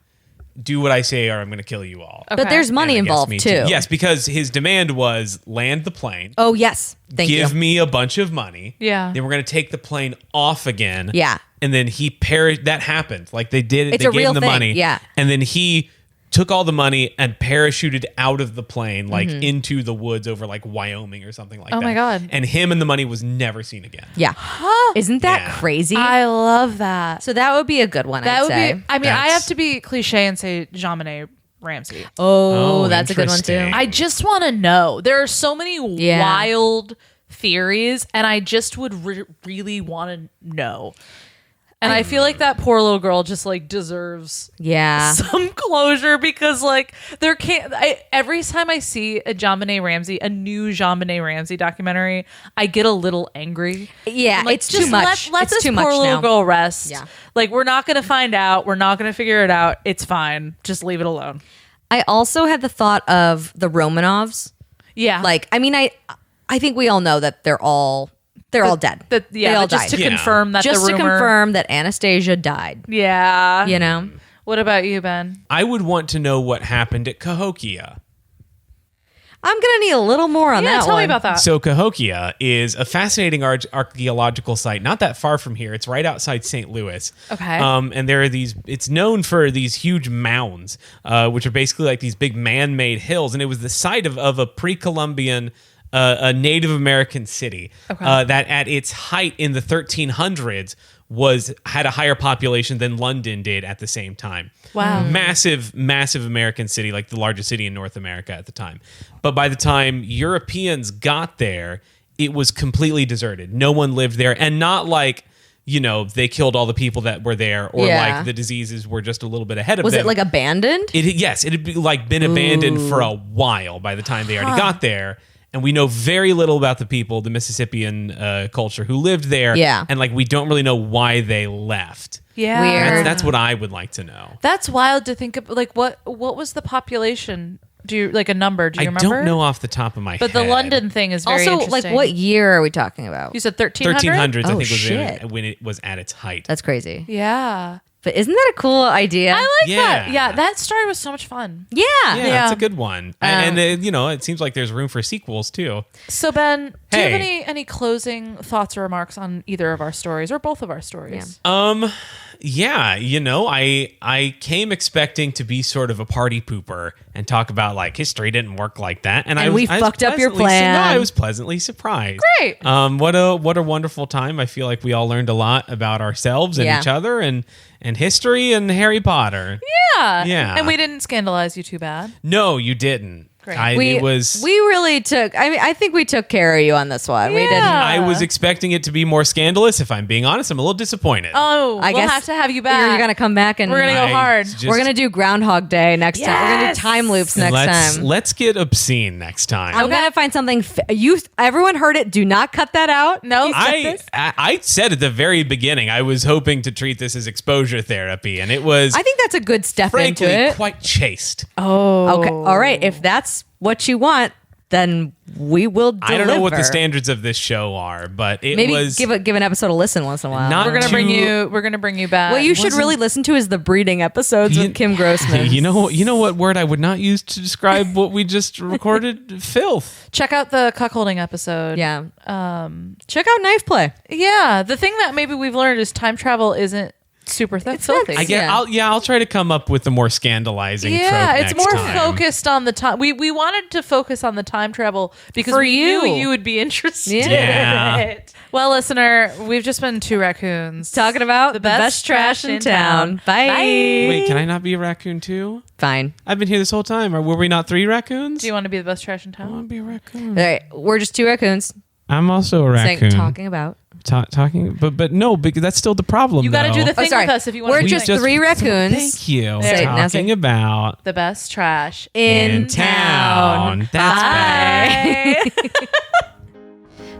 Do what I say or I'm going to kill you all. but there's money And I guess involved me too. Yes, because his demand was land the plane. Oh yes, thank you. Give me a bunch of money. Yeah. Then we're going to take the plane off again. Yeah. And then he perished. That happened. Like they did it. It's They a gave real him the thing, money. yeah. And then he took all the money and parachuted out of the plane, like Mm-hmm. into the woods over like Wyoming or something like that. Oh my God. And him and the money was never seen again. Yeah, isn't that Yeah. crazy? I love that. So that would be a good one. That I'd would say. be I mean, I That's- have to be cliche and say Jean-Benet Ramsey. Oh, Oh, that's a good one too. interesting. I just want to know. There are so many Yeah. wild theories, and I just would really want to know. And I feel like that poor little girl just like deserves Yeah. some closure because like there can't. Every time I see a new Jean-Benet Ramsey documentary, I get a little angry. Yeah, I'm like, it's just too much. Let It's this too poor much little now. girl rest. Yeah. Like we're not gonna find out. We're not gonna figure it out. It's fine. Just leave it alone. I also had the thought of the Romanovs. Yeah. Like, I mean, I think we all know that they're all dead. They all just died. to Yeah. confirm that Just the to rumor. confirm that Anastasia died. Yeah. You know. What about you, Ben? I would want to know what happened at Cahokia. I'm gonna need a little more on Yeah, that tell one. me about that. So Cahokia is a fascinating archaeological site, not that far from here. It's right outside St. Louis. Okay. And there are these. It's known for these huge mounds, which are basically like these big man-made hills, and it was the site of a pre-Columbian. A Native American city that, at its height in the 1300s, had a higher population than London did at the same time. Wow. Massive American city, like the largest city in North America at the time. But by the time Europeans got there, it was completely deserted. No one lived there, and not like, they killed all the people that were there, or Yeah. like the diseases were just a little bit ahead of Was them. it like abandoned? Yes, it had been abandoned for a while by the time they already got there. And we know very little about the people, the Mississippian culture who lived there. Yeah. And we don't really know why they left. Yeah. Weird. That's what I would like to know. That's wild to think of. Like, what was the population? Do you like a number? Do you I remember? don't know off the top of my But head. the London thing is very Also, interesting. like, what year are we talking about? You said 1300? 1300s, I Oh, think, was shit. when it was at its height. That's crazy. Yeah. But isn't that a cool idea? I like that. Yeah. Yeah, that story was so much fun. yeah. yeah, Yeah. that's a good one. And it seems like there's room for sequels too. So Ben, do you have Hey. any closing thoughts or remarks on either of our stories or both of our stories? Yeah, I came expecting to be sort of a party pooper and talk about like history didn't work like that, and we fucked up your plan. No, I was pleasantly surprised. Great. What a wonderful time. I feel like we all learned a lot about ourselves and each other and history and Harry Potter. Yeah. Yeah. And we didn't scandalize you too bad. No, you didn't. Great. We really took. I mean, I think we took care of you on this one. We didn't. I was expecting it to be more scandalous. If I'm being honest, I'm a little disappointed. Oh, I we'll guess have to have you back. You're gonna come back and We're gonna go hard. We're gonna do Groundhog Day next time. We're gonna do time loops next time. Let's get obscene next time. I'm gonna find something. Everyone heard it. Do not cut that out. No, I said at the very beginning I was hoping to treat this as exposure therapy, and it was. I think that's a good step frankly, into it. quite chaste. Oh, Okay. All right. If that's what you want, then we will deliver. I don't know what the standards of this show are, but it Maybe was give an episode a listen once in a while. not we're gonna too- bring you back. what you should really listen to is the breeding episodes with Kim Grossman. You know what word I would not use to describe what we just recorded? Filth. check out the cuckolding episode. Yeah. Check out Knife Play. Yeah. The thing that maybe we've learned is time travel isn't super filthy. I get. I'll try to come up with a more scandalizing. Yeah, trope it's next more time. focused on the time. We wanted to focus on the time travel because For we you. knew you would be interested Yeah. in it. Well, listener, we've just been two raccoons Talking about the best trash in town. Bye. Wait, can I not be a raccoon too? Fine. I've been here this whole time. Or were we not 3 raccoons? Do you want to be the best trash in I want town? to be a raccoon. All right. We're just 2 raccoons I'm also a raccoon. talking about. Talking, but no, because that's still the problem. You got to though. do the thing sorry. with us if you want We're to. just 3 raccoons. Thank you. Say it, now say Talking it. about the best trash In town. That's Bye.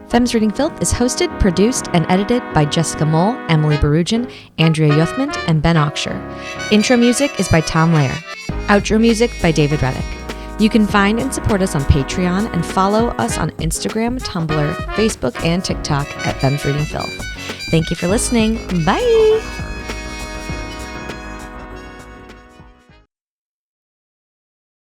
Femmes Reading Filth is hosted, produced, and edited by Jessica Mole, Emily Barujan, Andrea Yuthmand, and Ben Oxshire. Intro music is by Tom Lair. Outro music by David Reddick. You can find and support us on Patreon and follow us on Instagram, Tumblr, Facebook, and TikTok at Femmes Reading Filth. Thank you for listening. Bye!